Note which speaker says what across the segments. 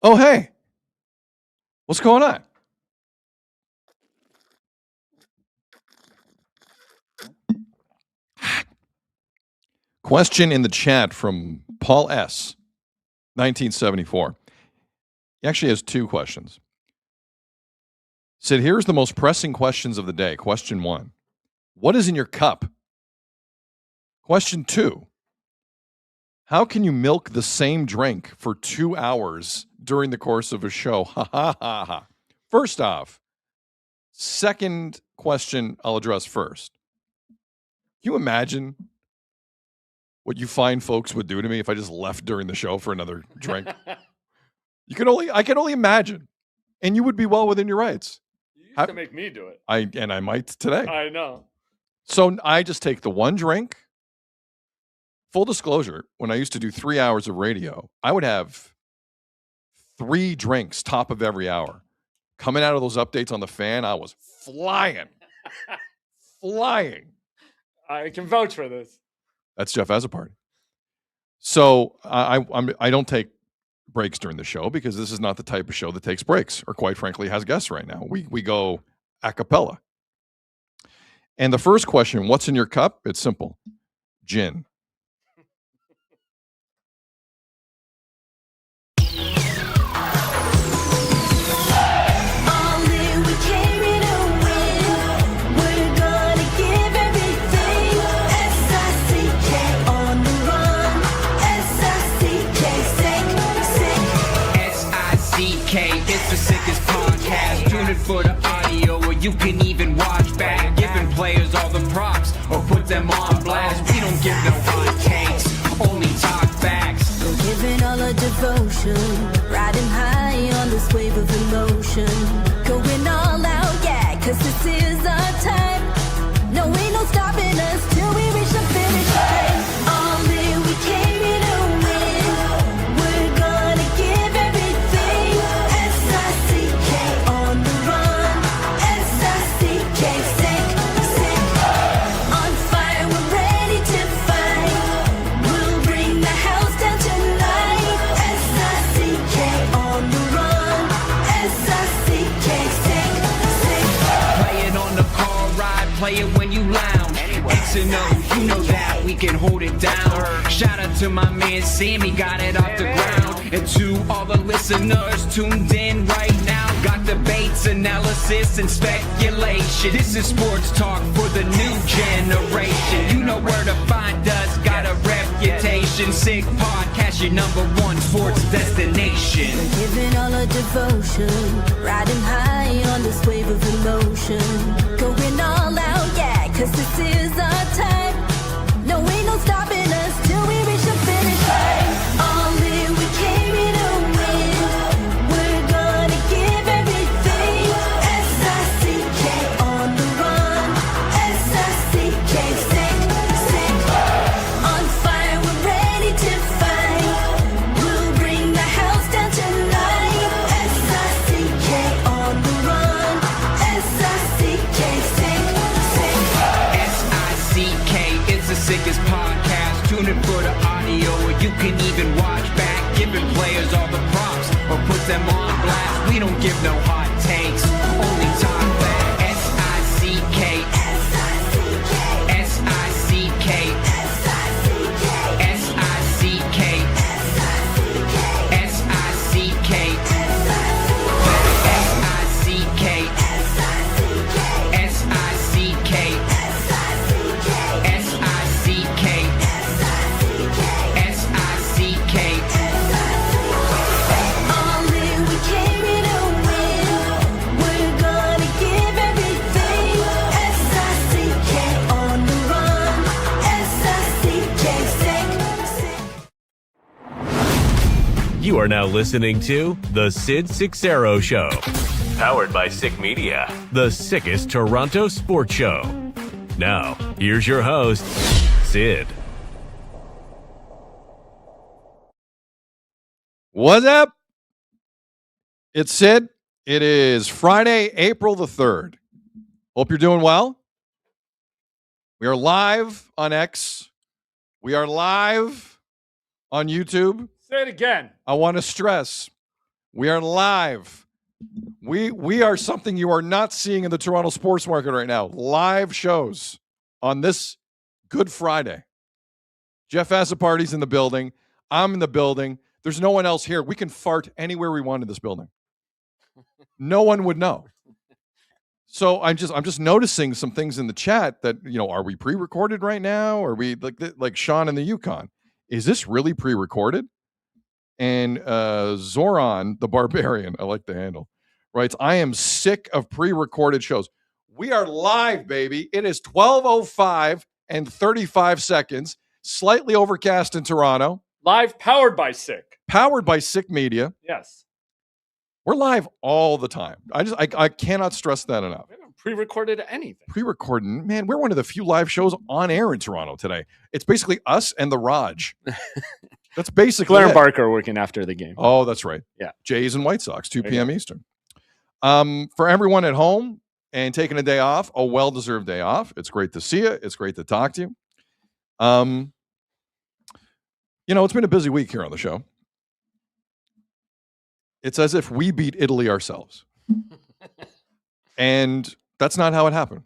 Speaker 1: Oh, hey. What's going on? Question in the chat from Paul S., 1974. He actually has two questions. Said, here's the most pressing questions of the day. Question 1. What is in your cup? Question 2. How can you milk the same drink for 2 hours during the course of a show? Ha ha ha ha. First off, second question I'll address first. Can you imagine what you find folks would do to me if I just left during the show for another drink? I can only imagine. And you would be well within your rights.
Speaker 2: You used to make me do it.
Speaker 1: I might today.
Speaker 2: I know.
Speaker 1: So I just take the one drink. Full disclosure, when I used to do 3 hours of radio, I would have 3 drinks top of every hour. Coming out of those updates on the fan, I was flying. Flying.
Speaker 2: I can vouch for this.
Speaker 1: That's Jeff Azapart. So I don't take breaks during the show because this is not the type of show that takes breaks or, quite frankly, has guests right now. We go a cappella. And the first question, what's in your cup? It's simple. Gin.
Speaker 3: It's the sickest podcast. Tune in for the audio, or you can even watch back. Giving players all the props, or put them on blast. We don't give no hot takes, only talk facts.
Speaker 4: We're giving all our devotion, riding high on this wave of emotion. Going all out, yeah, cause this is our time. No, ain't no stopping us till we reach the finish line. All in, we came here to win. We're gonna give everything. S-I-C-K on the run. S-I-C-K, sick. On fire, we're ready to fight. We'll bring the house down tonight. S-I-C-K on the run. S-I-C-K, sick.
Speaker 3: Play it on the car ride, play it when you lounge. X and O, you know that we can hold it down. Shout out to my man Sammy, got it off the ground. And to all the listeners tuned in right now. Got debates, analysis, and speculation. This is sports talk for the new generation. You know where to find us, got a reputation. Sick podcast, your #1 sports destination.
Speaker 4: We're giving all our devotion, riding high on this wave of emotion. Going all out, yeah, cause this is our time. No, ain't no stopping us till we reach the finish line. All in, we came here to win. We're gonna give everything. S-I-C-K on the run. S-I-C-K, sick. On fire, we're ready to fight. We'll bring the house down tonight. S-I-C-K on the run. S-I-C-K, sick.
Speaker 3: S-I-C-K, it's the sickest podcast. Tune in for the audio, or you can even watch back. Giving players all the props, or put them on blast. We don't give no hot takes, only talk back. S-I-C-K, S-I-C-K, S-I-C-K, S-I-C-K, S-I-C-K, S-I-C-K, S-I-C-K, S-I-C-K, S-I-C-K.
Speaker 4: All in, we came here to win. We're gonna give everything. S-I-C-K on the run. S-I-C-K, sick.
Speaker 5: You are now listening to The Sid Seixeiro Show. Powered by Sick Media, the sickest Toronto sports show. Now, here's your host, Sid.
Speaker 1: What's up? It's Sid. It is Friday, April the 3rd. Hope you're doing well. We are live on X. We are live on YouTube.
Speaker 2: Say it again.
Speaker 1: I want to stress, We are live. We are something you are not seeing in the Toronto sports market right now. Live shows on this Good Friday. Jeff Assaparty's in the building. I'm in the building. There's no one else here. We can fart anywhere we want in this building. No one would know. So I'm just noticing some things in the chat that, are we pre-recorded right now? Are we like Sean in the Yukon? Is this really pre-recorded? And Zoran the Barbarian, I like the handle, writes, I am sick of pre-recorded shows. We are live, baby. It is 12:05 and 35 seconds. Slightly overcast in Toronto.
Speaker 2: Live, powered by Sick.
Speaker 1: Powered by Sick Media.
Speaker 2: Yes.
Speaker 1: We're live all the time. I cannot stress that enough.
Speaker 2: We haven't pre-recorded anything.
Speaker 1: Pre-recording, man, we're one of the few live shows on air in Toronto today. It's basically us and the Raj. That's basically
Speaker 2: Blair and
Speaker 1: it.
Speaker 2: Barker working after the game.
Speaker 1: Oh, that's right.
Speaker 2: Yeah.
Speaker 1: Jays and White Sox, 2 p.m. Eastern. For everyone at home and taking a day off, a well-deserved day off. It's great to see you. It's great to talk to you. It's been a busy week here on the show. It's as if we beat Italy ourselves. And that's not how it happened.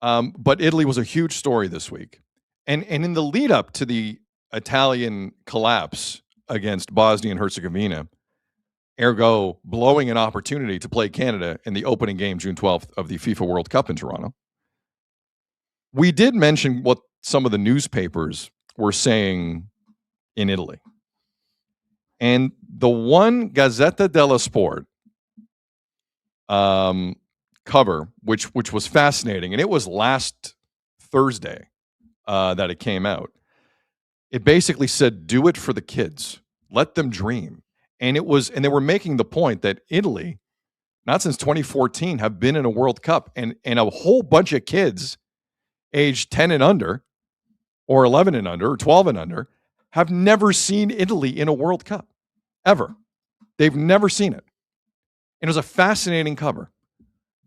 Speaker 1: But Italy was a huge story this week. And in the lead up to the Italian collapse against Bosnia and Herzegovina, ergo blowing an opportunity to play Canada in the opening game, June 12th, of the FIFA World Cup in Toronto, we did mention what some of the newspapers were saying in Italy. And the one Gazzetta dello Sport cover, which was fascinating, and it was last Thursday that it came out. It basically said, "Do it for the kids, let them dream." And they were making the point that Italy, not since 2014, have been in a World Cup, and a whole bunch of kids, aged 10 and under, or 11 and under, or 12 and under, have never seen Italy in a World Cup, ever. They've never seen it. And it was a fascinating cover.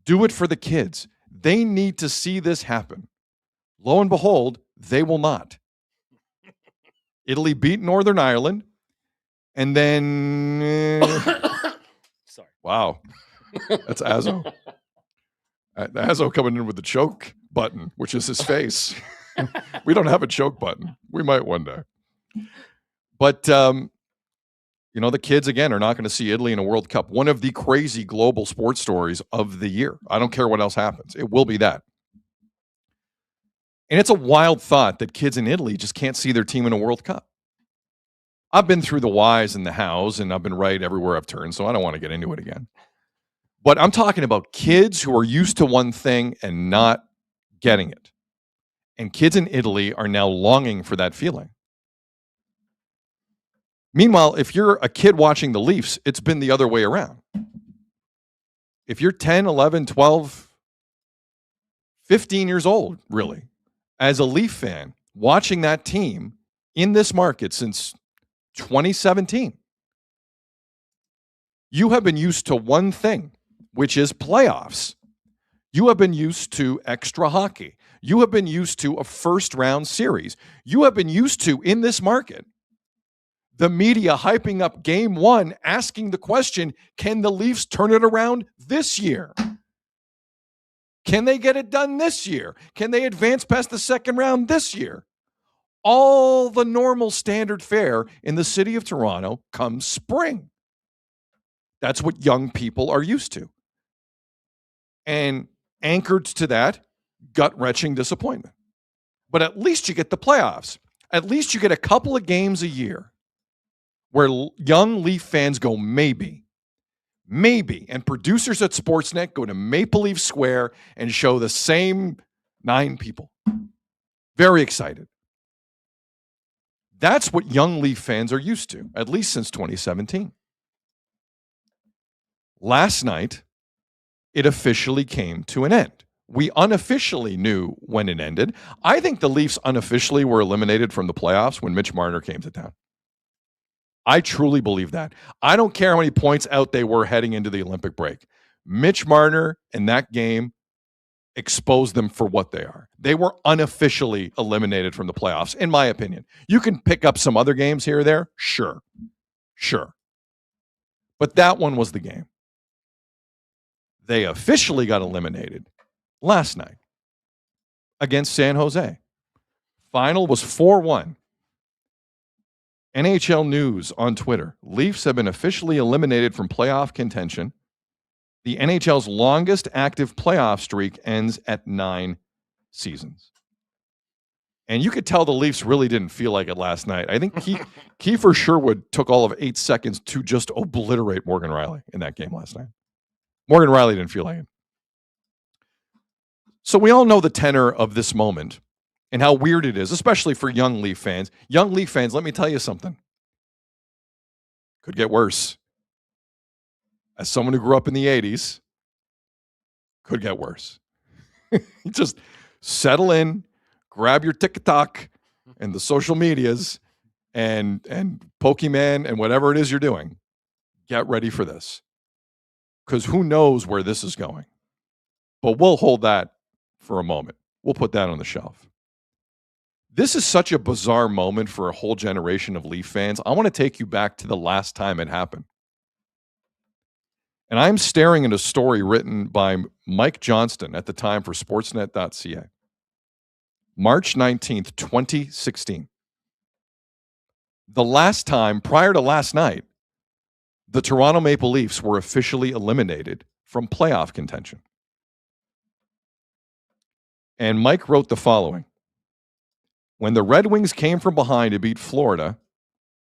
Speaker 1: Do it for the kids. They need to see this happen. Lo and behold, they will not. Italy beat Northern Ireland, and then...
Speaker 2: Sorry.
Speaker 1: Wow. That's Azzo. Azzo coming in with the choke button, which is his face. We don't have a choke button. We might one day. But, the kids, again, are not going to see Italy in a World Cup. One of the crazy global sports stories of the year. I don't care what else happens. It will be that. And it's a wild thought that kids in Italy just can't see their team in a World Cup. I've been through the whys and the hows, and I've been right everywhere I've turned, so I don't want to get into it again. But I'm talking about kids who are used to one thing and not getting it. And kids in Italy are now longing for that feeling. Meanwhile, if you're a kid watching the Leafs, it's been the other way around. If you're 10, 11, 12, 15 years old, really, as a Leaf fan, watching that team in this market since 2017, you have been used to one thing, which is playoffs. You have been used to extra hockey. You have been used to a first-round series. You have been used to, in this market, the media hyping up game one, asking the question, can the Leafs turn it around this year? Can they get it done this year? Can they advance past the second round this year? All the normal standard fare in the city of Toronto come spring. That's what young people are used to. And anchored to that, gut-wrenching disappointment. But at least you get the playoffs. At least you get a couple of games a year where young Leaf fans go, maybe, and producers at Sportsnet go to Maple Leaf Square and show the same 9 people. Very excited. That's what young Leaf fans are used to, at least since 2017. Last night, it officially came to an end. We unofficially knew when it ended. I think the Leafs unofficially were eliminated from the playoffs when Mitch Marner came to town. I truly believe that. I don't care how many points out they were heading into the Olympic break. Mitch Marner in that game exposed them for what they are. They were unofficially eliminated from the playoffs, in my opinion. You can pick up some other games here or there. Sure. But that one was the game. They officially got eliminated last night against San Jose. Final was 4-1. NHL News on Twitter. Leafs have been officially eliminated from playoff contention. The NHL's longest active playoff streak ends at 9 seasons. And you could tell the Leafs really didn't feel like it last night. I think Kiefer Sherwood took all of 8 seconds to just obliterate Morgan Riley in that game last night. Morgan Riley didn't feel like it. So we all know the tenor of this moment and how weird it is, especially for young Leaf fans. Young Leaf fans, let me tell you something. Could get worse. As someone who grew up in the 80s, could get worse. Just settle in, grab your Tkachuk and the social medias and Pokemon and whatever it is you're doing. Get ready for this. Because who knows where this is going. But we'll hold that for a moment. We'll put that on the shelf. This is such a bizarre moment for a whole generation of Leaf fans. I want to take you back to the last time it happened. And I'm staring at a story written by Mike Johnston at the time for Sportsnet.ca. March 19th, 2016. The last time, prior to last night, the Toronto Maple Leafs were officially eliminated from playoff contention. And Mike wrote the following. When the Red Wings came from behind to beat Florida,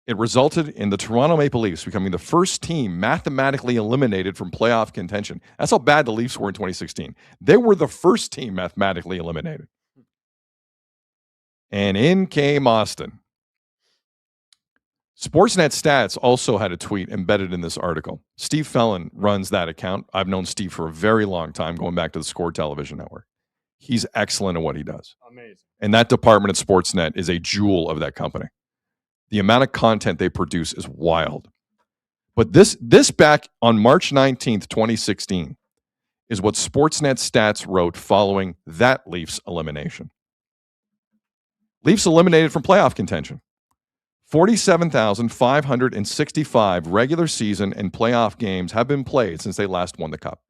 Speaker 1: it resulted in the Toronto Maple Leafs becoming the first team mathematically eliminated from playoff contention. That's how bad the Leafs were in 2016. They were the first team mathematically eliminated. And in came Austin. Sportsnet Stats also had a tweet embedded in this article. Steve Fellon runs that account. I've known Steve for a very long time, going back to the Score Television Network. He's excellent at what he does.
Speaker 2: Amazing. And
Speaker 1: that department at Sportsnet is a jewel of that company. The amount of content they produce is wild. But this back on March 19th, 2016, is what Sportsnet Stats wrote following that Leafs elimination. Leafs eliminated from playoff contention. 47,565 regular season and playoff games have been played since they last won the Cup.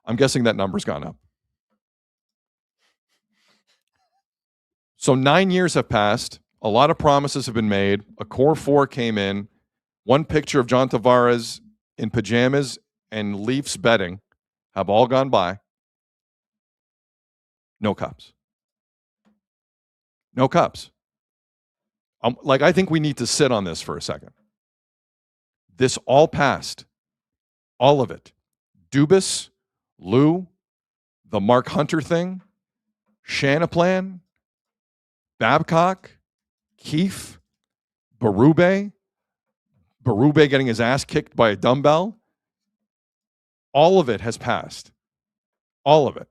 Speaker 1: I'm guessing that number's gone up. So 9 years have passed. A lot of promises have been made. A core four came in. One picture of John Tavares in pajamas and Leafs betting have all gone by. No Cups. No Cups. I think we need to sit on this for a second. This all passed. All of it. Dubas, Lou, the Mark Hunter thing, Shanaplan, Babcock, Keefe, Berube getting his ass kicked by a dumbbell. All of it has passed. All of it.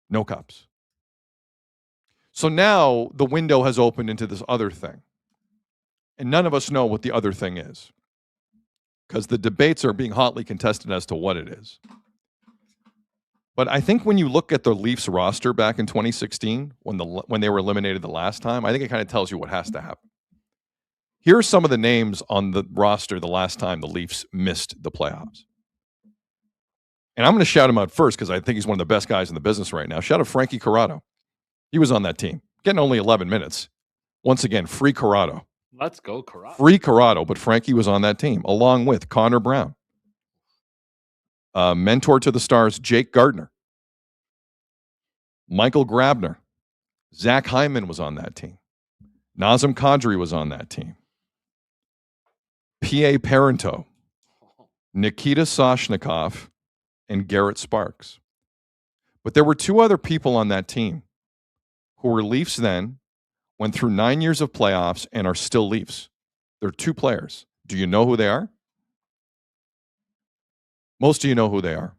Speaker 1: No Cups. So now the window has opened into this other thing. And none of us know what the other thing is, because the debates are being hotly contested as to what it is. But I think when you look at the Leafs roster back in 2016, when they were eliminated the last time, I think it kind of tells you what has to happen. Here are some of the names on the roster the last time the Leafs missed the playoffs. And I'm going to shout him out first because I think he's one of the best guys in the business right now. Shout out Frankie Corrado. He was on that team, getting only 11 minutes. Once again, free Corrado.
Speaker 2: Let's go, Corrado.
Speaker 1: Free Corrado, but Frankie was on that team, along with Connor Brown. Mentor to the Stars, Jake Gardner. Michael Grabner. Zach Hyman was on that team. Nazem Kadri was on that team. P.A. Parento. Nikita Soshnikov, and Garrett Sparks. But there were two other people on that team who were Leafs then, went through 9 years of playoffs, and are still Leafs. They're two players. Do you know who they are? Most of you know who they are.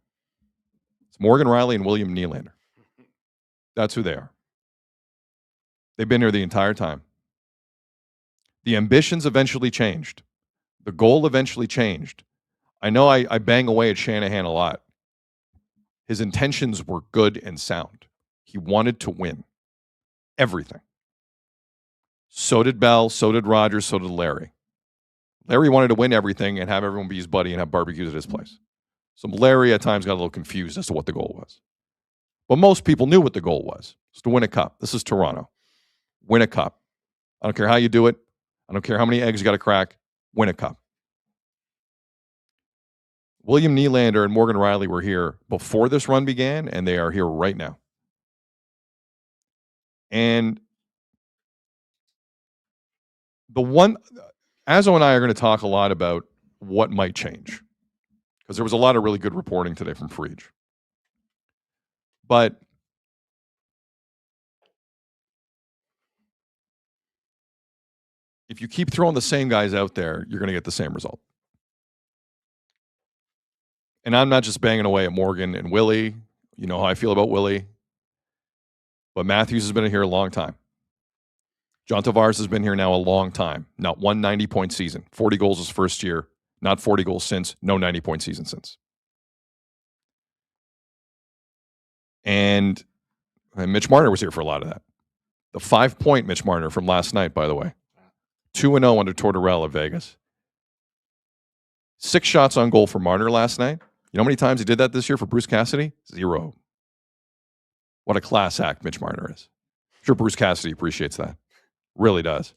Speaker 1: It's Morgan Riley and William Nylander. That's who they are. They've been here the entire time. The ambitions eventually changed. The goal eventually changed. I know I bang away at Shanahan a lot. His intentions were good and sound. He wanted to win everything. So did Bell, so did Rogers, so did Larry. Larry wanted to win everything and have everyone be his buddy and have barbecues at his place. So Larry at times got a little confused as to what the goal was. But most people knew what the goal was. It's to win a cup. This is Toronto. Win a cup. I don't care how you do it. I don't care how many eggs you got to crack. Win a cup. William Nylander and Morgan Riley were here before this run began, and they are here right now. And Azzo and I are going to talk a lot about what might change, because there was a lot of really good reporting today from Frege. But if you keep throwing the same guys out there, you're going to get the same result. And I'm not just banging away at Morgan and Willie. You know how I feel about Willie. But Matthews has been here a long time. John Tavares has been here now a long time. Not one 90-point season. 40 goals his first year. Not 40 goals since. No 90-point season since. And Mitch Marner was here for a lot of that. The 5-point Mitch Marner from last night, by the way. 2-0 under Tortorella, Vegas. 6 shots on goal for Marner last night. You know how many times he did that this year for Bruce Cassidy? 0. What a class act Mitch Marner is. I'm sure Bruce Cassidy appreciates that. Really does.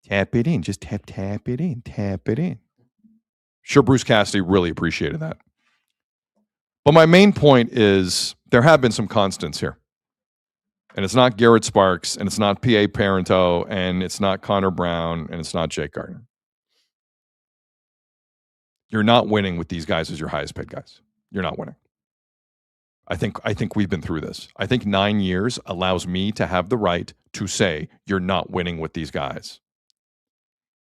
Speaker 1: Tap it in. Just tap it in. Tap it in. Sure, Bruce Cassidy really appreciated that. But my main point is there have been some constants here. And it's not Garrett Sparks, and it's not P.A. Parento, and it's not Connor Brown, and it's not Jake Gardiner. You're not winning with these guys as your highest paid guys. You're not winning. I think we've been through this. I think 9 years allows me to have the right to say you're not winning with these guys.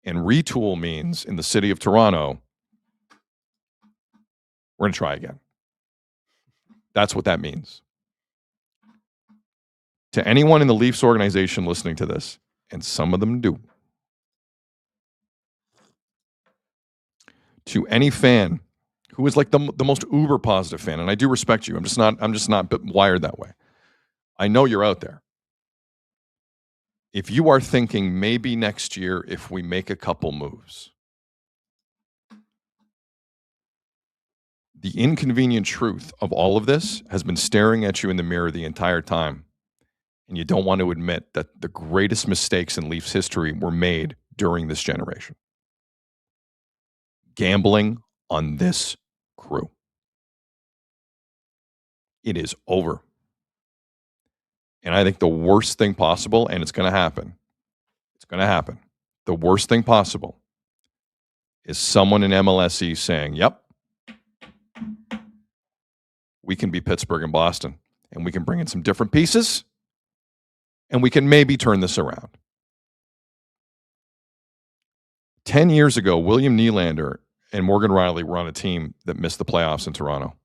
Speaker 1: And retool means in the city of Toronto, we're going to try again. That's what that means. To anyone in the Leafs organization listening to this, and some of them do, to any fan who is like the most uber positive fan, and I do respect you. I'm just not wired that way. I know you're out there. If you are thinking maybe next year if we make a couple moves, the inconvenient truth of all of this has been staring at you in the mirror the entire time, and you don't want to admit that the greatest mistakes in Leafs history were made during this generation. Gambling on this crew. It is over. And I think the worst thing possible, and it's going to happen, the worst thing possible is someone in MLSE saying, yep, we can be Pittsburgh and Boston, and we can bring in some different pieces, and we can maybe turn this around. 10 years ago, William Nylander and Morgan Riley were on a team that missed the playoffs in Toronto.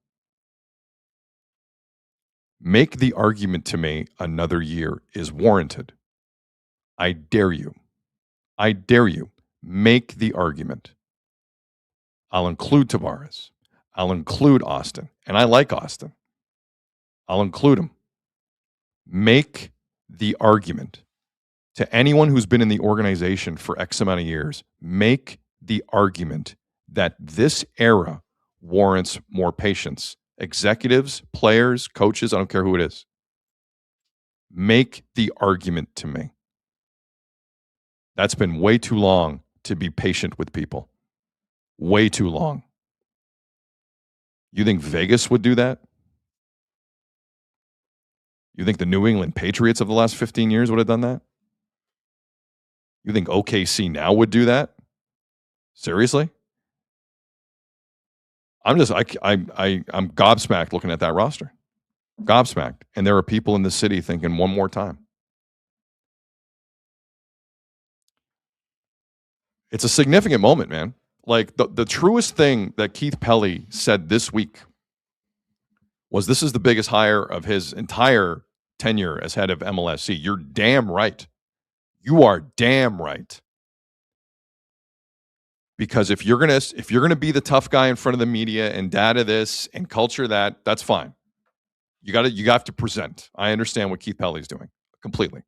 Speaker 1: Make the argument to me another year is warranted. I dare you. I dare you. Make the argument. I'll include Tavares. I'll include Austin. And I like Austin. I'll include him. Make the argument to anyone who's been in the organization for X amount of years. Make the argument that this era warrants more patience. Executives, players, coaches, I don't care who it is. Make the argument to me. That's been way too long to be patient with people. Way too long. You think Vegas would do that? You think the New England Patriots of the last 15 years would have done that? You think OKC now would do that? Seriously? I'm gobsmacked looking at that roster. Gobsmacked. And there are people in the city thinking one more time. It's a significant moment, man. Like the truest thing that Keith Pelly said this week was this is the biggest hire of his entire tenure as head of MLSE. You're damn right. You are damn right. Because if you're gonna be the tough guy in front of the media and data this and culture that, that's fine. You have to present. I understand what Keith Pelly's doing completely.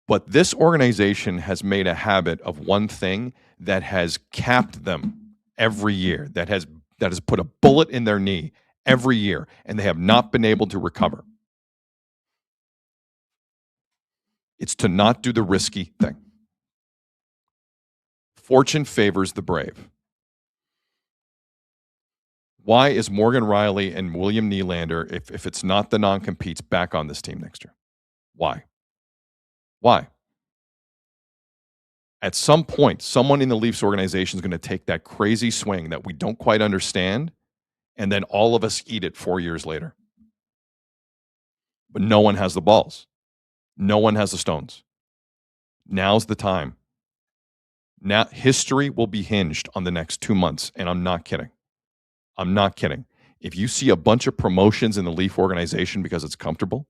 Speaker 1: But this organization has made a habit of one thing that has capped them every year, that has put a bullet in their knee every year, and they have not been able to recover. It's to not do the risky thing. Fortune favors the brave. Why is Morgan Riley and William Nylander, if it's not the non-competes, back on this team next year? Why? Why? At some point, someone in the Leafs organization is going to take that crazy swing that we don't quite understand, and then all of us eat it 4 years later. But no one has the balls. No one has the stones. Now's the time. Now, history will be hinged on the next 2 months, and I'm not kidding. I'm not kidding. If you see a bunch of promotions in the Leaf organization because it's comfortable,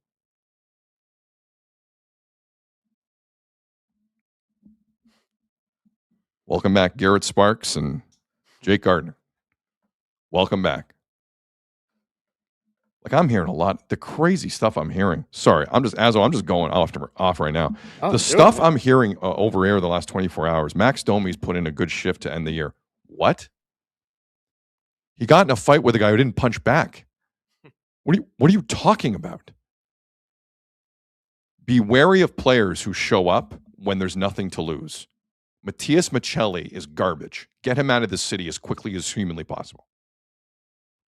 Speaker 1: welcome back, Garrett Sparks and Jake Gardner. Welcome back. Like, I'm hearing a lot. The crazy stuff I'm hearing. Sorry, I'm just going off right now. The stuff I'm hearing over air the last 24 hours. Max Domi's put in a good shift to end the year. What? He got in a fight with a guy who didn't punch back. What are you talking about? Be wary of players who show up when there's nothing to lose. Matias Maccelli is garbage. Get him out of the city as quickly as humanly possible.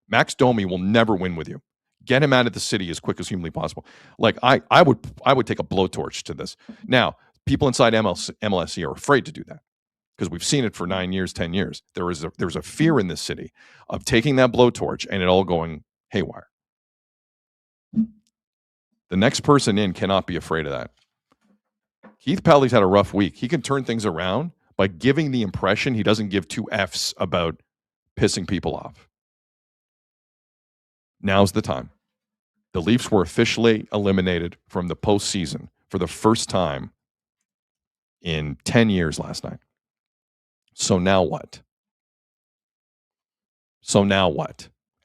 Speaker 1: Max Domi will never win with you. Get him out of the city as quick as humanly possible. Like, I would take a blowtorch to this. Now, people inside MLSE are afraid to do that because we've seen it for 9 years, 10 years. There's a fear in this city of taking that blowtorch and it all going haywire. The next person in cannot be afraid of that. Keith Pelly's had a rough week. He can turn things around by giving the impression he doesn't give two Fs about pissing people off. Now's the time. The Leafs were officially eliminated from the postseason for the first time in 10 years last night. So now what?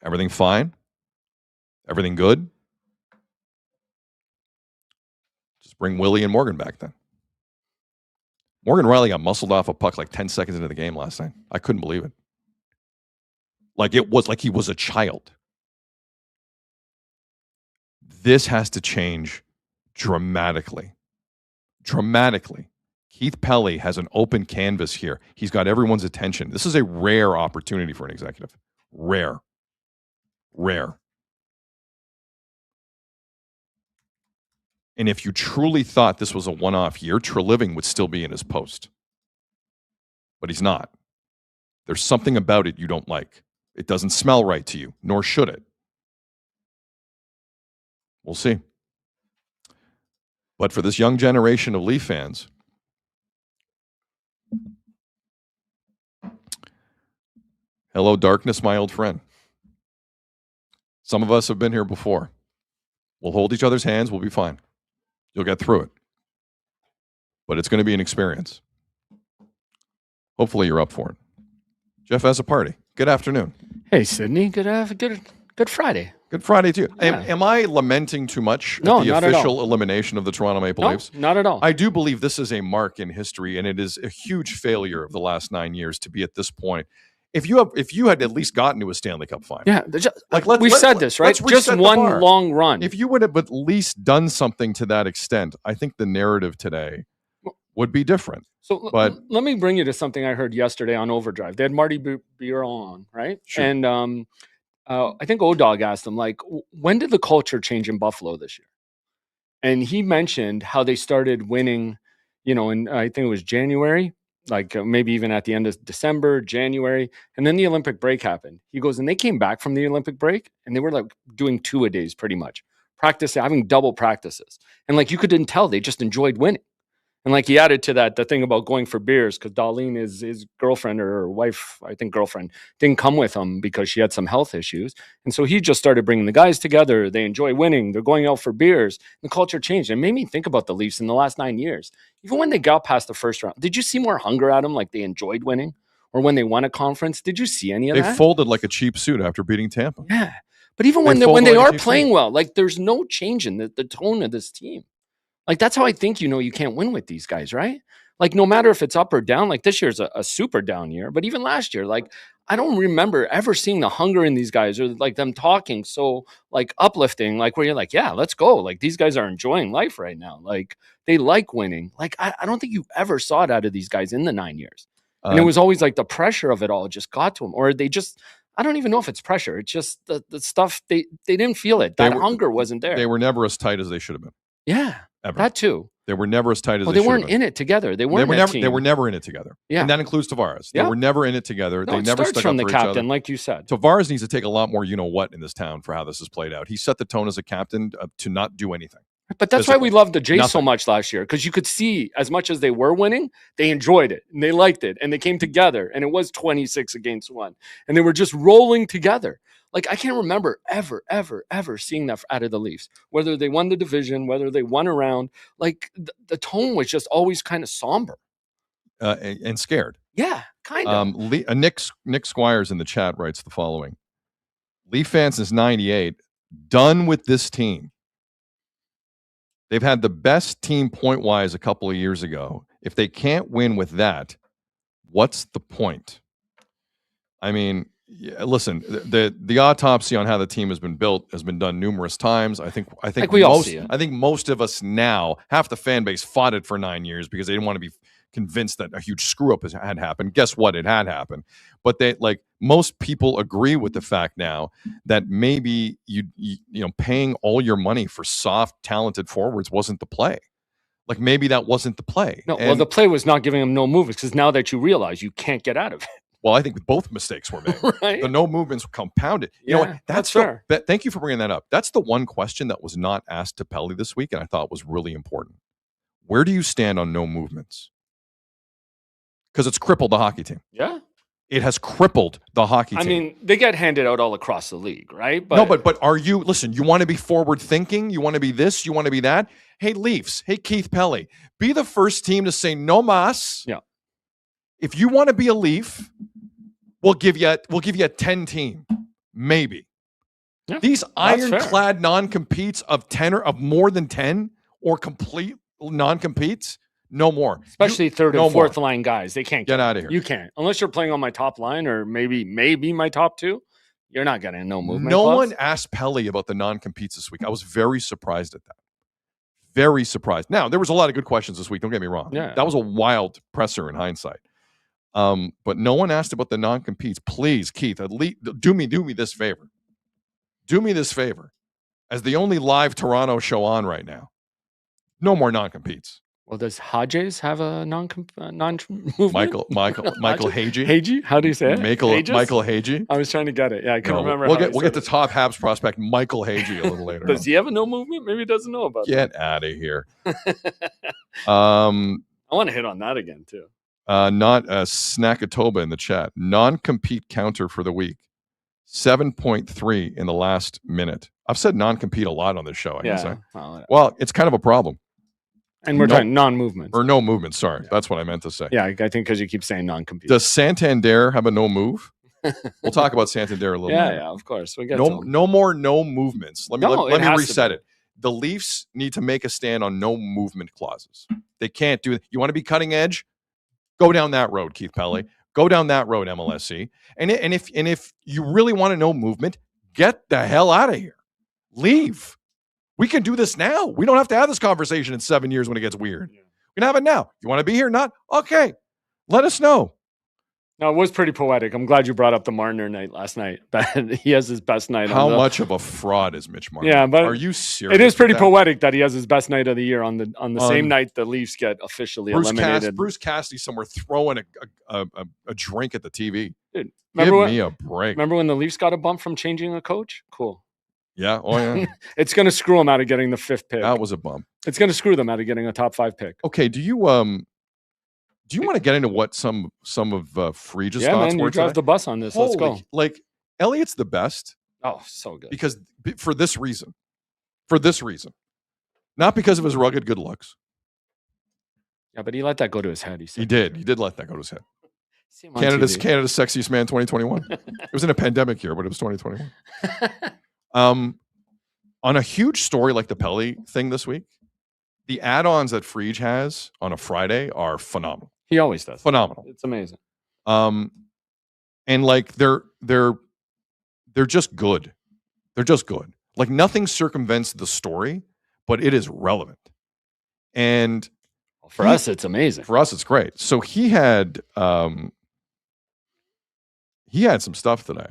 Speaker 1: Everything fine? Everything good? Just bring Willie and Morgan back then. Morgan Riley got muscled off a puck like 10 seconds into the game last night. I couldn't believe it. Like, it was like he was a child. This has to change dramatically. Dramatically. Keith Pelly has an open canvas here. He's got everyone's attention. This is a rare opportunity for an executive. Rare. And if you truly thought this was a one-off year, Treliving would still be in his post. But he's not. There's something about it you don't like. It doesn't smell right to you, nor should it. We'll see. But for this young generation of Leaf fans, hello, darkness, my old friend. Some of us have been here before. We'll hold each other's hands. We'll be fine. You'll get through it. But it's going to be an experience. Hopefully you're up for it. Jeff has a party. Good afternoon.
Speaker 2: Hey, Sydney. Good Friday.
Speaker 1: Good Friday to you.
Speaker 2: Yeah.
Speaker 1: Am I lamenting too much
Speaker 2: No,
Speaker 1: at the
Speaker 2: not at
Speaker 1: official
Speaker 2: all.
Speaker 1: elimination of the Toronto Maple Leafs?
Speaker 2: Not at all.
Speaker 1: I do believe this is a mark in history, and it is a huge failure of the last 9 years to be at this point. If you had at least gotten to a Stanley Cup final,
Speaker 2: Yeah, we've said this, right?
Speaker 1: let's
Speaker 2: Just
Speaker 1: reset the
Speaker 2: one
Speaker 1: bar.
Speaker 2: long run.
Speaker 1: If you would have at least done something to that extent, I think the narrative today would be different.
Speaker 2: So
Speaker 1: But-
Speaker 2: let me bring you to something I heard yesterday on Overdrive. They had Marty Beer on, right?
Speaker 1: Sure.
Speaker 2: And I think O-Dog asked him, like, when did the culture change in Buffalo this year? And he mentioned how they started winning, in I think it was January, like maybe even at the end of December, January. And then the Olympic break happened. He goes, and they came back from the Olympic break and they were like doing 2-a-days pretty much. Having double practices. And like you couldn't tell, they just enjoyed winning. And like he added to that, the thing about going for beers, because Darlene, his girlfriend or wife, I think girlfriend, didn't come with him because she had some health issues. And so he just started bringing the guys together. They enjoy winning. They're going out for beers. The culture changed. It made me think about the Leafs in the last 9 years. Even when they got past the first round, did you see more hunger at them? Like they enjoyed winning? Or when they won a conference, did you see any of
Speaker 1: They
Speaker 2: that?
Speaker 1: folded like a cheap suit after beating Tampa.
Speaker 2: Yeah. But even when
Speaker 1: They
Speaker 2: they
Speaker 1: folded like a
Speaker 2: are
Speaker 1: cheap
Speaker 2: playing
Speaker 1: suit.
Speaker 2: well, like there's no change in the tone of this team. Like, that's how I think, you can't win with these guys, right? Like, no matter if it's up or down, like this year's a super down year, but even last year, like, I don't remember ever seeing the hunger in these guys or like them talking so like uplifting, like where you're like, yeah, let's go. Like, these guys are enjoying life right now. Like, they like winning. Like, I don't think you ever saw it out of these guys in the 9 years. And it was always like the pressure of it all just got to them, or they just, I don't even know if it's pressure. It's just the stuff, they didn't feel it. That hunger wasn't there.
Speaker 1: They were never as tight as they should have been.
Speaker 2: Yeah,
Speaker 1: ever.
Speaker 2: That too.
Speaker 1: They were never as tight as
Speaker 2: they weren't in it together. They were
Speaker 1: never in it together.
Speaker 2: Yeah.
Speaker 1: And that includes Tavares. They were never in it together.
Speaker 2: No,
Speaker 1: they never
Speaker 2: starts
Speaker 1: stuck
Speaker 2: from
Speaker 1: up
Speaker 2: the
Speaker 1: for
Speaker 2: captain,
Speaker 1: each other.
Speaker 2: like you said.
Speaker 1: Tavares needs to take a lot more what in this town for how this has played out. He set the tone as a captain to not do anything.
Speaker 2: But that's why we loved the Jays so much last year, because you could see as much as they were winning, they enjoyed it and they liked it and they came together and it was 26-1 and they were just rolling together. Like, I can't remember ever seeing that out of the Leafs, whether they won the division, whether they won a round. Like, the tone was just always kind of somber.
Speaker 1: And scared.
Speaker 2: Yeah, kind of.
Speaker 1: Nick Squires in the chat writes the following. Leaf fans since 98, done with this team. They've had the best team point-wise a couple of years ago. If they can't win with that, what's the point? I mean, listen, the autopsy on how the team has been built has been done numerous times. I think
Speaker 2: like we all see it.
Speaker 1: I think most of us now, half the fan base fought it for 9 years because they didn't want to be convinced that a huge screw up had happened. Guess what? It had happened. But most people agree with the fact now that maybe you paying all your money for soft, talented forwards wasn't the play. Like, maybe that wasn't the play.
Speaker 2: No, well, the play was not giving them no movements, because now that you realize you can't get out of it.
Speaker 1: Well, I think both mistakes were made.
Speaker 2: Right?
Speaker 1: The no movements compounded. You know what?
Speaker 2: That's fair.
Speaker 1: Thank you for bringing that up. That's the one question that was not asked to Pelly this week, and I thought was really important. Where do you stand on no movements? Because it's crippled the hockey team.
Speaker 2: Yeah.
Speaker 1: It has crippled the hockey team.
Speaker 2: I mean, they get handed out all across the league, right? But
Speaker 1: are you, listen, you want to be forward thinking? You want to be this? You want to be that? Hey, Leafs. Hey, Keith Pelly. Be the first team to say no mas.
Speaker 2: Yeah.
Speaker 1: If you want to be a Leaf, we'll give you a 10 team. Maybe.
Speaker 2: Yeah,
Speaker 1: these ironclad non-competes of 10 or of more than 10 or complete non-competes, no more.
Speaker 2: Especially third and fourth line guys. They can't
Speaker 1: get out of here.
Speaker 2: You can't. Unless you're playing on my top line or maybe my top two, you're not getting no movement.
Speaker 1: No one asked Pelly about the non-competes this week. I was very surprised at that. Very surprised. Now, there was a lot of good questions this week. Don't get me wrong.
Speaker 2: Yeah.
Speaker 1: That was a wild presser in hindsight. But no one asked about the non-competes. Please, Keith, at least do me this favor. Do me this favor. As the only live Toronto show on right now, no more non-competes.
Speaker 2: Well, does Hodges have a non-movement?
Speaker 1: Michael Hagee.
Speaker 2: Hagee? How do you say it?
Speaker 1: Michael Hagee.
Speaker 2: I was trying to get it. Yeah, I couldn't remember.
Speaker 1: We'll get the top Habs prospect, Michael Hagee, a little later.
Speaker 2: Does he have a no movement? Maybe he doesn't know about
Speaker 1: Get out of here.
Speaker 2: I want to hit on that again, too.
Speaker 1: Not Snackatoba in the chat. Non-compete counter for the week. 7.3 in the last minute. I've said non-compete a lot on this show, I guess. Well, it's kind of a problem.
Speaker 2: And we're talking non-movement.
Speaker 1: Or no movement, sorry. Yeah. That's what I meant to say.
Speaker 2: Yeah, I think because you keep saying non-compete.
Speaker 1: Does Santander have a no move? We'll talk about Santander a little bit.
Speaker 2: Yeah, of course. We'll get
Speaker 1: no more no movements. Let me reset it. The Leafs need to make a stand on no movement clauses. They can't do it. You want to be cutting edge? Go down that road, Keith Pelly. Go down that road, MLSC. And if you really want to know movement, get the hell out of here. Leave. We can do this now. We don't have to have this conversation in 7 years when it gets weird. Yeah. We can have it now. You want to be here? Not? Okay. Let us know.
Speaker 2: No, it was pretty poetic. I'm glad you brought up the Marner night last night. He has his best night.
Speaker 1: How much of a fraud is Mitch Marner?
Speaker 2: Yeah, but
Speaker 1: are you serious?
Speaker 2: It is pretty poetic that he has his best night of the year on the same night the Leafs get officially eliminated.
Speaker 1: Bruce Cassidy somewhere throwing a drink at the TV.
Speaker 2: Dude,
Speaker 1: give me a break.
Speaker 2: Remember when the Leafs got a bump from changing a coach? Cool.
Speaker 1: Yeah. Oh, yeah.
Speaker 2: It's going to screw them out of getting the 5th pick.
Speaker 1: That was a bump.
Speaker 2: It's going to screw them out of getting a top 5 pick.
Speaker 1: Okay. Do you want to get into what some of Freege's thoughts were?
Speaker 2: You drive the bus on this. Let's go.
Speaker 1: Like, Elliott's the best.
Speaker 2: Oh, so good.
Speaker 1: Because for this reason. Not because of his rugged good looks.
Speaker 2: Yeah, but he let that go to his head.
Speaker 1: He did let that go to his head. Canada's sexiest man 2021. It was in a pandemic year, but it was 2021. On a huge story like the Pelly thing this week, The add-ons that Frege has on a Friday are phenomenal.
Speaker 2: He always does.
Speaker 1: Phenomenal.
Speaker 2: It's amazing.
Speaker 1: And like they're just good. They're just good. Like nothing circumvents the story, but it is relevant. And
Speaker 2: for us, it's amazing.
Speaker 1: For us, it's great. So he had some stuff today.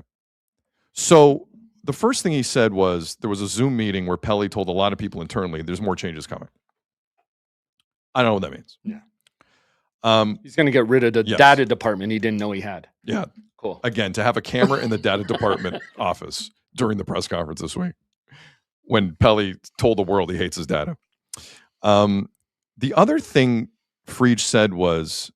Speaker 1: So the first thing he said was there was a Zoom meeting where Pelly told a lot of people internally there's more changes coming. I don't know what that means.
Speaker 2: Yeah. He's going to get rid of the data department he didn't know he had.
Speaker 1: Yeah.
Speaker 2: Cool.
Speaker 1: Again, to have a camera in the data department office during the press conference this week when Pelly told the world he hates his data. The other thing Frege said was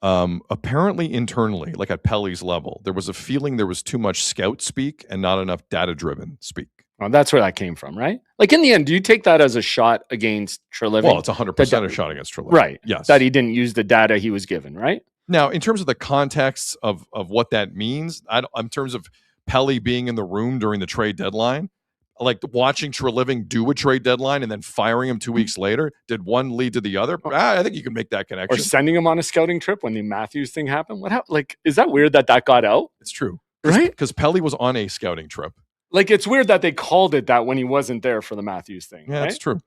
Speaker 1: apparently internally, like at Pelly's level, there was a feeling there was too much scout speak and not enough data-driven speak.
Speaker 2: Well, that's where that came from, right? Like in the end, do you take that as a shot against Treliving?
Speaker 1: Well, it's 100% a shot against Treliving.
Speaker 2: Right.
Speaker 1: Yes.
Speaker 2: That he didn't use the data he was given, right?
Speaker 1: Now, in terms of the context of what that means, in terms of Pelly being in the room during the trade deadline, like watching Treliving do a trade deadline and then firing him 2 weeks later, did one lead to the other? I think you can make that connection.
Speaker 2: Or sending him on a scouting trip when the Matthews thing happened. What happened? Like, is that weird that got out?
Speaker 1: It's true.
Speaker 2: Right?
Speaker 1: Because Pelly was on a scouting trip.
Speaker 2: Like, it's weird that they called it that when he wasn't there for the Matthews thing.
Speaker 1: Yeah,
Speaker 2: right?
Speaker 1: it's true.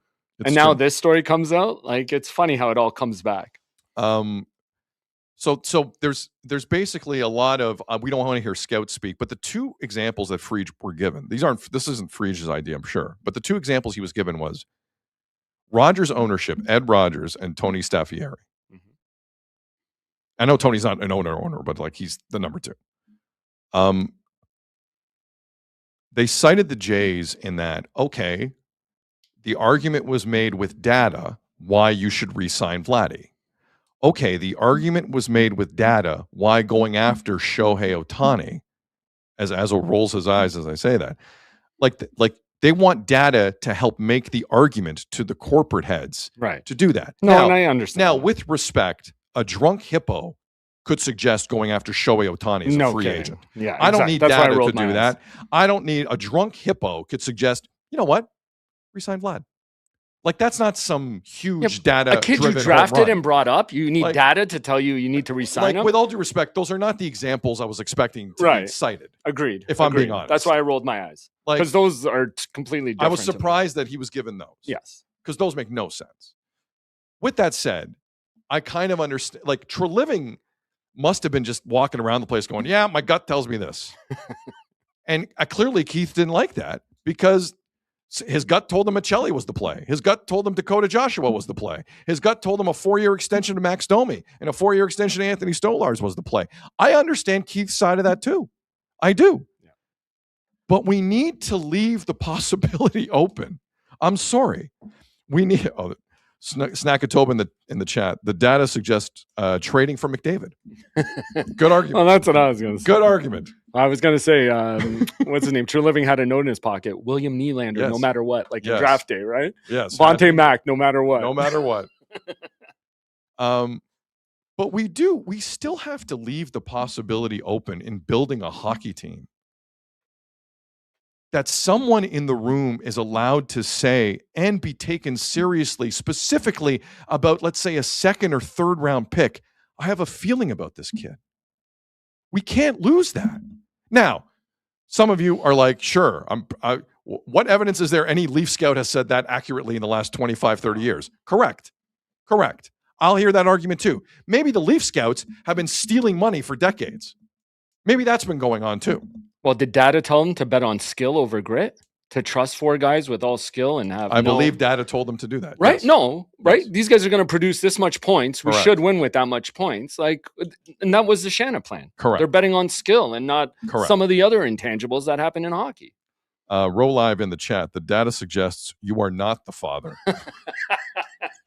Speaker 2: And now this story comes out. Like, it's funny how it all comes back.
Speaker 1: So there's basically a lot of we don't want to hear scout speak, but the two examples that Frege were given, this isn't Frege's idea, I'm sure, but the two examples he was given was Rogers ownership, Ed Rogers and Tony Staffieri. Mm-hmm. I know Tony's not an owner, but like he's the number two. They cited the Jays in that, okay, the argument was made with data why you should re-sign Vladdy. Okay, the argument was made with data why going after Shohei Ohtani, as Azzo rolls his eyes as I say that, like they want data to help make the argument to the corporate heads to do that.
Speaker 2: No,
Speaker 1: now,
Speaker 2: and I understand.
Speaker 1: Now, with respect, a drunk hippo could suggest going after Shohei Ohtani as a free agent.
Speaker 2: Yeah,
Speaker 1: I don't need data to do that. I don't need a drunk hippo could suggest, you know what? Resign Vlad. Like that's not some huge data.
Speaker 2: A kid you drafted and brought up, you need data to tell you need to resign him.
Speaker 1: With all due respect, those are not the examples I was expecting to be cited.
Speaker 2: Agreed.
Speaker 1: If I'm being honest,
Speaker 2: that's why I rolled my eyes because those are completely different.
Speaker 1: I was surprised that he was given those.
Speaker 2: Yes,
Speaker 1: because those make no sense. With that said, I kind of understand. Like Treliving must have been just walking around the place going, "Yeah, my gut tells me this," and clearly Keith didn't like that because. His gut told him Michelli was the play. His gut told him Dakota Joshua was the play. His gut told him a 4-year extension to Max Domi and a 4-year extension to Anthony Stolarz was the play. I understand Keith's side of that too. I do. Yeah. But we need to leave the possibility open. I'm sorry. We need Snackatoba in the chat. The data suggests trading for McDavid. Good argument.
Speaker 2: Well, that's what I was going to say.
Speaker 1: Good argument.
Speaker 2: I was going to say, what's his name? Treliving had a note in his pocket. William Nylander, no matter what. Like draft day, right?
Speaker 1: Yes.
Speaker 2: Vontae Mack, no matter what.
Speaker 1: No matter what. But we still have to leave the possibility open in building a hockey team that someone in the room is allowed to say and be taken seriously, specifically about, let's say, a second or third round pick. I have a feeling about this kid. We can't lose that. Now, some of you are like, sure, what evidence is there any Leaf scout has said that accurately in the last 25, 30 years? Correct. I'll hear that argument too. Maybe the Leaf scouts have been stealing money for decades. Maybe that's been going on too.
Speaker 2: Well, did data tell them to bet on skill over grit? To trust 4 guys with all skill and have
Speaker 1: I believe data told them to do that.
Speaker 2: Right?
Speaker 1: Yes.
Speaker 2: No, right? Yes. These guys are going to produce this much points. We should win with that much points. And that was the Shanna plan.
Speaker 1: Correct.
Speaker 2: They're betting on skill and not some of the other intangibles that happen in hockey.
Speaker 1: Roll live in the chat. The data suggests you are not the father.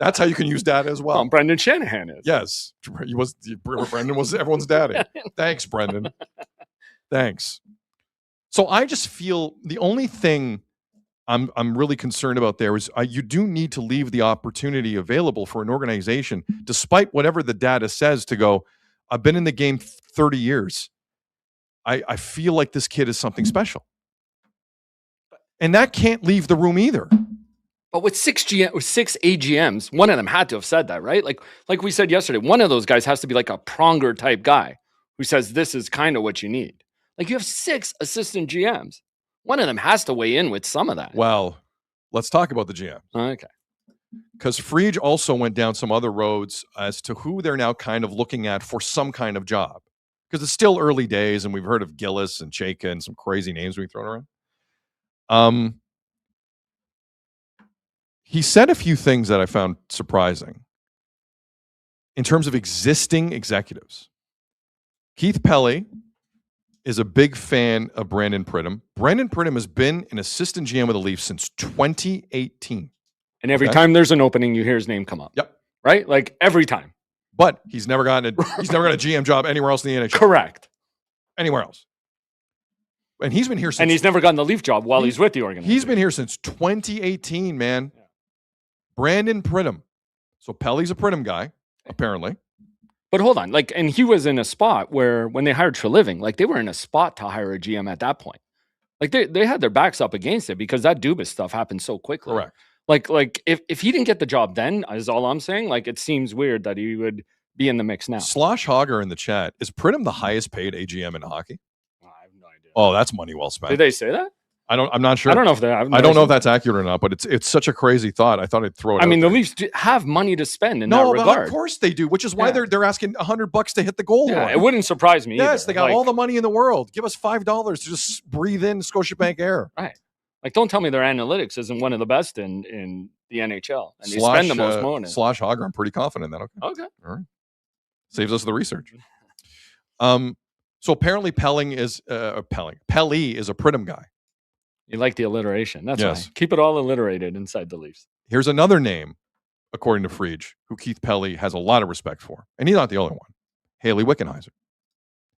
Speaker 1: That's how you can use data as well.
Speaker 2: Brendan Shanahan is.
Speaker 1: Yes. Brendan was everyone's daddy. Thanks, Brendan. Thanks. So I just feel the only thing I'm really concerned about there is you do need to leave the opportunity available for an organization, despite whatever the data says, to go, I've been in the game 30 years. I feel like this kid is something special. And that can't leave the room either.
Speaker 2: But with six AGMs, one of them had to have said that, right? Like we said yesterday, one of those guys has to be like a Pronger type guy who says this is kind of what you need. Like you have 6 assistant GMs. One of them has to weigh in with some of that.
Speaker 1: Well, let's talk about the GM.
Speaker 2: Okay.
Speaker 1: Because Frege also went down some other roads as to who they're now kind of looking at for some kind of job. Because it's still early days, and we've heard of Gillis and Chayka and some crazy names being thrown around. He said a few things that I found surprising in terms of existing executives. Keith Pelley is a big fan of Brandon Pridham. Brandon Pridham has been an assistant GM with the Leafs since 2018.
Speaker 2: And every time there's an opening, you hear his name come up.
Speaker 1: Yep.
Speaker 2: Right? Like every time.
Speaker 1: But he's never gotten a GM job anywhere else in the NHL.
Speaker 2: Correct.
Speaker 1: Anywhere else. And he's been here since.
Speaker 2: And he's never gotten the Leaf job while he's with the organization.
Speaker 1: He's been here since 2018, man. Yeah. Brandon Pridham. So Pelly's a Pridham guy, apparently.
Speaker 2: But hold on. Like, and he was in a spot where when they hired Treliving, like they were in a spot to hire a GM at that point. Like they had their backs up against it because that Dubas stuff happened so quickly.
Speaker 1: Correct.
Speaker 2: Like if he didn't get the job then, is all I'm saying. Like it seems weird that he would be in the mix now.
Speaker 1: Slosh Hogger in the chat. Is Pridham the highest paid AGM in hockey?
Speaker 2: I have no idea.
Speaker 1: Oh, that's money well spent.
Speaker 2: Did they say that?
Speaker 1: I'm not sure.
Speaker 2: I don't know if they.
Speaker 1: I don't know if that's accurate or not, but it's such a crazy thought. I thought I'd throw it.
Speaker 2: I mean, the Leafs have money to spend in that regard.
Speaker 1: No, of course they do. Which is why they're asking $100 to hit the goal line.
Speaker 2: It wouldn't surprise me.
Speaker 1: Yes,
Speaker 2: either.
Speaker 1: they got all the money in the world. Give us $5 to just breathe in Scotiabank air.
Speaker 2: Right. Like, don't tell me their analytics isn't one of the best in the NHL, and they spend the most money.
Speaker 1: Slosh Hogger, I'm pretty confident in that.
Speaker 2: Okay.
Speaker 1: All right. Saves us the research. So apparently Pelley is a Pridham guy.
Speaker 2: You like the alliteration. That's
Speaker 1: yes.
Speaker 2: Why. Keep it all alliterated inside the Leafs.
Speaker 1: Here's another name, according to Frege, who Keith Pelley has a lot of respect for. And he's not the only one. Haley Wickenheiser.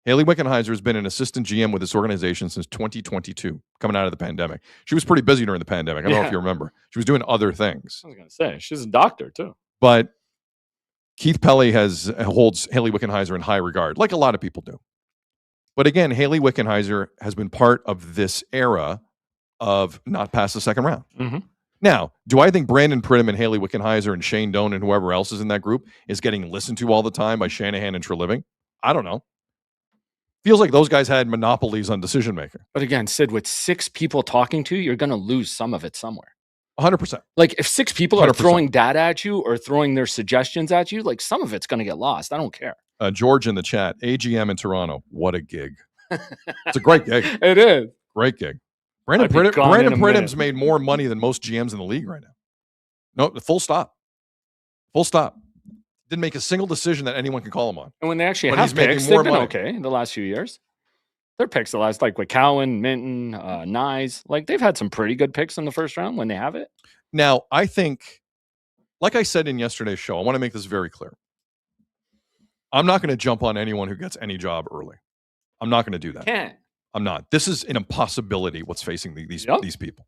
Speaker 1: Haley Wickenheiser has been an assistant GM with this organization since 2022, coming out of the pandemic. She was pretty busy during the pandemic. I don't know if you remember. She was doing other things.
Speaker 2: I was going to say, she's a doctor, too.
Speaker 1: But Keith Pelley holds Haley Wickenheiser in high regard, like a lot of people do. But again, Haley Wickenheiser has been part of this era of not past the second round.
Speaker 2: Mm-hmm.
Speaker 1: Now, do I think Brandon Pridham and Haley Wickenheiser and Shane Doan and whoever else is in that group is getting listened to all the time by Shanahan and Treliving? I don't know. Feels like those guys had monopolies on decision making.
Speaker 2: But again, Sid, with 6 people talking to you, you're going to lose some of it somewhere.
Speaker 1: 100%.
Speaker 2: Like if 6 people
Speaker 1: 100%.
Speaker 2: are throwing data at you or throwing their suggestions at you, like some of it's going to get lost. I don't care.
Speaker 1: George in the chat, AGM in Toronto. What a gig. It's a great gig.
Speaker 2: It is.
Speaker 1: Great gig. Brandon Pridham's made more money than most GMs in the league right now. No, full stop. Full stop. Didn't make a single decision that anyone can call him on.
Speaker 2: And when they actually have picks, they've been okay in the last few years. Their picks the last, like with Cowan, Minton, Nyes, like they've had some pretty good picks in the first round when they have it.
Speaker 1: Now, I think, like I said in yesterday's show, I want to make this very clear. I'm not going to jump on anyone who gets any job early. I'm not going to do that.
Speaker 2: Can't.
Speaker 1: I'm not. This is an impossibility what's facing these people.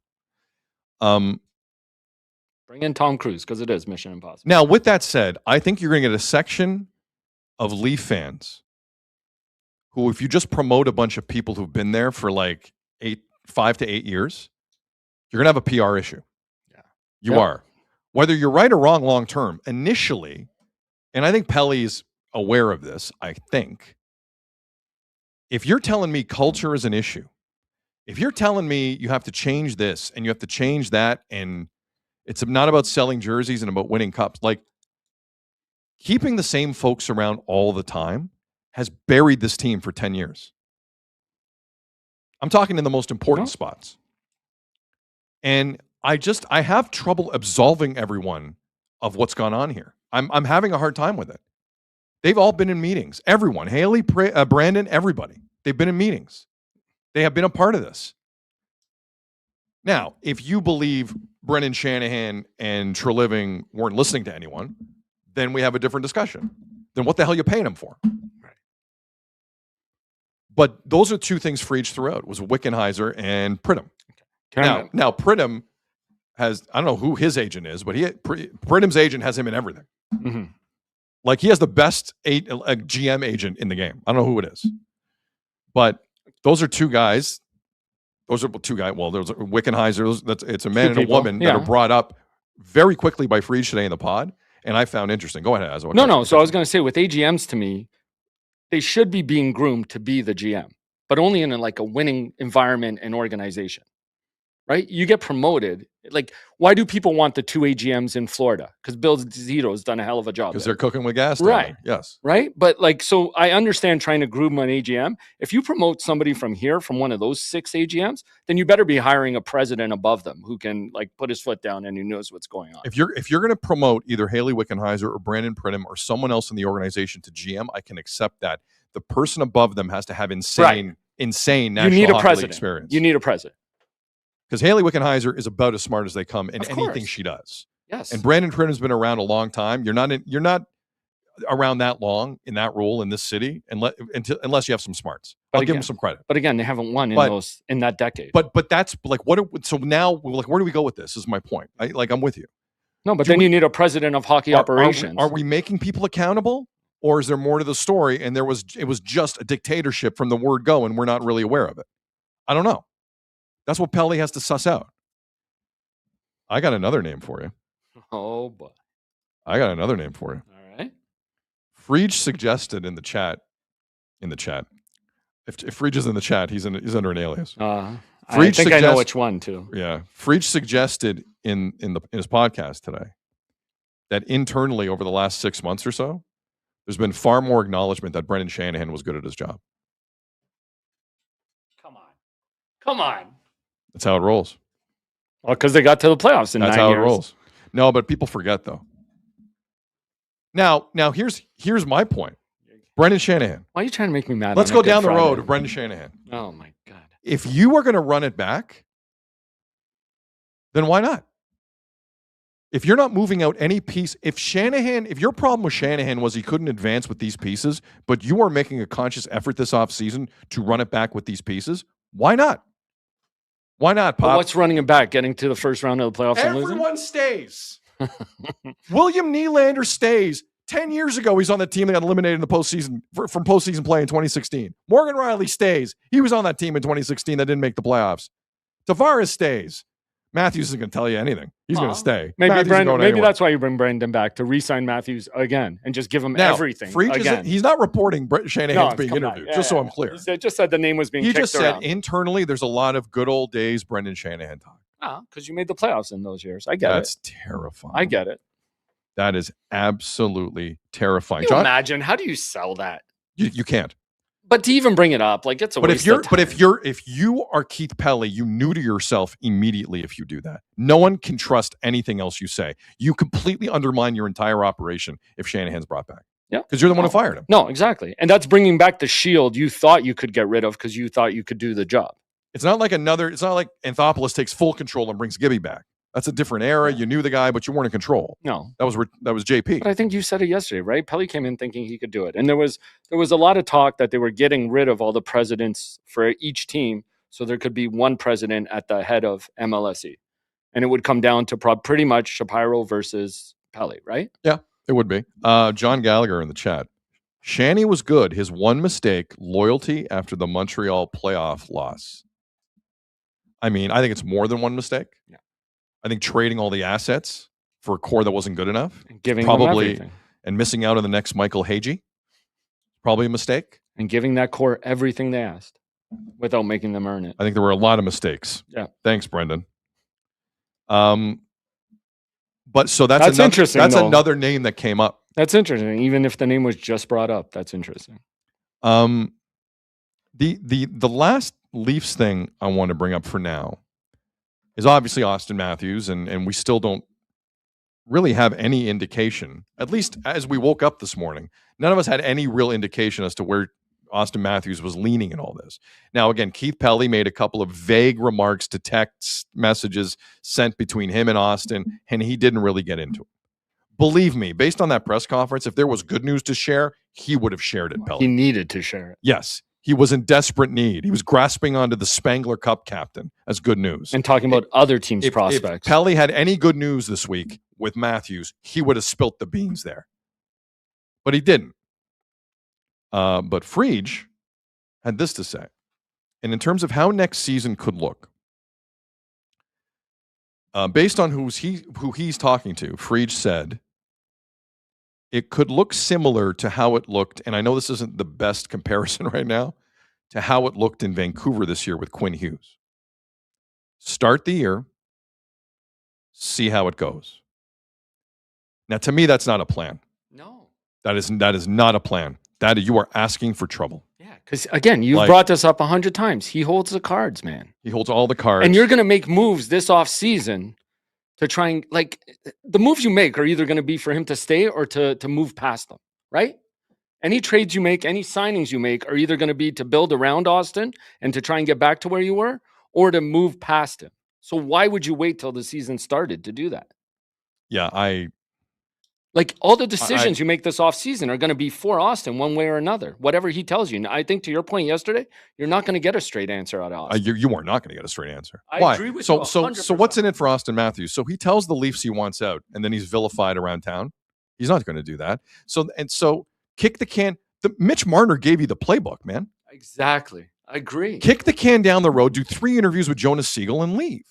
Speaker 2: Bring in Tom Cruise because it is Mission Impossible.
Speaker 1: Now, with that said, I think you're going to get a section of Leaf fans who, if you just promote a bunch of people who've been there for like 5 to 8 years, you're going to have a PR issue.
Speaker 2: Yeah.
Speaker 1: You are. Whether you're right or wrong long term, initially, and I think Pelley's aware of this, I think, if you're telling me culture is an issue, if you're telling me you have to change this and you have to change that, and it's not about selling jerseys and about winning cups, like keeping the same folks around all the time has buried this team for 10 years. I'm talking in the most important spots. And I have trouble absolving everyone of what's gone on here. I'm having a hard time with it. They've all been in meetings. Everyone, Haley, Brandon, everybody. They've been in meetings. They have been a part of this. Now, if you believe Brendan Shanahan and Treliving weren't listening to anyone, then we have a different discussion. Then what the hell are you paying them for?
Speaker 2: Right.
Speaker 1: But those are two things Frege threw out, was Wickenheiser and Pridham. Okay. Now Pridham has, I don't know who his agent is, but Pridham's agent has him in everything.
Speaker 2: Mm-hmm.
Speaker 1: Like he has the best GM agent in the game. I don't know who it is. But those are two guys. Well, there's Wickenheiser. It's a man and a woman that are brought up very quickly by Friedge today in the pod, and I found interesting. Go ahead, Azza.
Speaker 2: No. So I was going to say with AGMs, to me, they should be being groomed to be the GM, but only in a winning environment and organization, right? You get promoted. Like, why do people want the 2 AGMs in Florida? Because Bill Zito's done a hell of a job.
Speaker 1: Because they're cooking with gas.
Speaker 2: Right.
Speaker 1: Yes.
Speaker 2: Right. But so I understand trying to groom an AGM. If you promote somebody from here, from one of those 6 AGMs, then you better be hiring a president above them who can put his foot down and who knows what's going on.
Speaker 1: If you're going to promote either Haley Wickenheiser or Brandon Pridham or someone else in the organization to GM, I can accept that. The person above them has to have insane national
Speaker 2: you need a
Speaker 1: hockey
Speaker 2: president.
Speaker 1: experience.
Speaker 2: You need a president.
Speaker 1: Because Haley Wickenheiser is about as smart as they come in anything she does.
Speaker 2: Yes.
Speaker 1: And Brandon Pridham's been around a long time. You're not around that long in that role in this city unless you have some smarts. I'll give them some credit.
Speaker 2: But again, they haven't won in that decade.
Speaker 1: But that's so now where do we go with this? Is my point. I'm with you.
Speaker 2: No, but then you need a president of hockey operations.
Speaker 1: Are we making people accountable? Or is there more to the story? And it was just a dictatorship from the word go, and we're not really aware of it. I don't know. That's what Pelly has to suss out. I got another name for you.
Speaker 2: Oh boy.
Speaker 1: I got another name for you.
Speaker 2: All right.
Speaker 1: Friedge suggested in the chat. If Friedge is in the chat, he's under an alias.
Speaker 2: I think I know which one too.
Speaker 1: Yeah. Friedge suggested in his podcast today that internally over the last 6 months or so, there's been far more acknowledgement that Brendan Shanahan was good at his job.
Speaker 2: Come on.
Speaker 1: That's how it rolls.
Speaker 2: Well, because they got to the playoffs in 9 years.
Speaker 1: That's how it rolls. No, but people forget though. Now here's my point. Brendan Shanahan.
Speaker 2: Why are you trying to make me mad?
Speaker 1: Let's go down the road of Brendan Shanahan.
Speaker 2: Oh my God.
Speaker 1: If you are going to run it back, then why not? If you're not moving out any piece, if your problem with Shanahan was he couldn't advance with these pieces, but you are making a conscious effort this offseason to run it back with these pieces, why not? Why not, Pop?
Speaker 2: But what's running it back? Getting to the first round of the playoffs and losing?
Speaker 1: Everyone stays. William Nylander stays. 10 years ago, he's on the team that got eliminated in the postseason from postseason play in 2016. Morgan Riley stays. He was on that team in 2016 that didn't make the playoffs. Tavares stays. Matthews isn't going to tell you anything. He's going to stay.
Speaker 2: Maybe that's why you bring Brendan back, to re-sign Matthews again and just give him everything again.
Speaker 1: He's not reporting Shanahan's being interviewed, so I'm clear.
Speaker 2: He just said the name was being kicked around.
Speaker 1: He just said internally there's a lot of good old days Brendan Shanahan talk.
Speaker 2: Because you made the playoffs in those years. I get
Speaker 1: That's terrifying.
Speaker 2: I get it.
Speaker 1: That is absolutely terrifying.
Speaker 2: Can you imagine? How do you sell that?
Speaker 1: You can't.
Speaker 2: But to even bring it up, it's a waste of time.
Speaker 1: If you are Keith Pelly, you neuter yourself immediately if you do that. No one can trust anything else you say. You completely undermine your entire operation if Shanahan's brought back.
Speaker 2: Yeah.
Speaker 1: Because you're the one who fired him.
Speaker 2: No, exactly. And that's bringing back the shield you thought you could get rid of because you thought you could do the job.
Speaker 1: It's not like Anthopoulos takes full control and brings Gibby back. That's a different era. You knew the guy, but you weren't in control.
Speaker 2: No,
Speaker 1: that was JP.
Speaker 2: But I think you said it yesterday, right? Pelly came in thinking he could do it, and there was a lot of talk that they were getting rid of all the presidents for each team, so there could be one president at the head of MLSE, and it would come down to pretty much Shapiro versus Pelly, right?
Speaker 1: Yeah, it would be. John Gallagher in the chat. Shanny was good. His one mistake: loyalty after the Montreal playoff loss. I mean, I think it's more than one mistake.
Speaker 2: Yeah.
Speaker 1: I think trading all the assets for a core that wasn't good enough,
Speaker 2: and giving probably,
Speaker 1: and missing out on the next Michael Hagee, probably a mistake.
Speaker 2: And giving that core everything they asked without making them earn it.
Speaker 1: I think there were a lot of mistakes.
Speaker 2: Yeah.
Speaker 1: Thanks, Brendan. But so that's
Speaker 2: interesting.
Speaker 1: That's another name that came up.
Speaker 2: That's interesting. Even if the name was just brought up, that's interesting.
Speaker 1: The last Leafs thing I want to bring up for now is obviously Austin Matthews, and we still don't really have any indication, at least as we woke up this morning, none of us had any real indication as to where Austin Matthews was leaning in all this. Now, again, Keith Pelly made a couple of vague remarks to text messages sent between him and Austin, and he didn't really get into it. Believe me, based on that press conference, if there was good news to share, he would have shared it, Pelly.
Speaker 2: He needed to share it.
Speaker 1: Yes. He was in desperate need. He was grasping onto the Spangler Cup captain as good news.
Speaker 2: And talking about other teams' prospects.
Speaker 1: If Pelly had any good news this week with Matthews, he would have spilt the beans there. But he didn't. But Friedge had this to say. And in terms of how next season could look, Based on who he's talking to, Fried said it could look similar to how it looked, and I know this isn't the best comparison right now, to how it looked in Vancouver this year with Quinn Hughes. Start the year, see how it goes. Now, to me, that's not a plan.
Speaker 2: No.
Speaker 1: That is not a plan. That you are asking for trouble.
Speaker 2: Yeah, because again, you've brought this up 100 times. He holds the cards, man.
Speaker 1: He holds all the cards.
Speaker 2: And you're going to make moves this offseason to try and, like, the moves you make are either going to be for him to stay or to move past them, right? Any trades you make, any signings you make are either going to be to build around Austin and to try and get back to where you were or to move past him. So why would you wait till the season started to do that?
Speaker 1: Yeah,
Speaker 2: Like, all the decisions you make this offseason are going to be for Austin one way or another, whatever he tells you. I think to your point yesterday, you're not going to get a straight answer out of Austin.
Speaker 1: You are not going to get a straight answer.
Speaker 2: I
Speaker 1: Why?
Speaker 2: agree with you 100%.
Speaker 1: So what's in it for Austin Matthews? So he tells the Leafs he wants out, and then he's vilified around town. He's not going to do that. So kick the can. Mitch Marner gave you the playbook, man.
Speaker 2: Exactly. I agree.
Speaker 1: Kick the can down the road, do 3 interviews with Jonas Siegel, and leave.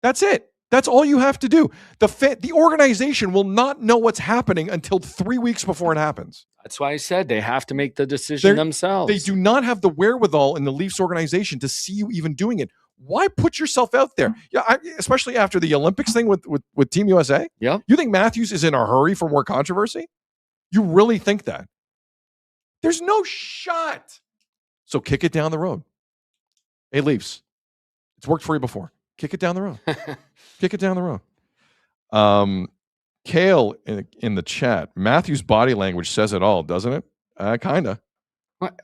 Speaker 1: That's it. That's all you have to do. The organization will not know what's happening until 3 weeks before it happens.
Speaker 2: That's why I said they have to make the decision themselves.
Speaker 1: They do not have the wherewithal in the Leafs organization to see you even doing it. Why put yourself out there? Yeah, especially after the Olympics thing with Team USA.
Speaker 2: Yeah.
Speaker 1: You think Matthews is in a hurry for more controversy? You really think that? There's no shot. So kick it down the road. Hey, Leafs, it's worked for you before. Kick it down the road. Kick it down the road. Kale in the chat, Matthews' body language says it all, doesn't it? Kind of.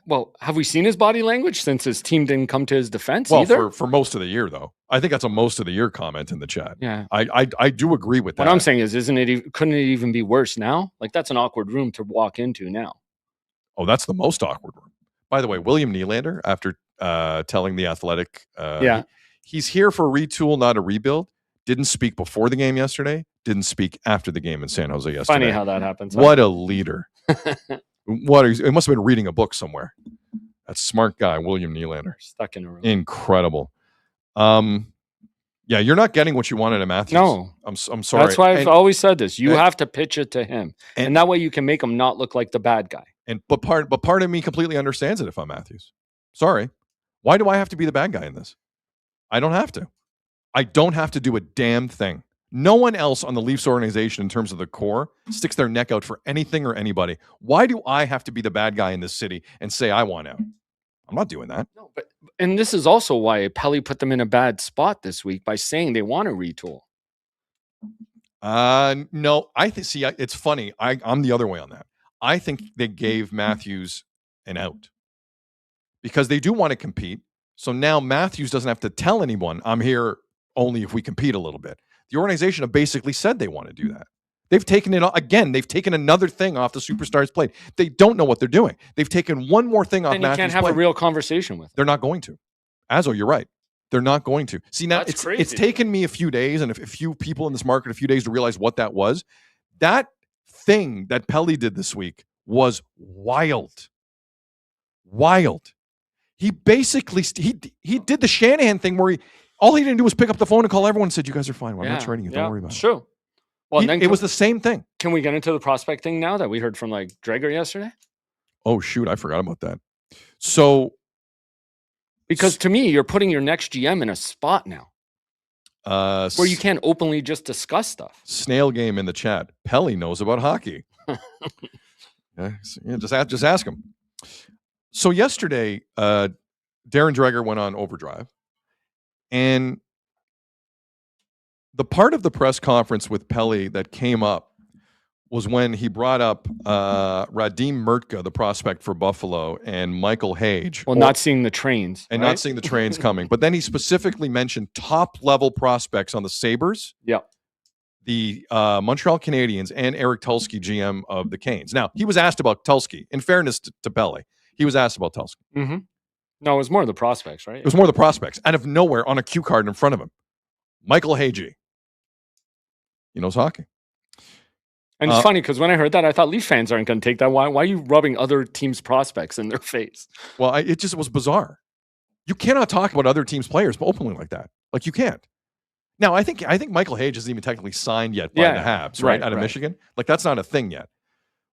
Speaker 2: Well, have we seen his body language since his team didn't come to his defense
Speaker 1: either? For most of the year, though. I think that's a most of the year comment in the chat.
Speaker 2: Yeah.
Speaker 1: I do agree with that.
Speaker 2: What I'm saying is, couldn't it even be worse now? Like, that's an awkward room to walk into now.
Speaker 1: Oh, that's the most awkward room. By the way, William Nylander, after telling The Athletic, he's here for a retool, not a rebuild. Didn't speak before the game yesterday. Didn't speak after the game in San Jose yesterday.
Speaker 2: Funny how that happens.
Speaker 1: What a leader. It must have been reading a book somewhere. That smart guy, William Nylander.
Speaker 2: Stuck in a room.
Speaker 1: Incredible. Yeah, you're not getting what you wanted at Matthews.
Speaker 2: No.
Speaker 1: I'm sorry.
Speaker 2: That's why I've always said this. You have to pitch it to him. And that way you can make him not look like the bad guy.
Speaker 1: But part of me completely understands it if I'm Matthews. Sorry. Why do I have to be the bad guy in this? I don't have to. I don't have to do a damn thing. No one else on the Leafs organization in terms of the core sticks their neck out for anything or anybody. Why do I have to be the bad guy in this city and say I want out? I'm not doing that.
Speaker 2: No, and this is also why Pelly put them in a bad spot this week by saying they want to retool.
Speaker 1: No, see, it's funny. I'm the other way on that. I think they gave Matthews an out because they do want to compete. So now Matthews doesn't have to tell anyone, I'm here only if we compete a little bit. The organization have basically said they want to do that. They've taken it again. They've taken another thing off the superstars' plate. They don't know what they're doing. They've taken one more thing off Matthews' plate.
Speaker 2: And you can't have a real conversation with them.
Speaker 1: They're not going to. Azzo, you're right. They're not going to. See, now
Speaker 2: That's
Speaker 1: it's taken me a few days and a few people in this market a few days to realize what that was. That thing that Pelly did this week was wild. Wild. He basically he did the Shanahan thing where all he didn't do was pick up the phone and call everyone and said, "You guys are fine. Well, I'm not trading you. Don't worry about it."
Speaker 2: True. Well,
Speaker 1: it was the same thing.
Speaker 2: Can we get into the prospect thing now that we heard from Drager yesterday?
Speaker 1: Oh shoot, I forgot about that. So,
Speaker 2: because to me, you're putting your next GM in a spot now where you can't openly just discuss stuff.
Speaker 1: Snail game in the chat. Pelly knows about hockey. Just ask him. So yesterday, Darren Dreger went on overdrive, and the part of the press conference with Pelly that came up was when he brought up Radim Murtka, the prospect for Buffalo, and Michael Hage.
Speaker 2: Well, not seeing the trains.
Speaker 1: And not seeing the trains coming. But then he specifically mentioned top-level prospects on the Sabres, the Montreal Canadiens, and Eric Tulsky, GM of the Canes. Now, he was asked about Tulsky. In fairness to Pelly, he was asked about Tulsky.
Speaker 2: Mm-hmm. No, it was more of the prospects, right?
Speaker 1: It was more the prospects. Out of nowhere, on a cue card in front of him, Michael Hage. He knows hockey.
Speaker 2: And it's funny because when I heard that, I thought Leaf fans aren't going to take that. Why are you rubbing other teams' prospects in their face?
Speaker 1: Well, it was bizarre. You cannot talk about other teams' players openly like that. Like, you can't. Now, I think Michael Hage isn't even technically signed yet by the Habs, right? Out of Michigan. Like, that's not a thing yet.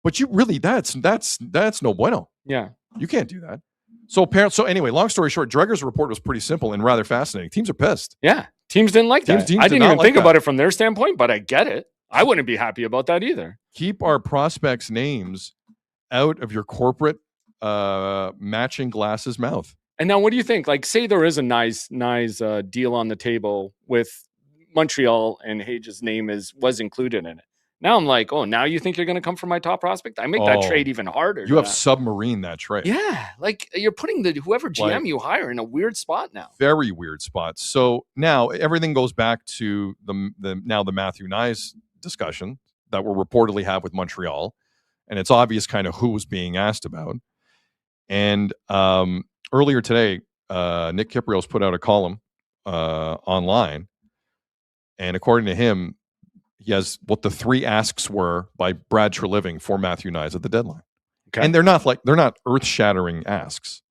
Speaker 1: But you really, that's no bueno.
Speaker 2: Yeah.
Speaker 1: You can't do that. So anyway, long story short, Dreger's report was pretty simple and rather fascinating. Teams are pissed.
Speaker 2: Yeah. Teams didn't like that.
Speaker 1: Teams
Speaker 2: I didn't even think
Speaker 1: that.
Speaker 2: about it from their standpoint, but I get it. I wouldn't be happy about that either.
Speaker 1: Keep our prospects' names out of your corporate matching glasses mouth.
Speaker 2: And now what do you think? Like, say there is a nice deal on the table with Montreal and Hage's name was included in it. Now I'm like, oh, now you think you're going to come for my top prospect? I make that trade even harder.
Speaker 1: You have submarine that trade.
Speaker 2: Yeah. Like, you're putting whoever GM you hire in a weird spot now.
Speaker 1: Very weird spot. So now everything goes back to the Matthew Knies discussion that we'll reportedly have with Montreal. And it's obvious kind of who was being asked about. And earlier today, Nick Kiprios put out a column online. And according to him, he has what the 3 asks were by Brad Treliving for Matthew Knies at the deadline. Okay. And they're not earth-shattering asks.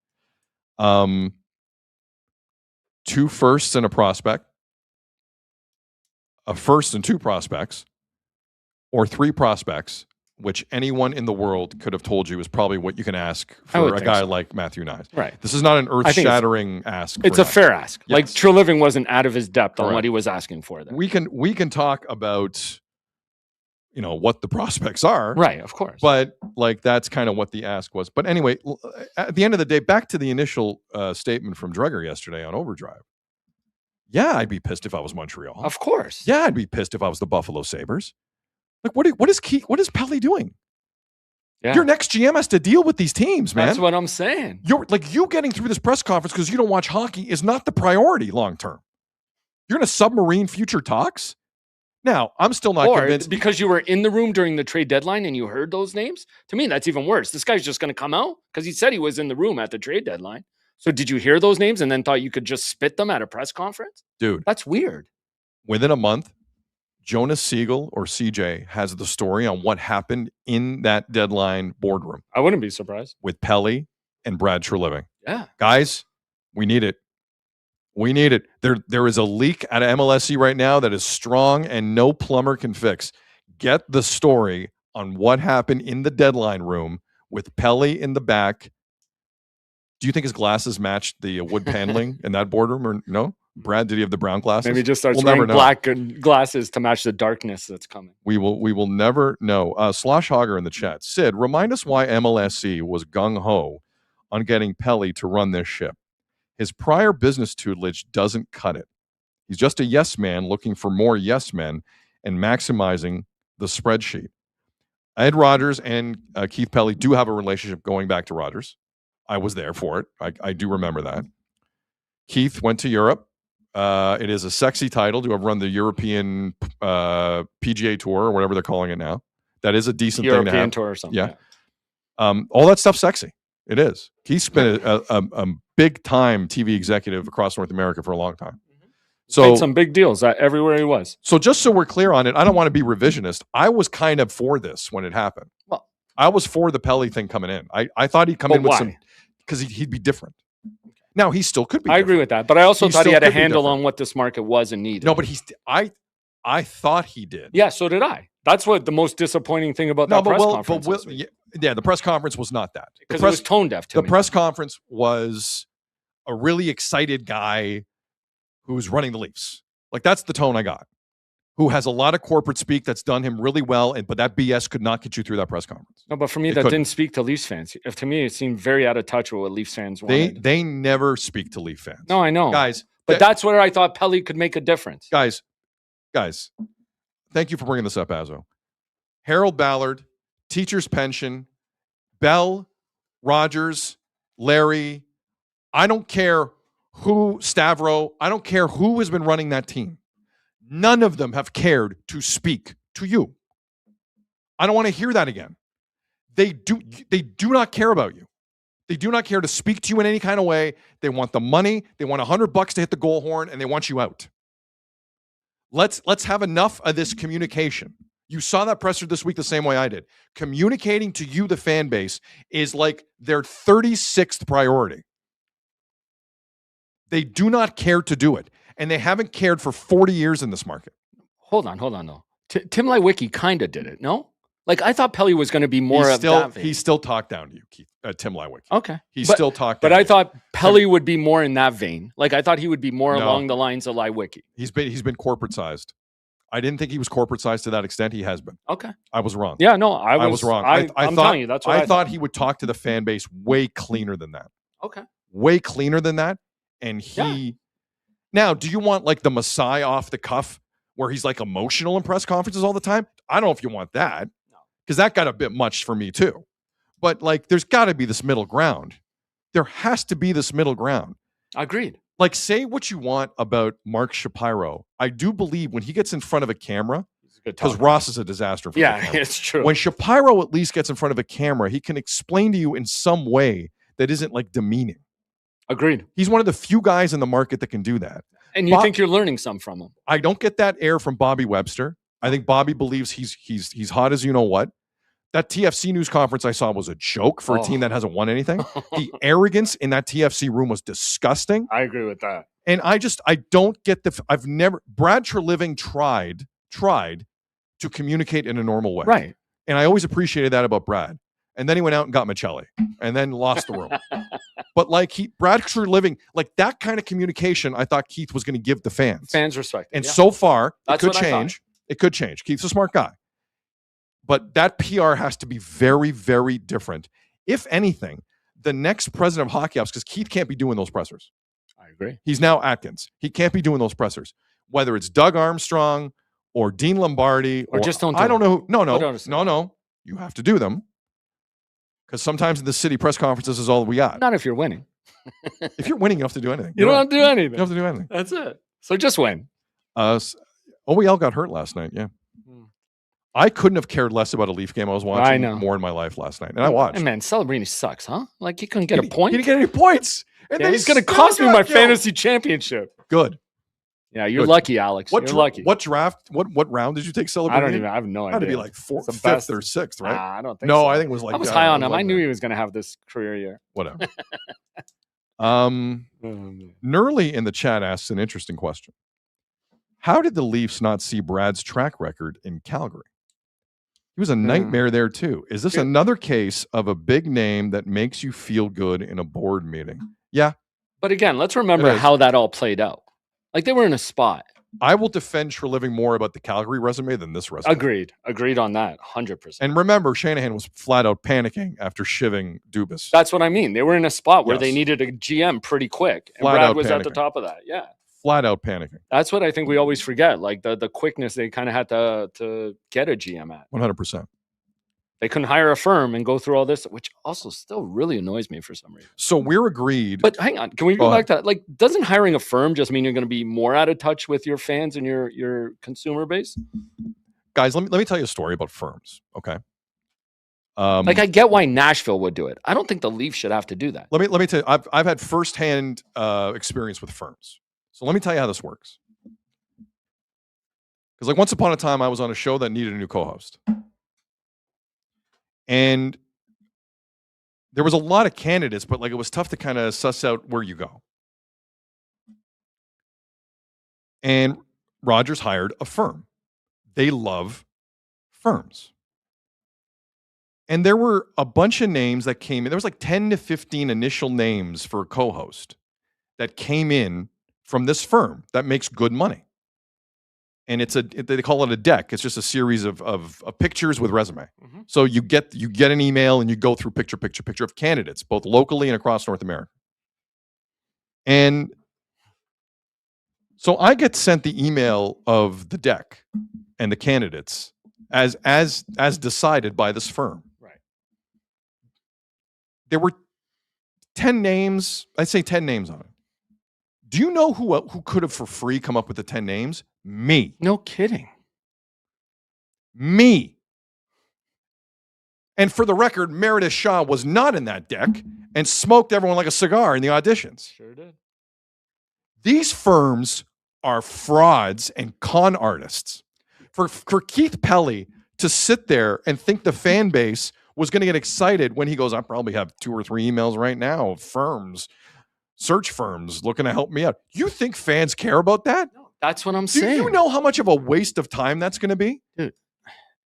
Speaker 1: 2 firsts and a prospect, a first and 2 prospects, or 3 prospects, which anyone in the world could have told you is probably what you can ask for a guy like Matthew Knies.
Speaker 2: Right.
Speaker 1: This is not an earth-shattering ask.
Speaker 2: It's a fair ask. Yes. Like, Treliving wasn't out of his depth on what he was asking for there.
Speaker 1: We can talk about, what the prospects are.
Speaker 2: Right, of course.
Speaker 1: But, that's kind of what the ask was. But anyway, at the end of the day, back to the initial statement from Dreger yesterday on Overdrive. Yeah, I'd be pissed if I was Montreal.
Speaker 2: Of course.
Speaker 1: Yeah, I'd be pissed if I was the Buffalo Sabres. Like, what is Pelly doing? Yeah. Your next GM has to deal with these teams, man.
Speaker 2: That's what I'm saying.
Speaker 1: You getting through this press conference because you don't watch hockey is not the priority long term. You're going to submarine future talks? Now, I'm still not convinced.
Speaker 2: Because you were in the room during the trade deadline and you heard those names? To me, that's even worse. This guy's just going to come out because he said he was in the room at the trade deadline. So did you hear those names and then thought you could just spit them at a press conference?
Speaker 1: Dude.
Speaker 2: That's weird.
Speaker 1: Within a month, Jonas Siegel or CJ has the story on what happened in that deadline boardroom.
Speaker 2: I wouldn't be surprised.
Speaker 1: With Pelly and Brad Treliving.
Speaker 2: Yeah.
Speaker 1: Guys, we need it. We need it. There is a leak out of MLSE right now that is strong and no plumber can fix. Get the story on what happened in the deadline room with Pelly in the back. Do you think his glasses matched the wood paneling in that boardroom or no? Brad, did he have the brown glasses?
Speaker 2: Maybe he just starts wearing black glasses to match the darkness that's coming.
Speaker 1: We will never know. Slosh Hogger in the chat. Sid, remind us why MLSE was gung-ho on getting Pelly to run this ship. His prior business tutelage doesn't cut it. He's just a yes man looking for more yes men and maximizing the spreadsheet. Ed Rogers and Keith Pelly do have a relationship going back to Rogers. I was there for it. I do remember that. Keith went to Europe. It is a sexy title to have run the European PGA Tour or whatever they're calling it now. That is a decent thing to have.
Speaker 2: European Tour or something.
Speaker 1: Yeah. All that stuff's sexy. It is. Keith's been a big-time TV executive across North America for a long time. So
Speaker 2: made some big deals everywhere he was.
Speaker 1: So just so we're clear on it, I don't want to be revisionist. I was kind of for this when it happened.
Speaker 2: Well,
Speaker 1: I was for the Pelly thing coming in. I thought he'd come in with some because he'd be different. Now he still could be.
Speaker 2: I agree with that, but I also thought he had a handle on what this market was and needed.
Speaker 1: No, but I thought he did.
Speaker 2: Yeah, so did I. That's what the most disappointing thing about that press conference.
Speaker 1: Yeah, the press conference was not that
Speaker 2: because it was tone deaf to me.
Speaker 1: The press conference was a really excited guy who's running the Leafs. Like that's the tone I got. Who has a lot of corporate speak that's done him really well, but that BS could not get you through that press conference.
Speaker 2: No, but for me, that didn't speak to Leafs fans. To me, it seemed very out of touch with what Leafs fans wanted.
Speaker 1: They never speak to Leaf fans.
Speaker 2: No, I know.
Speaker 1: Guys.
Speaker 2: But that's where I thought Pelly could make a difference.
Speaker 1: Guys, thank you for bringing this up, Azo. Harold Ballard, teacher's pension, Bell, Rogers, Larry, I don't care who, Stavro, I don't care who has been running that team. None of them have cared to speak to you. I don't want to hear that again. They do not care about you. They do not care to speak to you in any kind of way. They want the money. They want $100 to hit the goal horn, and they want you out. Let's have enough of this communication. You saw that presser this week the same way I did. Communicating to you, the fan base, is like their 36th priority. They do not care to do it. and they haven't cared for 40 years in this market.
Speaker 2: Hold on, though. Tim Lewicki kind of did it, no? Like, I thought Pelly was going to be more of that vein.
Speaker 1: He still talked down to you, Keith, Tim Lewicki.
Speaker 2: Okay.
Speaker 1: He still talked down
Speaker 2: But I
Speaker 1: to
Speaker 2: thought Pelly would be more in that vein. Like, I thought he would be more
Speaker 1: No.
Speaker 2: along the lines of Lewicki.
Speaker 1: He's been corporate-sized. I didn't think he was corporate-sized to that extent. He has been.
Speaker 2: Okay.
Speaker 1: I was wrong.
Speaker 2: Yeah, no,
Speaker 1: I was wrong.
Speaker 2: I'm
Speaker 1: thought,
Speaker 2: telling you, that's what
Speaker 1: I thought he would talk to the fan base way cleaner than that.
Speaker 2: Okay.
Speaker 1: Way cleaner than that. And he... Now, do you want like the Messiah off the cuff where he's like emotional in press conferences all the time? I don't know if you want that. Because that got a bit much for me too. But like, there's got to be this middle ground. There has to be this middle ground.
Speaker 2: Agreed.
Speaker 1: Like, say what you want about Mark Shapiro. I do believe when he gets in front of a camera, because Ross is a disaster. In front of a camera.
Speaker 2: It's true.
Speaker 1: When Shapiro at least gets in front of a camera, he can explain to you in some way that isn't like demeaning.
Speaker 2: Agreed.
Speaker 1: He's one of the few guys in the market that can do that.
Speaker 2: And you think you're learning some from him.
Speaker 1: I don't get that air from Bobby Webster. I think Bobby believes he's hot as you know what. That TFC news conference I saw was a joke for a team that hasn't won anything. The arrogance in that TFC room was disgusting.
Speaker 2: I agree with that.
Speaker 1: And I don't get Brad Treliving tried to communicate in a normal way.
Speaker 2: Right.
Speaker 1: And I always appreciated that about Brad. And then he went out and got Michelli and then lost the room. But like Brad Treliving, like that kind of communication, I thought Keith was going to give the fans.
Speaker 2: Fans respect it.
Speaker 1: And so far,
Speaker 2: That's
Speaker 1: it could change. It could change. Keith's a smart guy. But that PR has to be very, very different. If anything, the next president of hockey ops, because Keith can't be doing those pressers.
Speaker 2: I agree.
Speaker 1: He's now Atkins. He can't be doing those pressers. Whether it's Doug Armstrong or Dean Lombardi.
Speaker 2: Or just don't do
Speaker 1: I don't know.
Speaker 2: them.
Speaker 1: No. You have to do them. Because sometimes in the city, press conferences is all we got.
Speaker 2: Not if you're winning.
Speaker 1: If you're winning, you don't have to do anything.
Speaker 2: You don't have to do anything.
Speaker 1: You don't have to do anything.
Speaker 2: That's it. So just win.
Speaker 1: OEL got hurt last night, yeah. I couldn't have cared less about a Leaf game I was watching more in my life last night. And I watched.
Speaker 2: And man, Celebrini sucks, huh? Like he couldn't get a point.
Speaker 1: He didn't get any points. And
Speaker 2: yeah, he's going to cost me my fantasy championship.
Speaker 1: Good.
Speaker 2: Yeah, you're lucky, Alex. You're lucky.
Speaker 1: What draft? What round did you take Celebrini?
Speaker 2: I have no idea.
Speaker 1: Had to be like fifth or sixth, right?
Speaker 2: Nah, I don't think
Speaker 1: so.
Speaker 2: No,
Speaker 1: I think it was like
Speaker 2: I was high on him. I knew he was going to have this career year.
Speaker 1: Whatever. Nurley in the chat asks an interesting question. How did the Leafs not see Brad's track record in Calgary? He was a nightmare there too. Is this another case of a big name that makes you feel good in a board meeting? Yeah.
Speaker 2: But again, let's remember how that all played out. Like they were in a spot.
Speaker 1: I will defend Treliving more about the Calgary resume than this resume.
Speaker 2: Agreed on that, 100%.
Speaker 1: And remember, Shanahan was flat out panicking after shivving Dubas.
Speaker 2: That's what I mean. They were in a spot where they needed a GM pretty quick. And Brad was at the top of that. Yeah.
Speaker 1: Flat out panicking.
Speaker 2: That's what I think we always forget. Like the quickness they kind of had to get a GM at.
Speaker 1: 100%.
Speaker 2: They couldn't hire a firm and go through all this, which also still really annoys me for some reason.
Speaker 1: So we're agreed.
Speaker 2: But hang on, can we go back to that? Like, doesn't hiring a firm just mean you're going to be more out of touch with your fans and your consumer base?
Speaker 1: Guys, let me tell you a story about firms, okay?
Speaker 2: Like I get why Nashville would do it. I don't think the Leafs should have to do that.
Speaker 1: Let me tell you, I've had firsthand experience with firms. So let me tell you how this works. Because like once upon a time, I was on a show that needed a new co-host. And there was a lot of candidates, but like it was tough to kind of suss out where you go. And Rogers hired a firm. They love firms. And there were a bunch of names that came in. There was like 10 to 15 initial names for a co-host that came in from this firm that makes good money. And they call it a deck. It's just a series of pictures with resume. Mm-hmm. So you get an email and you go through picture of candidates, both locally and across North America. And so I get sent the email of the deck and the candidates as decided by this firm.
Speaker 2: Right.
Speaker 1: There were 10 names. I'd say 10 names on it. Do you know who could have for free come up with the 10 names? Me.
Speaker 2: No kidding.
Speaker 1: Me. And for the record, Meredith Shaw was not in that deck and smoked everyone like a cigar in the auditions.
Speaker 2: Sure did.
Speaker 1: These firms are frauds and con artists. For Keith Pelly to sit there and think the fan base was going to get excited when he goes, I probably have 2 or 3 emails right now of firms search firms looking to help me out. You think fans care about that?
Speaker 2: No, that's what I'm
Speaker 1: Do
Speaker 2: saying.
Speaker 1: you know how much of a waste of time that's going to be?
Speaker 2: Dude,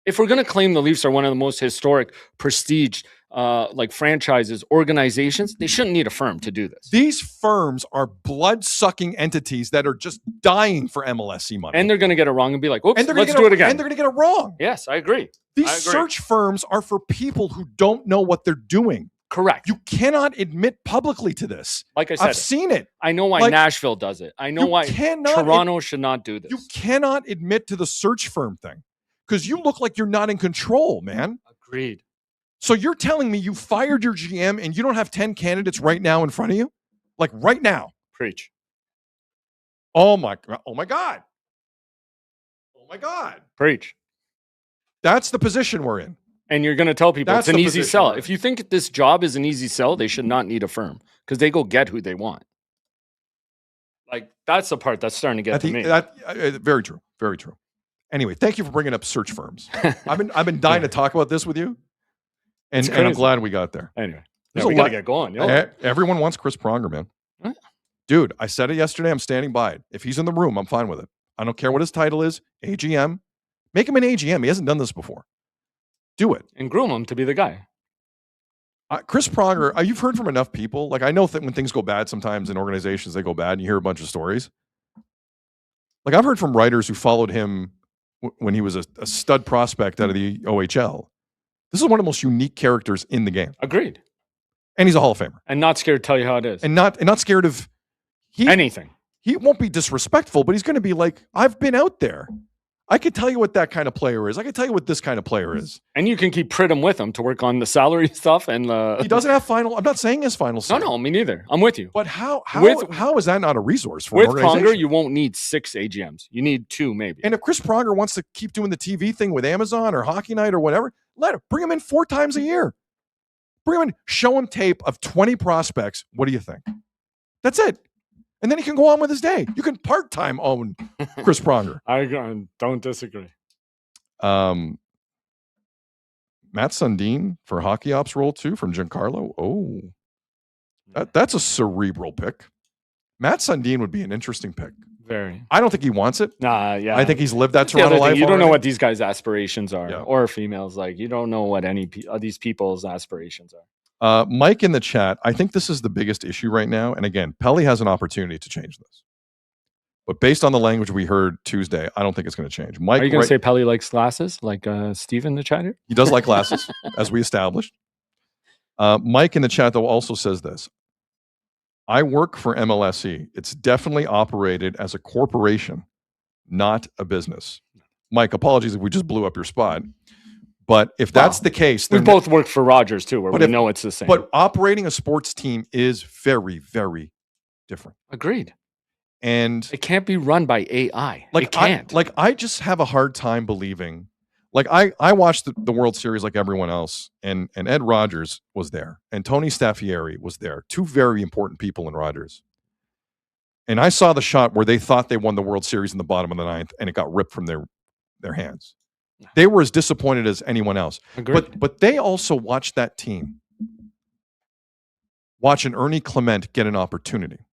Speaker 2: if we're going to claim the Leafs are one of the most historic, prestige, like franchises, organizations, they shouldn't need a firm to do this.
Speaker 1: These firms are blood-sucking entities that are just dying for MLSE money.
Speaker 2: And they're going to get it wrong and be like, oops,
Speaker 1: And they're
Speaker 2: let's do it again.
Speaker 1: And they're going to get it wrong.
Speaker 2: Yes, I agree.
Speaker 1: These search firms are for people who don't know what they're doing.
Speaker 2: Correct.
Speaker 1: You cannot admit publicly to this.
Speaker 2: Like I said,
Speaker 1: I've seen it.
Speaker 2: I know why Nashville does it. I know why Toronto should not do this.
Speaker 1: You cannot admit to the search firm thing because you look like you're not in control, man.
Speaker 2: Agreed.
Speaker 1: So you're telling me you fired your GM and you don't have 10 candidates right now in front of you? Like right now.
Speaker 2: Preach.
Speaker 1: Oh my God. Oh my God. Oh my God.
Speaker 2: Preach.
Speaker 1: That's the position we're in.
Speaker 2: And you're going to tell people
Speaker 1: That's
Speaker 2: it's an
Speaker 1: the
Speaker 2: easy
Speaker 1: position
Speaker 2: sell.
Speaker 1: we're in.
Speaker 2: If you think this job is an easy sell, they should not need a firm because they go get who they want. Like, that's the part that's starting to get to me.
Speaker 1: Very true. Very true. Anyway, thank you for bringing up search firms. I've been dying to talk about this with you, and I'm glad we got there.
Speaker 2: Anyway,
Speaker 1: we
Speaker 2: got to get going.
Speaker 1: Everyone wants Chris Pronger, man.
Speaker 2: What?
Speaker 1: Dude, I said it yesterday. I'm standing by it. If he's in the room, I'm fine with it. I don't care what his title is. AGM. Make him an AGM. He hasn't done this before. Do it.
Speaker 2: And groom him to be the guy.
Speaker 1: Chris Pronger, you've heard from enough people. Like, I know that when things go bad sometimes in organizations, they go bad and you hear a bunch of stories. Like, I've heard from writers who followed him when he was a stud prospect out of the OHL. This is one of the most unique characters in the game.
Speaker 2: Agreed.
Speaker 1: And he's a Hall of Famer.
Speaker 2: And not scared to tell you how it is.
Speaker 1: And not scared of
Speaker 2: anything.
Speaker 1: He won't be disrespectful, but he's going to be like, I've been out there. I could tell you what that kind of player is. I could tell you what this kind of player is.
Speaker 2: And you can keep Pridham with him to work on the salary stuff. And
Speaker 1: he doesn't have final. I'm not saying his final say.
Speaker 2: No, me neither. I'm with you.
Speaker 1: But how is that not a resource for
Speaker 2: with
Speaker 1: an organization?
Speaker 2: Pronger? You won't need 6 AGMs. You need 2 maybe.
Speaker 1: And if Chris Pronger wants to keep doing the TV thing with Amazon or Hockey Night or whatever, bring him in 4 times a year. Bring him in, show him tape of 20 prospects. What do you think? That's it. And then he can go on with his day. You can part-time own Chris Pronger.
Speaker 2: I don't disagree.
Speaker 1: Matt Sundin for Hockey Ops role 2 from Giancarlo. Oh, that's a cerebral pick. Matt Sundin would be an interesting pick.
Speaker 2: Very.
Speaker 1: I don't think he wants it.
Speaker 2: Nah, yeah.
Speaker 1: I think he's lived that Toronto life.
Speaker 2: You don't know what these guys' aspirations are,
Speaker 1: Yeah.
Speaker 2: or females. Like, you don't know what any of these people's aspirations are.
Speaker 1: Mike in the chat, I think this is the biggest issue right now. And again, Pelly has an opportunity to change this. But based on the language we heard Tuesday, I don't think it's going to change. Mike,
Speaker 2: are you going to say Pelly likes glasses, like Steve in the chat here?
Speaker 1: He does like glasses, as we established. Mike in the chat, though, also says this. I work for MLSE. It's definitely operated as a corporation, not a business. Mike, apologies if we just blew up your spot. But if that's the case,
Speaker 2: we both worked for Rogers too, where we know it's the same.
Speaker 1: But operating a sports team is very, very different.
Speaker 2: Agreed.
Speaker 1: And
Speaker 2: it can't be run by AI.
Speaker 1: Like,
Speaker 2: it can't.
Speaker 1: I just have a hard time believing. Like, I watched the World Series like everyone else, and Ed Rogers was there, and Tony Staffieri was there. 2 very important people in Rogers. And I saw the shot where they thought they won the World Series in the bottom of the 9th, and it got ripped from their hands. They were as disappointed as anyone else.
Speaker 2: Agreed.
Speaker 1: But they also watched that team watch an Ernie Clement get an opportunity,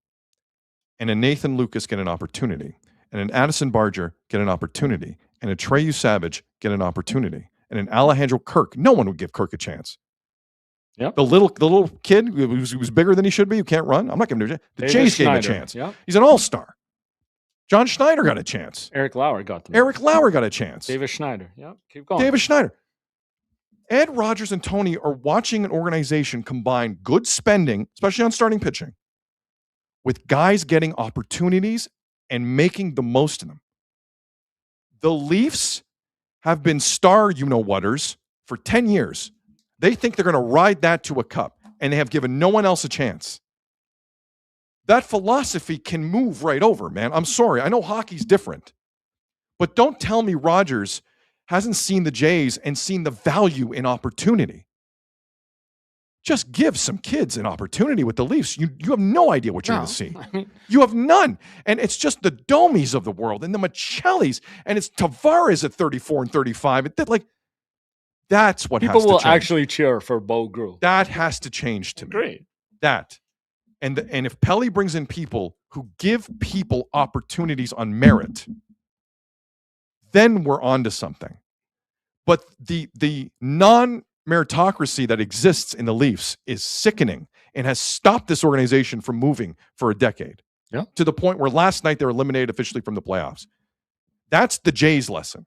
Speaker 1: and a Nathan Lucas get an opportunity, and an Addison Barger get an opportunity, and a Treyu Savage get an opportunity, and an Alejandro Kirk. No one would give Kirk a chance.
Speaker 2: Yep.
Speaker 1: The little kid who was bigger than he should be, who can't run. I'm not giving him a chance. The Jays gave him a chance.
Speaker 2: Yep.
Speaker 1: He's an all-star. John Schneider got a chance.
Speaker 2: Eric Lauer got them.
Speaker 1: Eric Lauer got a chance.
Speaker 2: David Schneider. Yep. Keep going.
Speaker 1: David Schneider. Ed Rogers and Tony are watching an organization combine good spending, especially on starting pitching, with guys getting opportunities and making the most of them. The Leafs have been star you-know-whaters for 10 years. They think they're going to ride that to a cup, and they have given no one else a chance. That philosophy can move right over, man. I'm sorry. I know hockey's different. But don't tell me Rogers hasn't seen the Jays and seen the value in opportunity. Just give some kids an opportunity with the Leafs. You have no idea what you're going to see. You have none. And it's just the Domies of the world and the Michellis, and it's Tavares at 34 and 35. That's what
Speaker 2: people
Speaker 1: has to
Speaker 2: will
Speaker 1: change.
Speaker 2: actually cheer for Bo Grew.
Speaker 1: That has to change to me.
Speaker 2: Great.
Speaker 1: That. And if Pelly brings in people who give people opportunities on merit, then we're on to something. But the non-meritocracy that exists in the Leafs is sickening and has stopped this organization from moving for a decade.
Speaker 2: Yeah.
Speaker 1: To the point where last night they were eliminated officially from the playoffs. That's the Jays lesson.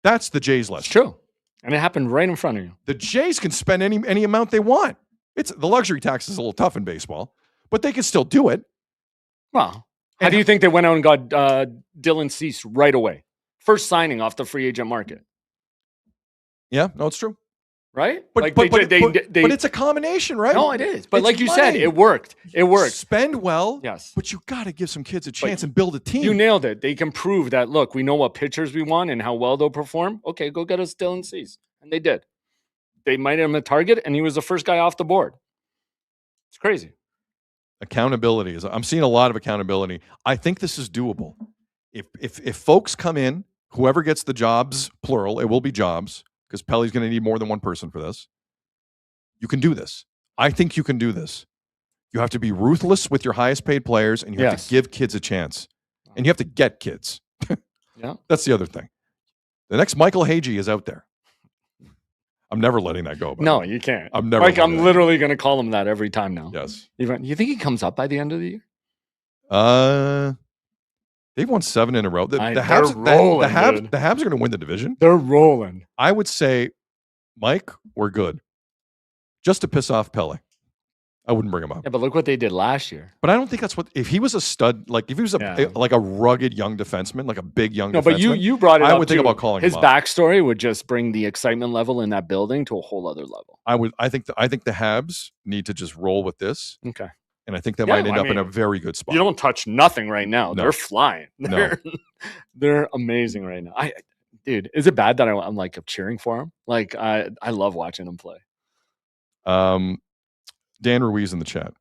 Speaker 1: That's the Jays lesson.
Speaker 2: It's true. And it happened right in front of you.
Speaker 1: The Jays can spend any amount they want. It's the luxury tax is a little tough in baseball, but they can still do it.
Speaker 2: Well, how do you think they went out and got Dylan Cease right away? First signing off the free agent market.
Speaker 1: Yeah, no, it's true.
Speaker 2: Right?
Speaker 1: But,
Speaker 2: like
Speaker 1: but
Speaker 2: they,
Speaker 1: it's a combination, right?
Speaker 2: No, it is. But
Speaker 1: It's
Speaker 2: like you
Speaker 1: money.
Speaker 2: said, it worked. It worked.
Speaker 1: Spend well,
Speaker 2: Yes.
Speaker 1: but you got to give some kids a chance and build a team.
Speaker 2: You nailed it. They can prove that, look, we know what pitchers we want and how well they'll perform. Okay, go get us Dylan Cease. And they did. They made him a target, and he was the first guy off the board. It's crazy.
Speaker 1: Accountability is. I'm seeing a lot of accountability. I think this is doable. If folks come in, whoever gets the jobs, plural, it will be jobs, because Pelly's going to need more than one person for this. You can do this. I think you can do this. You have to be ruthless with your highest paid players, and you have to give kids a chance. And you have to get kids.
Speaker 2: Yeah.
Speaker 1: That's the other thing. The next Michael Hagee is out there. I'm never letting that go.
Speaker 2: No, you can't.
Speaker 1: I'm never.
Speaker 2: Like, I'm literally going to call him that every time now.
Speaker 1: Yes.
Speaker 2: You think he comes up by the end of the year?
Speaker 1: They've won 7 in a row. The
Speaker 2: they're
Speaker 1: Habs,
Speaker 2: rolling, dude.
Speaker 1: the Habs are going to win the division.
Speaker 2: They're rolling.
Speaker 1: I would say, Mike, we're good. Just to piss off Pele. I wouldn't bring him up.
Speaker 2: Yeah, but look what they did last year.
Speaker 1: But I don't think that's what. If he was a stud, like if he was like a rugged young defenseman, like a big young defenseman.
Speaker 2: But you brought it up.
Speaker 1: I would think about calling
Speaker 2: his
Speaker 1: him up.
Speaker 2: backstory would just bring the excitement level in that building to a whole other level.
Speaker 1: I think the Habs need to just roll with this.
Speaker 2: Okay.
Speaker 1: And I think they might end up in a very good spot.
Speaker 2: You don't touch nothing right now.
Speaker 1: No.
Speaker 2: They're flying. They're amazing right now. Dude, is it bad that I'm like cheering for them? Like I love watching them play.
Speaker 1: Dan Ruiz in the chat.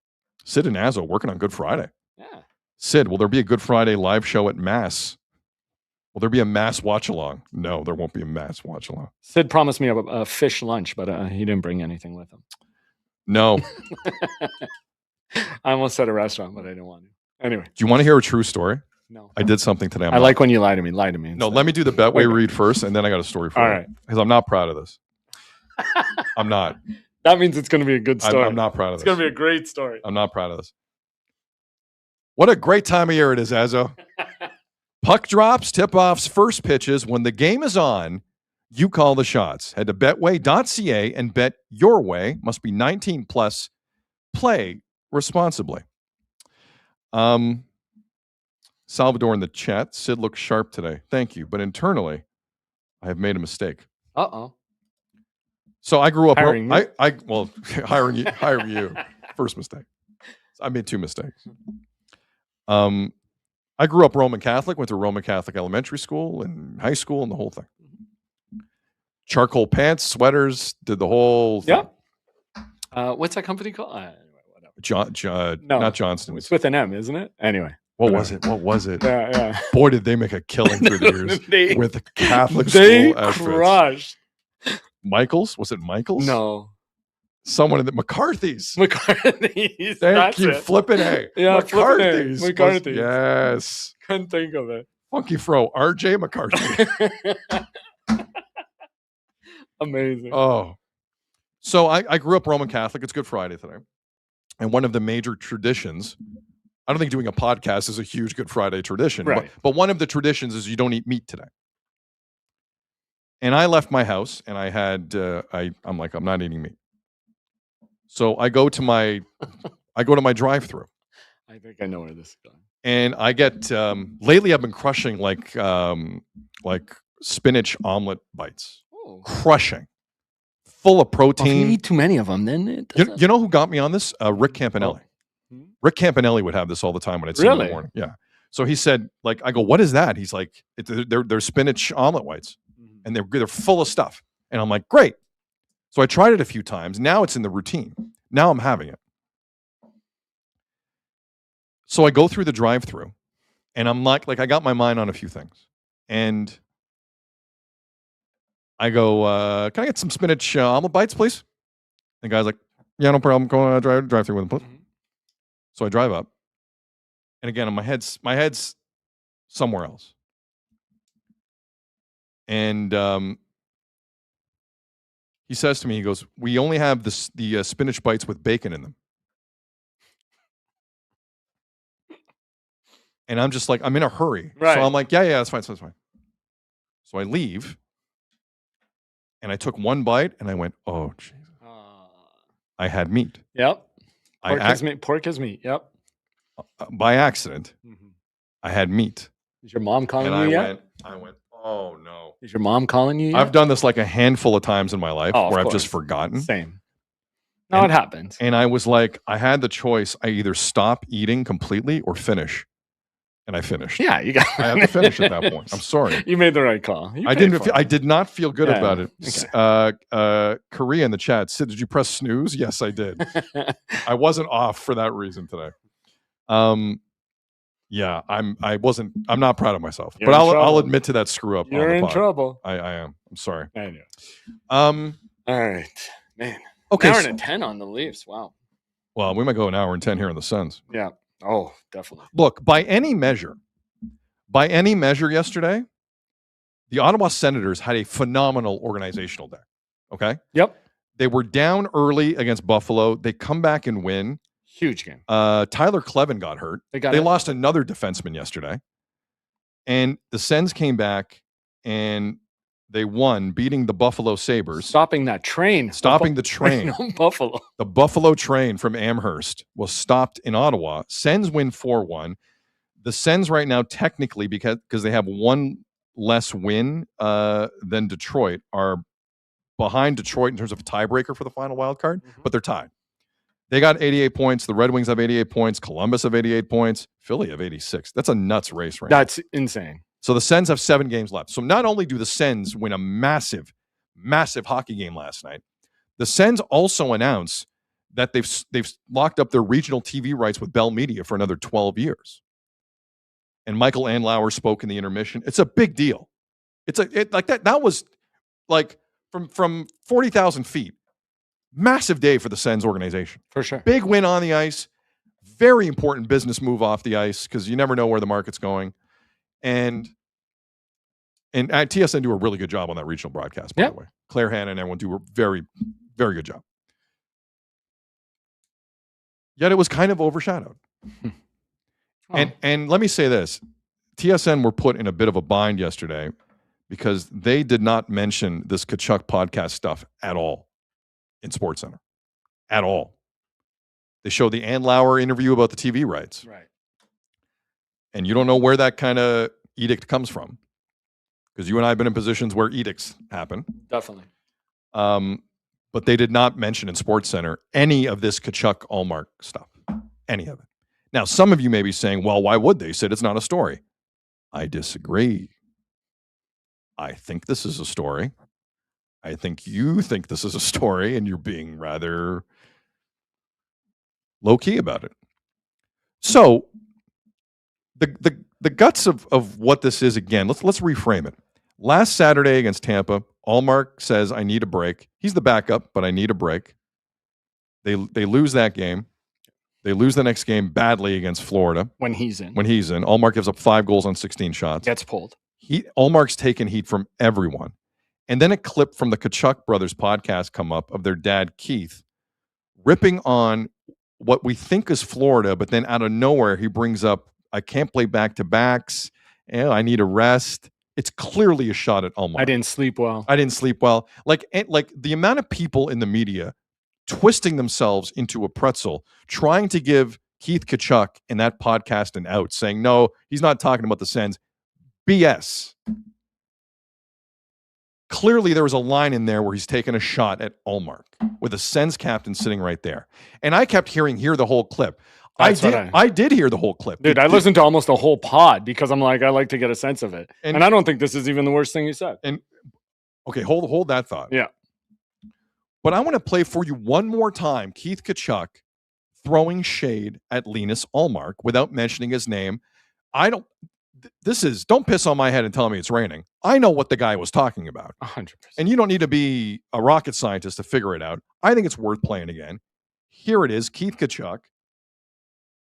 Speaker 1: Sid and Azzo working on Good Friday.
Speaker 2: Yeah.
Speaker 1: Sid, will there be a Good Friday live show at Mass? Will there be a Mass watch along? No, there won't be a Mass watch along.
Speaker 2: Sid promised me a fish lunch, but he didn't bring anything with him.
Speaker 1: No.
Speaker 2: I almost said a restaurant, but I didn't want to. Anyway.
Speaker 1: Do you want to hear a true story?
Speaker 2: No.
Speaker 1: I did something today.
Speaker 2: I like when you lie to me. Lie to me.
Speaker 1: No, let me do the Betway read first, and then I got a story for you.
Speaker 2: All right.
Speaker 1: Because I'm not proud of this. I'm not.
Speaker 2: That means it's going to be a good story.
Speaker 1: I'm not proud of this.
Speaker 2: It's going to be a great story.
Speaker 1: I'm not proud of this. What a great time of year it is, Azzo. Puck drops, tip-offs, first pitches. When the game is on, you call the shots. Head to betway.ca and bet your way. Must be 19 plus. Play responsibly. Salvador in the chat. Sid looks sharp today. Thank you. But internally, I have made a mistake.
Speaker 2: Uh-oh.
Speaker 1: So I grew up.
Speaker 2: Hiring you?
Speaker 1: Hiring you. First mistake. I made 2 mistakes. I grew up Roman Catholic. Went to Roman Catholic elementary school and high school and the whole thing. Charcoal pants, sweaters, did the whole thing.
Speaker 2: Yeah. What's that company called?
Speaker 1: Whatever.
Speaker 2: No,
Speaker 1: not Johnston.
Speaker 2: It's with an M, isn't it? Anyway.
Speaker 1: What was it?
Speaker 2: Yeah.
Speaker 1: Boy, did they make a killing through the years with the Catholic
Speaker 2: they
Speaker 1: school outfits.
Speaker 2: Crushed.
Speaker 1: Michaels? Was it Michaels?
Speaker 2: No.
Speaker 1: Someone in the McCarthy's.
Speaker 2: McCarthy's.
Speaker 1: Thank you. Flipping A.
Speaker 2: Yeah,
Speaker 1: McCarthy's.
Speaker 2: McCarthy's.
Speaker 1: Yes.
Speaker 2: Couldn't think of it.
Speaker 1: Funky Fro. RJ McCarthy.
Speaker 2: Amazing.
Speaker 1: Oh. So I grew up Roman Catholic. It's Good Friday today. And one of the major traditions, I don't think doing a podcast is a huge Good Friday tradition.
Speaker 2: Right.
Speaker 1: But one of the traditions is you don't eat meat today. And I left my house and I had, I'm like, I'm not eating meat. So I go to my drive-through.
Speaker 2: I think I know where this is going.
Speaker 1: And I get, lately I've been crushing like spinach omelet bites.
Speaker 2: Oh.
Speaker 1: Crushing. Full of protein.
Speaker 2: Well, if you eat too many of them, then it doesn't...
Speaker 1: You know who got me on this? Rick Campanelli.
Speaker 2: Oh.
Speaker 1: Rick Campanelli would have this all the time when I'd see him in the morning. Yeah. So he said, like, I go, what is that? He's like, they're spinach omelet whites. And they're full of stuff. And I'm like, great. So I tried it a few times. Now it's in the routine. Now I'm having it. So I go through the drive-through and I'm like I got my mind on a few things. And I go, can I get some spinach omelet bites, please? The guy's like, yeah, no problem. Go drive through with them, please. So I drive up, and again, my head's somewhere else. And he says to me, he goes, "We only have the spinach bites with bacon in them." And I'm just like, I'm in a hurry.
Speaker 2: Right.
Speaker 1: So I'm like, yeah, that's fine. So I leave, and I took one bite, and I went, oh, Jesus. I had meat.
Speaker 2: Yep. Pork is meat. Yep.
Speaker 1: By accident, I had meat.
Speaker 2: Is your mom calling
Speaker 1: And
Speaker 2: you
Speaker 1: I
Speaker 2: yet?
Speaker 1: went, oh, no.
Speaker 2: Is your mom calling you yet?
Speaker 1: I've done this like a handful of times in my life where I've just forgotten.
Speaker 2: Same. No, it happens.
Speaker 1: And I was like, I had the choice. I either stop eating completely or finish. And I finished.
Speaker 2: Yeah, you got.
Speaker 1: I had to finish at that point. I'm sorry.
Speaker 2: You made the right call.
Speaker 1: I did not feel good about it. Okay. Korea in the chat. Sid, did you press snooze? Yes, I did. I wasn't off for that reason today. Yeah, I'm not proud of myself.
Speaker 2: You're
Speaker 1: but I'll admit to that screw up.
Speaker 2: You're
Speaker 1: on the
Speaker 2: in
Speaker 1: pod.
Speaker 2: trouble.
Speaker 1: I am. I'm sorry.
Speaker 2: I know.
Speaker 1: All
Speaker 2: right, man.
Speaker 1: Okay.
Speaker 2: An hour and 10 on the Leafs. Wow.
Speaker 1: Well, we might go an hour and 10 here on the Sens.
Speaker 2: Yeah. Oh, definitely.
Speaker 1: Look, by any measure yesterday, the Ottawa Senators had a phenomenal organizational day. Okay?
Speaker 2: Yep.
Speaker 1: They were down early against Buffalo. They come back and win.
Speaker 2: Huge game.
Speaker 1: Tyler Clevin got hurt. They lost another defenseman yesterday. And the Sens came back and they won, beating the Buffalo Sabres.
Speaker 2: Stopping that train.
Speaker 1: Stopping the train.
Speaker 2: Buffalo.
Speaker 1: The Buffalo train from Amherst was stopped in Ottawa. Sens win 4-1. The Sens right now, technically, because they have one less win than Detroit, are behind Detroit in terms of a tiebreaker for the final wild card, but they're tied. They got 88 points. The Red Wings have 88 points. Columbus have 88 points. Philly have 86. That's a nuts race right now.
Speaker 2: That's insane.
Speaker 1: So the Sens have 7 games left. So not only do the Sens win a massive, massive hockey game last night, the Sens also announce that they've locked up their regional TV rights with Bell Media for another 12 years. And Michael Andlauer spoke in the intermission. It's a big deal. That was like from 40,000 feet. Massive day for the Sens organization.
Speaker 2: For sure.
Speaker 1: Big win on the ice. Very important business move off the ice because you never know where the market's going. And TSN do a really good job on that regional broadcast, by the way. Claire Hanna and everyone do a very, very good job. Yet it was kind of overshadowed. And let me say this. TSN were put in a bit of a bind yesterday because they did not mention this Tkachuk podcast stuff at all in SportsCenter. At all. They showed the Andlauer interview about the TV rights.
Speaker 2: Right.
Speaker 1: And you don't know where that kind of edict comes from. Because you and I have been in positions where edicts happen.
Speaker 2: Definitely.
Speaker 1: But they did not mention in SportsCenter any of this Tkachuk Allmark stuff. Any of it. Now, some of you may be saying, well, why would they? Said it's not a story. I disagree. I think this is a story. I think you think this is a story, and you're being rather low-key about it. So, the guts of what this is, again, let's reframe it. Last Saturday against Tampa, Allmark says, I need a break. He's the backup, but I need a break. They lose that game. They lose the next game badly against Florida.
Speaker 2: When he's in.
Speaker 1: Allmark gives up 5 goals on 16 shots.
Speaker 2: Gets pulled.
Speaker 1: Allmark's taken heat from everyone. And then a clip from the Tkachuk brothers podcast come up of their dad, Keith, ripping on what we think is Florida, but then out of nowhere, he brings up, I can't play back-to-backs. I need a rest. It's clearly a shot at Allmark.
Speaker 2: I didn't sleep well.
Speaker 1: Like the amount of people in the media twisting themselves into a pretzel, trying to give Keith Tkachuk in that podcast an out, saying, no, he's not talking about the Sens. BS. Clearly, there was a line in there where he's taking a shot at Allmark with a Sens captain sitting right there. And I kept hear the whole clip. I did hear the whole clip.
Speaker 2: Dude, I listened to almost the whole pod because I'm like, I like to get a sense of it. And I don't think this is even the worst thing you said.
Speaker 1: And okay, hold that thought.
Speaker 2: Yeah.
Speaker 1: But I want to play for you one more time Keith Tkachuk throwing shade at Linus Allmark without mentioning his name. Don't piss on my head and tell me it's raining. I know what the guy was talking about.
Speaker 2: 100%.
Speaker 1: And you don't need to be a rocket scientist to figure it out. I think it's worth playing again. Here it is, Keith Tkachuk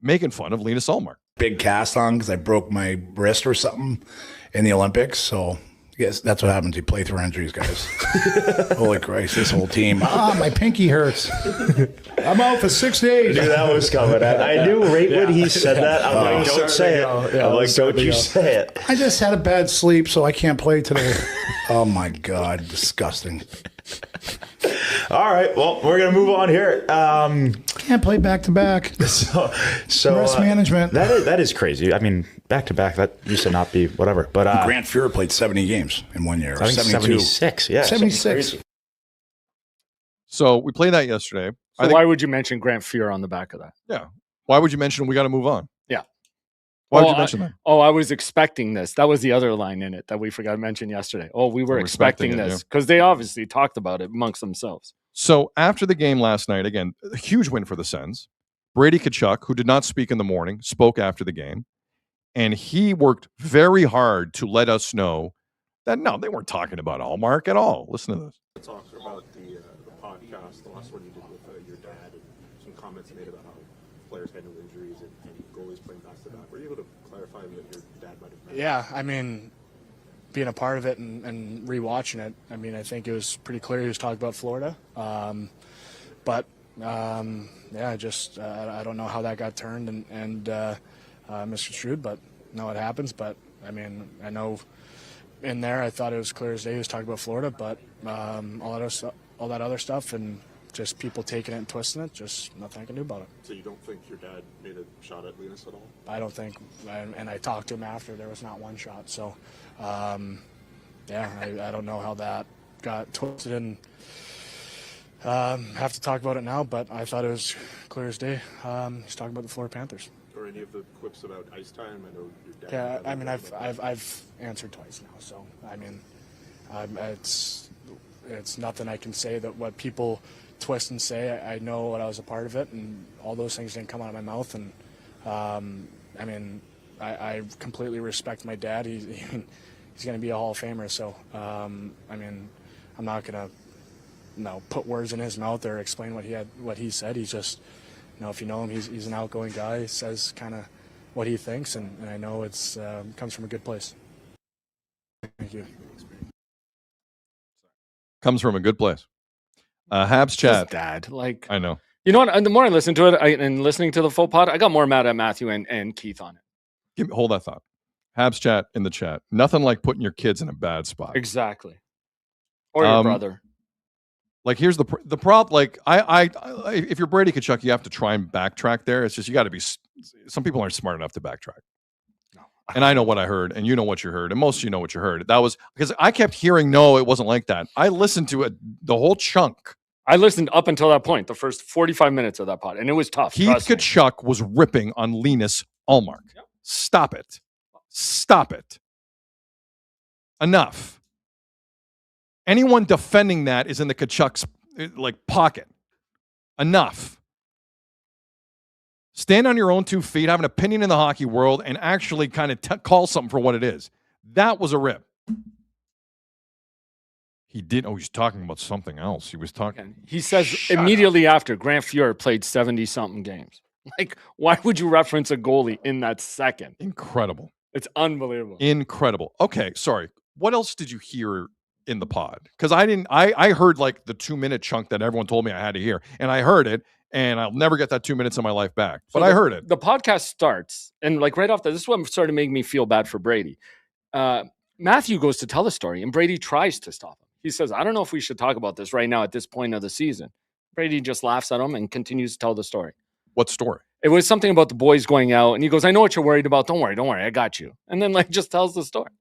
Speaker 1: making fun of Linus Ullmark.
Speaker 6: Big cast on because I broke my wrist or something in the Olympics. So yes, that's what happens. You play through injuries, guys. Holy Christ, this whole team. My pinky hurts. I'm out for 6 days.
Speaker 7: I knew that was coming. I knew right when he said that. I'm like, don't say it. I'm like, don't you say it.
Speaker 6: I just had a bad sleep, so I can't play today. Oh, my God. Disgusting.
Speaker 7: All right. Well, we're going to move on here.
Speaker 6: Can't play back-to-back.
Speaker 7: So
Speaker 6: Rest management.
Speaker 7: That is crazy. I mean, back-to-back, that used to not be whatever. But
Speaker 6: Grant Fuhr played 70 games in 1 year.
Speaker 7: I think 76. Yeah.
Speaker 6: 76.
Speaker 1: So we played that yesterday.
Speaker 2: So why would you mention Grant Fuhr on the back of that?
Speaker 1: Yeah. Why would you mention we got to move on?
Speaker 2: Yeah.
Speaker 1: Why would you mention that?
Speaker 2: I was expecting this. That was the other line in it that we forgot to mention yesterday. We were expecting this because they obviously talked about it amongst themselves.
Speaker 1: So after the game last night, again, a huge win for the Sens. Brady Tkachuk, who did not speak in the morning, spoke after the game. And he worked very hard to let us know that, no, they weren't talking about Ullmark at all. Listen to this.
Speaker 8: Talk about the podcast, the last one you did with your dad, and some comments you made about how players handle injuries and goalies playing back to back. Were you able to clarify what your dad might have meant?
Speaker 9: Yeah, I mean, being a part of it and rewatching it, I mean, I think it was pretty clear he was talking about Florida. I don't know how that got turned and misconstrued, but no, it happens. But I mean, I know in there, I thought it was clear as day he was talking about Florida, but all that other stuff and just people taking it and twisting it, just nothing I can do about it.
Speaker 8: So you don't think your dad made a shot at Linus at all?
Speaker 9: I don't think, and I talked to him after, there was not one shot. So, I don't know how that got twisted and have to talk about it now, but I thought it was clear as day. He's talking about the Florida Panthers.
Speaker 8: Or any of the quips about ice time? I know your dad.
Speaker 9: Yeah, I mean, I've answered twice now, so I mean, it's nothing I can say that what people twist and say. I know what I was a part of it, and all those things didn't come out of my mouth. And I mean, I completely respect my dad. He's going to be a Hall of Famer. So I mean, I'm not going to put words in his mouth or explain what he said. He's just, if you know him, he's an outgoing guy. He says kind of what he thinks, and I know it's comes from a good place. Thank you.
Speaker 1: Comes from a good place. Habs chat.
Speaker 2: His dad,
Speaker 1: I know.
Speaker 2: You know what? And the more I listen to it and listening to the full pod, I got more mad at Matthew and Keith on it.
Speaker 1: Hold that thought. Habs chat in the chat. Nothing like putting your kids in a bad spot.
Speaker 2: Exactly. Or your brother.
Speaker 1: Like, here's the problem. Like, if you're Brady Tkachuk, you have to try and backtrack there. It's just, you got to be, some people aren't smart enough to backtrack.
Speaker 2: No.
Speaker 1: And I know what I heard, and you know what you heard, and most of you know what you heard. That was because I kept hearing, no, it wasn't like that. I listened to it, the whole chunk.
Speaker 2: I listened up until that point, the first 45 minutes of that pod, and it was tough.
Speaker 1: Keith Tkachuk was ripping on Linus Ullmark. Yep. Stop it. Stop it. Enough. Anyone defending that is in the Tkachuk's pocket. Enough. Stand on your own 2 feet, have an opinion in the hockey world, and actually kind of call something for what it is. That was a rip. He did. Oh, he's talking about something else. He was talking.
Speaker 2: He says immediately after Grant Fuhr played 70-something games. Like, why would you reference a goalie in that second?
Speaker 1: Incredible.
Speaker 2: It's unbelievable.
Speaker 1: Incredible. Okay, sorry. What else did you hear in the pod? Because I heard like the 2-minute chunk that everyone told me I had to hear, and I heard it, and I'll never get that 2 minutes of my life back. But I heard it.
Speaker 2: The podcast starts, and like right off this is what started making me feel bad for Brady. Matthew goes to tell the story, and Brady tries to stop him. He says, I don't know if we should talk about this right now at this point of the season. Brady just laughs at him and continues to tell the story.
Speaker 1: What story?
Speaker 2: It was something about the boys going out, and he goes, I know what you're worried about. Don't worry. I got you. And then just tells the story.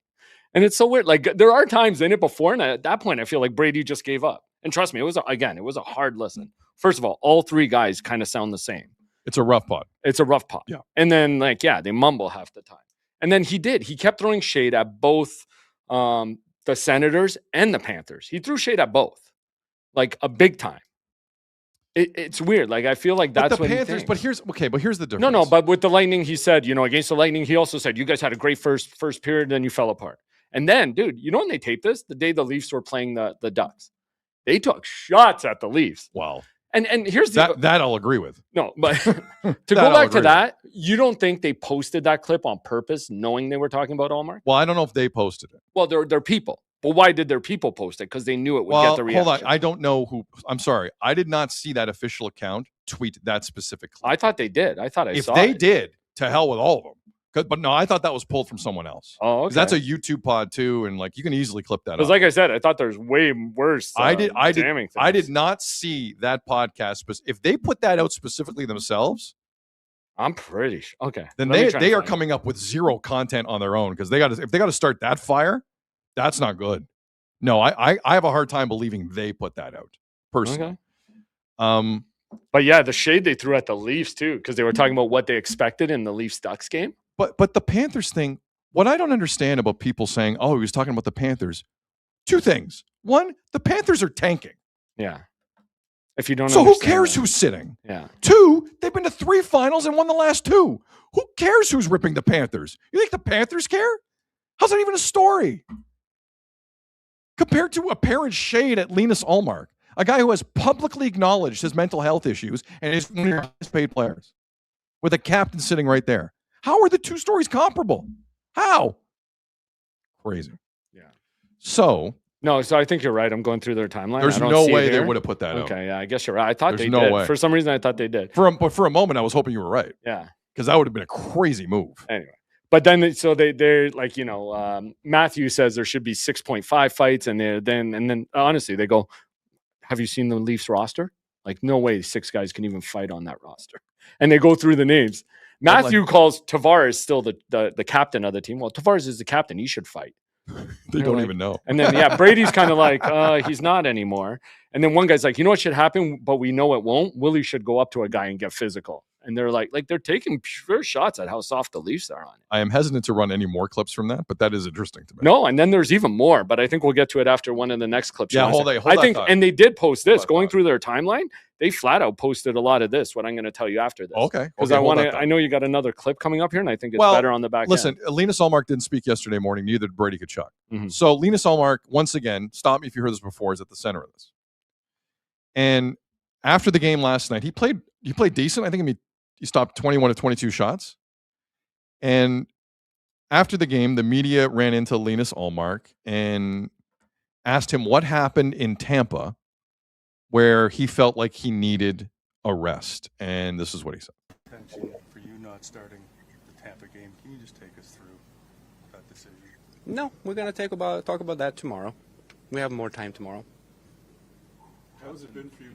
Speaker 2: And it's so weird. Like, there are times in it before, and at that point, I feel like Brady just gave up. And trust me, it was a hard listen. First of all 3 guys kind of sound the same.
Speaker 1: It's a rough pod.
Speaker 2: Yeah. And then, they mumble half the time. And then he kept throwing shade at both the Senators and the Panthers. He threw shade at both, like a big time. It's weird. Like, I feel like that's what
Speaker 1: Panthers. But here's the difference.
Speaker 2: No. But with the Lightning, he said, against the Lightning, he also said, you guys had a great first period, then you fell apart. And then, dude, when they taped this, the day the Leafs were playing the Ducks, they took shots at the Leafs.
Speaker 1: Wow.
Speaker 2: And here's the
Speaker 1: that I'll agree with.
Speaker 2: no, but to go back to that, you don't think they posted that clip on purpose, knowing they were talking about Allmark?
Speaker 1: Well, I don't know if they posted it.
Speaker 2: Well, they're people. But why did their people post it? Because they knew it would get the reaction.
Speaker 1: Hold on. I don't know who. I'm sorry. I did not see that official account tweet that specific clip.
Speaker 2: I thought they did. I thought I saw
Speaker 1: it. If they
Speaker 2: it.
Speaker 1: did, to hell with all of them. But no, I thought that was pulled from someone else.
Speaker 2: Oh, okay.
Speaker 1: That's a YouTube pod too, and like you can easily clip that.
Speaker 2: Because like I said, I thought there's way worse.
Speaker 1: I did not see that podcast. But if they put that out specifically themselves,
Speaker 2: I'm pretty sure. Okay,
Speaker 1: then they are coming up with zero content on their own because if they got to start that fire, that's not good. No, I have a hard time believing they put that out personally.
Speaker 2: Okay. But yeah, the shade they threw at the Leafs too, because they were talking about what they expected in the Leafs-Ducks game.
Speaker 1: But the Panthers thing, what I don't understand about people saying, "Oh, he was talking about the Panthers," two things. One, the Panthers are tanking.
Speaker 2: Yeah. If you don't,
Speaker 1: so who cares who's sitting?
Speaker 2: Yeah.
Speaker 1: Two, they've been to 3 finals and won the last 2. Who cares who's ripping the Panthers? You think the Panthers care? How's that even a story? Compared to apparent shade at Linus Ullmark, a guy who has publicly acknowledged his mental health issues and is one of your highest paid players, with a captain sitting right there. How are the two stories comparable? How? Crazy.
Speaker 2: Yeah.
Speaker 1: So
Speaker 2: I think you're right. I'm going through their timeline.
Speaker 1: There's no way they would have put that out.
Speaker 2: Okay, yeah, I guess you're right. I thought
Speaker 1: There's
Speaker 2: they
Speaker 1: no
Speaker 2: did.
Speaker 1: way.
Speaker 2: For some reason, I thought they did.
Speaker 1: But for a moment, I was hoping you were right.
Speaker 2: Yeah.
Speaker 1: Because that would have been a crazy move.
Speaker 2: Anyway. But then, so they're like, Matthew says there should be 6.5 fights, and then honestly, they go, "Have you seen the Leafs roster? Like, no way, 6 guys can even fight on that roster." And they go through the names. Matthew calls Tavares still the captain of the team. Well, Tavares is the captain; he should fight.
Speaker 1: They don't even know.
Speaker 2: And then Brady's kind of like, he's not anymore. And then one guy's like, you know what should happen, but we know it won't. Willie should go up to a guy and get physical. And they're like they're taking pure shots at how soft the Leafs are on it.
Speaker 1: I am hesitant to run any more clips from that, but that is interesting to me.
Speaker 2: No, and then there's even more, but I think we'll get to it after one of the next clips.
Speaker 1: Yeah, hold
Speaker 2: I think, and they did post this going through their timeline. They flat out posted a lot of this. What I'm going to tell you after this.
Speaker 1: Okay,
Speaker 2: because I know you got another clip coming up here, and I think it's better on the back.
Speaker 1: Listen, Linus Ullmark didn't speak yesterday morning. Neither did Brady Tkachuk. Mm-hmm. So Linus Ullmark, once again, stop me if you heard this before, is at the center of this. And after the game last night, he played decent. I think he stopped 21 of 22 shots. And after the game, the media ran into Linus Ullmark and asked him what happened in Tampa where he felt like he needed a rest. And this is what he said.
Speaker 10: For you not starting the Tampa game, can you just take us through that decision?
Speaker 11: No, we're going to talk about that tomorrow. We have more time tomorrow.
Speaker 8: How has it been for you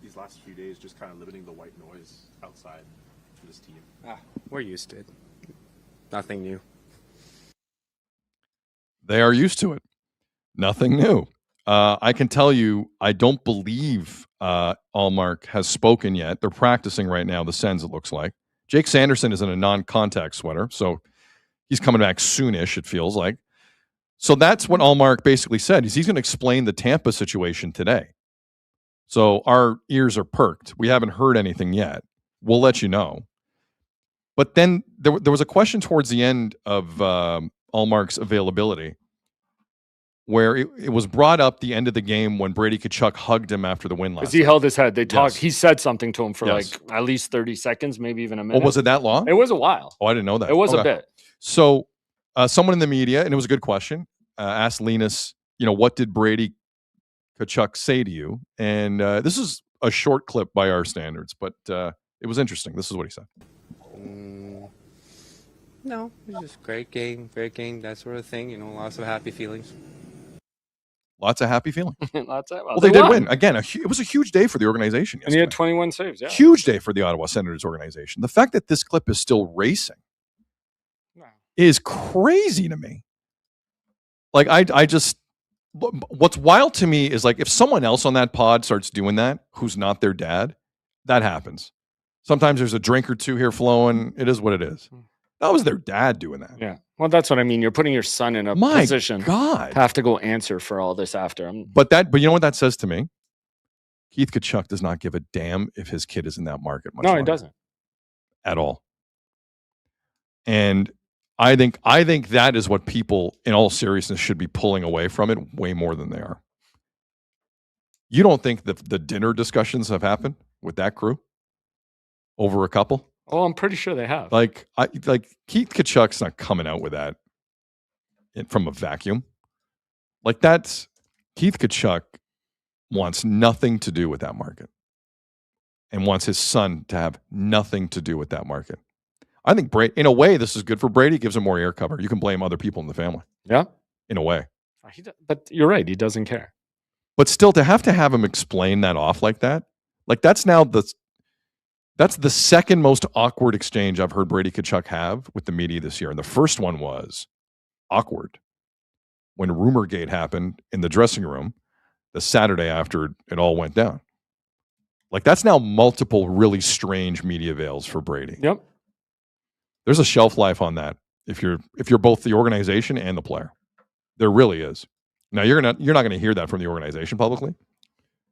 Speaker 8: these last few days, just kind of limiting the white noise outside for this team?
Speaker 11: We're used to it. Nothing new.
Speaker 1: They are used to it. Nothing new. I can tell you, I don't believe Ullmark has spoken yet. They're practicing right now, the Sens, it looks like. Jake Sanderson is in a non-contact sweater, so he's coming back soonish, it feels like. So that's what Ullmark basically said. He's going to explain the Tampa situation today. So our ears are perked. We haven't heard anything yet. We'll let you know. But then there was a question towards the end of Ullmark's availability where it was brought up the end of the game when Brady Tkachuk hugged him after the win last night.
Speaker 2: Because he held his head. They talked.
Speaker 1: Yes.
Speaker 2: He said something to him for
Speaker 1: Yes.
Speaker 2: like at least 30 seconds, maybe even a minute.
Speaker 1: Oh, was it that long?
Speaker 2: It was a while.
Speaker 1: Oh, I didn't know that.
Speaker 2: It was a bit.
Speaker 1: So someone in the media, and it was a good question, asked Linus, what did Brady Tkachuk say to you? And this is a short clip by our standards, but it was interesting. This is what he said.
Speaker 11: No, it was just great game, that sort of thing. Lots of happy feelings.
Speaker 1: Lots of happy feelings.
Speaker 2: Well,
Speaker 1: they did win. Again, it was a huge day for the organization yesterday.
Speaker 2: And he had 21 saves, yeah.
Speaker 1: Huge day for the Ottawa Senators organization. The fact that this clip is still racing is crazy to me. Like, I just... What's wild to me is, like, if someone else on that pod starts doing that, who's not their dad, that happens. Sometimes there's a drink or two here flowing. It is what it is. That was their dad doing that.
Speaker 2: Yeah. Well, that's what I mean. You're putting your son in a position
Speaker 1: to
Speaker 2: have to go answer for all this after him.
Speaker 1: But you know what that says to me? Keith Tkachuk does not give a damn if his kid is in that market much longer.
Speaker 2: He doesn't.
Speaker 1: At all. And I think that is what people, in all seriousness, should be pulling away from it way more than they are. You don't think that the dinner discussions have happened with that crew over a couple?
Speaker 2: Oh, I'm pretty sure they have.
Speaker 1: Like Keith Tkachuk's not coming out with that from a vacuum. Like that's Keith Tkachuk wants nothing to do with that market and wants his son to have nothing to do with that market. I think in a way, this is good for Brady. Gives him more air cover. You can blame other people in the family.
Speaker 2: Yeah.
Speaker 1: In a way.
Speaker 2: But you're right. He doesn't care.
Speaker 1: But still, to have him explain that off like that, like that's the second most awkward exchange I've heard Brady Tkachuk have with the media this year. And the first one was awkward when Rumorgate happened in the dressing room the Saturday after it all went down. Like that's now multiple really strange media veils for Brady.
Speaker 2: Yep.
Speaker 1: There's a shelf life on that if you're both the organization and the player. There really is. Now you're not going to hear that from the organization publicly,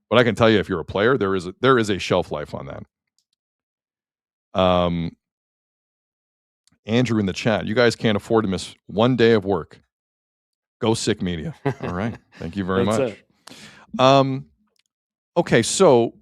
Speaker 1: but I can tell you if you're a player, there is a shelf life on that. Andrew in the chat, you guys can't afford to miss one day of work. Go Sick Media. All right. Thank you very much. Okay, so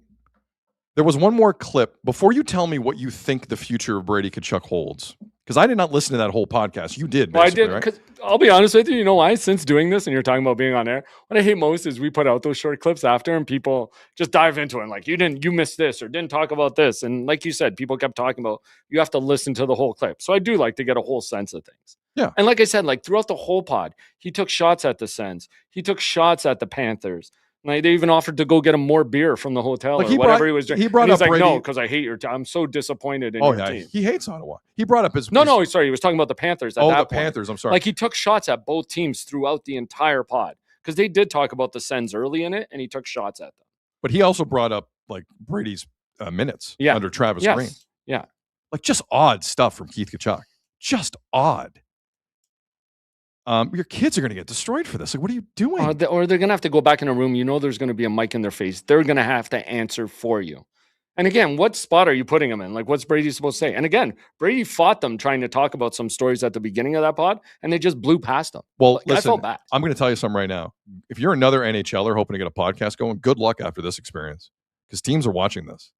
Speaker 1: there was one more clip. Before you tell me what you think the future of Brady Tkachuk holds, because I did not listen to that whole podcast. You did,
Speaker 2: Well, I did,
Speaker 1: right?
Speaker 2: because I'll be honest with you. You know why? Since doing this, and you're talking about being on air, what I hate most is we put out those short clips after, and people just dive into it. Like, you missed this, or didn't talk about this. And like you said, people kept talking about, you have to listen to the whole clip. So I do like to get a whole sense of things.
Speaker 1: Yeah.
Speaker 2: And like I said, like throughout the whole pod, he took shots at the Sens. He took shots at the Panthers. Like they even offered to go get him more beer from the hotel or whatever he was doing.
Speaker 1: He brought
Speaker 2: and he's
Speaker 1: up
Speaker 2: like,
Speaker 1: Brady.
Speaker 2: no, because I hate your team. I'm so disappointed in your team.
Speaker 1: He hates Ottawa. He brought up his...
Speaker 2: No, sorry. He was talking about the Panthers at that point.
Speaker 1: Panthers. I'm sorry.
Speaker 2: Like he took shots at both teams throughout the entire pod because they did talk about the Sens early in it, and he took shots at them.
Speaker 1: But he also brought up like Brady's minutes under Travis Green.
Speaker 2: Yeah.
Speaker 1: Like just odd stuff from Keith Tkachuk. Just odd. Your kids are going to get destroyed for this. Like, what are you doing?
Speaker 2: Or they're going to have to go back in a room. You know there's going to be a mic in their face. They're going to have to answer for you. And again, what spot are you putting them in? Like, what's Brady supposed to say? And again, Brady fought them trying to talk about some stories at the beginning of that pod, and they just blew past them.
Speaker 1: Well,
Speaker 2: like,
Speaker 1: listen,
Speaker 2: I felt bad.
Speaker 1: I'm going to tell you something right now. If you're another NHLer hoping to get a podcast going, good luck after this experience because teams are watching this.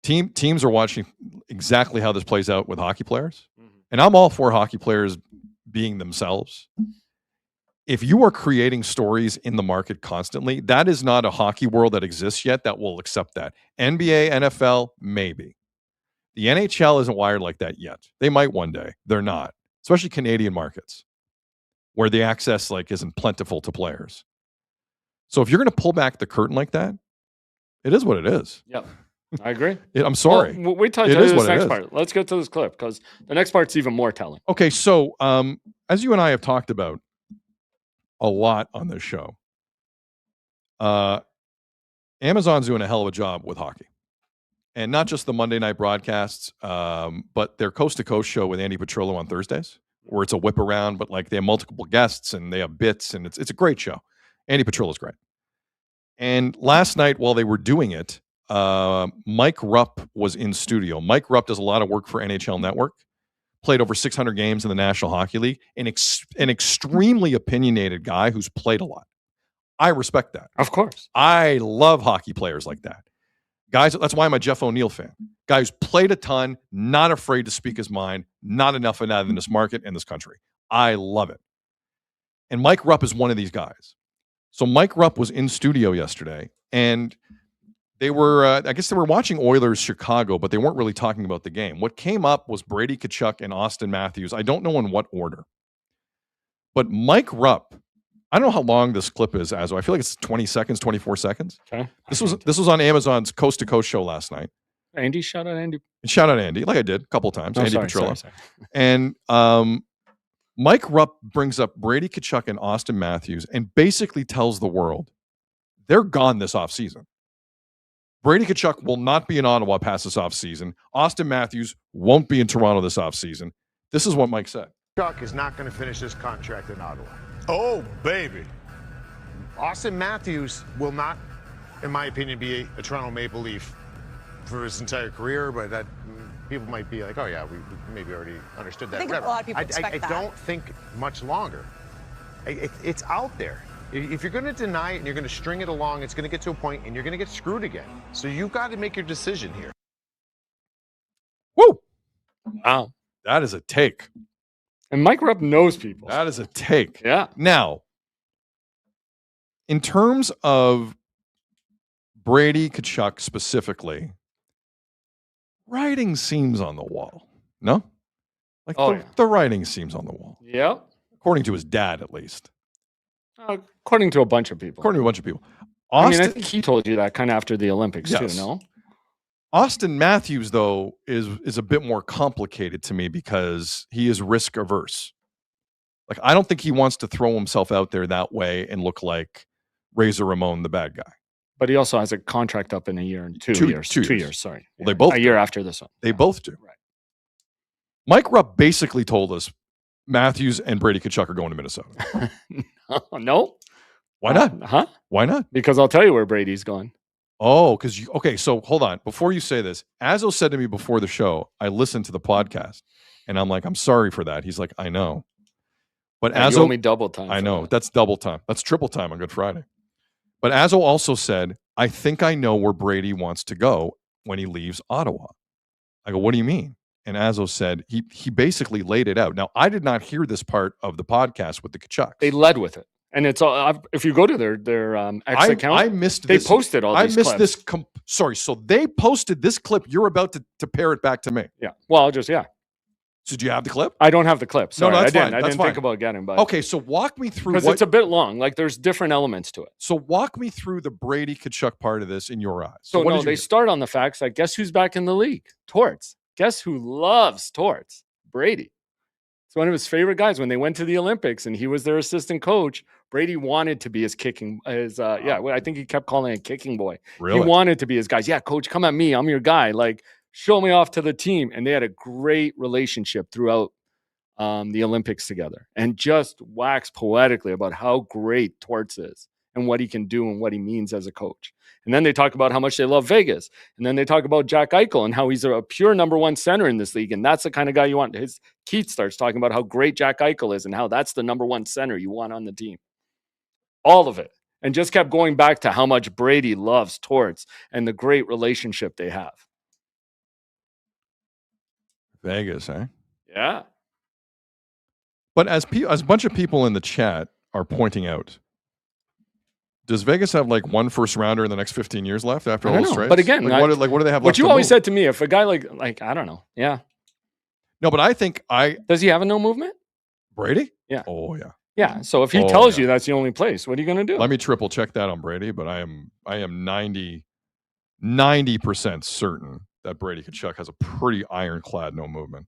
Speaker 1: Teams are watching exactly how this plays out with hockey players. Mm-hmm. And I'm all for hockey players being themselves. If you are creating stories in the market constantly, that is not a hockey world that exists yet that will accept that. NBA, NFL, maybe. The NHL isn't wired like that yet. They might one day. They're not. Especially Canadian markets where the access isn't plentiful to players. So if you're going to pull back the curtain like that, it is what it is.
Speaker 2: Yep. I agree.
Speaker 1: I'm sorry.
Speaker 2: Well, wait till I tell you this next part. Let's get to this clip because the next part's even more telling.
Speaker 1: Okay, so as you and I have talked about a lot on this show, Amazon's doing a hell of a job with hockey. And not just the Monday night broadcasts, but their coast-to-coast show with Andy Petrillo on Thursdays, where it's a whip around, but they have multiple guests and they have bits, and it's a great show. Andy Petrillo's great. And last night while they were doing it, Mike Rupp was in studio. Mike Rupp does a lot of work for NHL Network, played over 600 games in the National Hockey League, an extremely opinionated guy who's played a lot. I respect that.
Speaker 2: Of course.
Speaker 1: I love hockey players like that. Guys, that's why I'm a Jeff O'Neill fan. Guy who's played a ton, not afraid to speak his mind, not enough of that in this market and this country. I love it. And Mike Rupp is one of these guys. So Mike Rupp was in studio yesterday, and they were, I guess they were watching Oilers Chicago, but they weren't really talking about the game. What came up was Brady Tkachuk and Austin Matthews. I don't know in what order. But Mike Rupp, I don't know how long this clip is, Azo. I feel like it's 20 seconds, 24 seconds.
Speaker 2: Okay.
Speaker 1: This was on Amazon's Coast to Coast show last night.
Speaker 2: Andy, shout out Andy.
Speaker 1: Shout out Andy, like I did a couple of times. Andy Petrillo.
Speaker 2: Sorry.
Speaker 1: And Mike Rupp brings up Brady Tkachuk and Austin Matthews and basically tells the world they're gone this offseason. Brady Tkachuk will not be in Ottawa past this offseason. Austin Matthews won't be in Toronto this offseason. This is what Mike said.
Speaker 12: Tkachuk is not going to finish his contract in Ottawa. Oh, baby. Austin Matthews will not, in my opinion, be a Toronto Maple Leaf for his entire career, but that people might be like, oh, yeah, we maybe already understood that.
Speaker 13: I think a lot of people expect that.
Speaker 12: I don't think much longer. It's out there. If you're going to deny it and you're going to string it along, it's going to get to a point and you're going to get screwed again. So you've got to make your decision here.
Speaker 1: Woo!
Speaker 2: Wow.
Speaker 1: That is a take.
Speaker 2: And Mike Rupp knows people.
Speaker 1: That is a take.
Speaker 2: Yeah.
Speaker 1: Now, in terms of Brady Tkachuk specifically, writing seems on the wall. No? Like the writing seems on the wall.
Speaker 2: Yeah.
Speaker 1: According to his dad, at least.
Speaker 2: According to a bunch of people.
Speaker 1: According to a bunch of people.
Speaker 2: I think he told you that kind of after the Olympics too, no?
Speaker 1: Austin Matthews, though, is a bit more complicated to me because he is risk averse. Like, I don't think he wants to throw himself out there that way and look like Razor Ramon, the bad guy.
Speaker 2: But he also has a contract up in a year and 2 years. 2 years, sorry.
Speaker 1: Well, they both
Speaker 2: a year after this one.
Speaker 1: They both do.
Speaker 2: Right.
Speaker 1: Mike Rupp basically told us Matthews and Brady Tkachuk are going to Minnesota.
Speaker 2: No.
Speaker 1: Why not?
Speaker 2: Huh?
Speaker 1: Why not?
Speaker 2: Because I'll tell you where Brady's going.
Speaker 1: Oh, because you... Okay, so hold on. Before you say this, Azzo said to me before the show, I listened to the podcast, and I'm like, I'm sorry for that. He's like, I know. But
Speaker 2: Yeah,
Speaker 1: Azzo...
Speaker 2: you owe me double time.
Speaker 1: I know. That's double time. That's triple time on Good Friday. But Azzo also said, I think I know where Brady wants to go when he leaves Ottawa. I go, what do you mean? And Azzo said, he basically laid it out. Now, I did not hear this part of the podcast with the Tkachuks.
Speaker 2: They led with it. And it's all, if you go to their X account,
Speaker 1: I missed
Speaker 2: they
Speaker 1: this.
Speaker 2: posted all these clips.
Speaker 1: I missed this. Sorry. So they posted this clip. You're about to pair it back to me.
Speaker 2: Yeah. Well, So
Speaker 1: do you have the clip?
Speaker 2: I don't have the clip. Sorry,
Speaker 1: no, that's
Speaker 2: I didn't.
Speaker 1: fine.
Speaker 2: I
Speaker 1: That's
Speaker 2: didn't
Speaker 1: fine.
Speaker 2: think about getting, but
Speaker 1: okay. So walk me through
Speaker 2: because it's a bit long. Like there's different elements to it.
Speaker 1: So walk me through the Brady Tkachuk part of this in your eyes.
Speaker 2: So no, they start on the facts. Like, guess who's back in the league? Torts. Guess who loves Torts? Brady. It's one of his favorite guys. When they went to the Olympics and he was their assistant coach, Brady wanted to be his I think he kept calling it kicking boy.
Speaker 1: Really?
Speaker 2: He wanted to be his guys. Yeah, coach, come at me. I'm your guy. Like, show me off to the team. And they had a great relationship throughout the Olympics together, and just wax poetically about how great Torts is and what he can do and what he means as a coach. And then they talk about how much they love Vegas. And then they talk about Jack Eichel and how he's a pure number one center in this league. And that's the kind of guy you want. Keith starts talking about how great Jack Eichel is and how that's the number one center you want on the team. All of it. And just kept going back to how much Brady loves Torts and the great relationship they have.
Speaker 1: Vegas, eh?
Speaker 2: Yeah.
Speaker 1: But as a bunch of people in the chat are pointing out, does Vegas have like one first rounder in the next 15 years left after all the trades?
Speaker 2: But again,
Speaker 1: what do they have left?
Speaker 2: What you always said to me, if a guy like I don't know, yeah.
Speaker 1: No, but I think
Speaker 2: does he have a no movement?
Speaker 1: Brady?
Speaker 2: Yeah.
Speaker 1: Oh yeah.
Speaker 2: Yeah. So if he tells you that's the only place, what are you going to do?
Speaker 1: Let me triple check that on Brady, but I am 90% certain that Brady Tkachuk has a pretty ironclad no movement.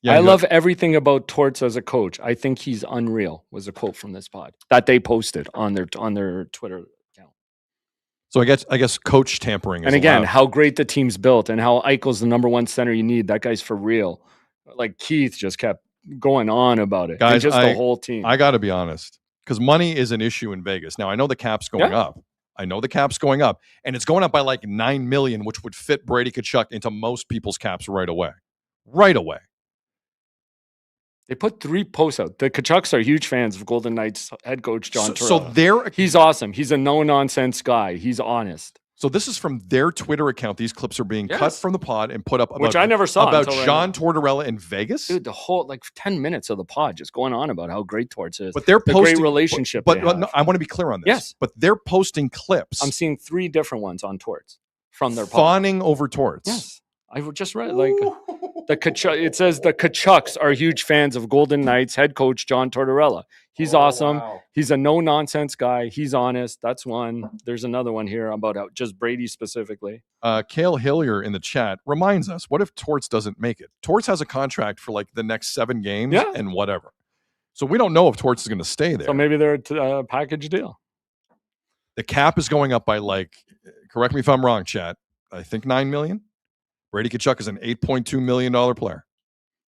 Speaker 2: I love everything about Torts as a coach. I think he's unreal, was a quote from this pod that they posted on their Twitter account.
Speaker 1: So I guess coach tampering is
Speaker 2: and again,
Speaker 1: allowed.
Speaker 2: How great the team's built and how Eichel's the number one center you need. That guy's for real. Like Keith just kept going on about it.
Speaker 1: Guys,
Speaker 2: and just the whole team.
Speaker 1: I got to be honest, because money is an issue in Vegas. Now, I know the cap's going up. I know the cap's going up. And it's going up by like $9 million, which would fit Brady Tkachuk into most people's caps right away. Right away.
Speaker 2: They put 3 posts out. The Tkachuks are huge fans of Golden Knights head coach John Tortorella.
Speaker 1: So
Speaker 2: he's awesome. He's a no-nonsense guy. He's honest.
Speaker 1: So this is from their Twitter account. These clips are being cut from the pod and put up about,
Speaker 2: which I never saw
Speaker 1: about John Tortorella in Vegas.
Speaker 2: Dude, the whole 10 minutes of the pod just going on about how great Torts is.
Speaker 1: But they're posting
Speaker 2: great relationship.
Speaker 1: But no, I want to be clear on this.
Speaker 2: Yes.
Speaker 1: But they're posting clips.
Speaker 2: I'm seeing 3 different ones on Torts from their pod.
Speaker 1: Fawning over Torts.
Speaker 2: Yes. I just read it says the Tkachuks are huge fans of Golden Knights head coach John Tortorella. He's awesome. Wow. He's a no-nonsense guy. He's honest. That's one. There's another one here about just Brady specifically.
Speaker 1: Cale Hillier in the chat reminds us, what if Torts doesn't make it? Torts has a contract for like the next 7 games and whatever. So we don't know if Torts is going to stay there.
Speaker 2: So maybe they're a package deal.
Speaker 1: The cap is going up by correct me if I'm wrong, chat, I think $9 million. Brady Tkachuk is an $8.2 million player.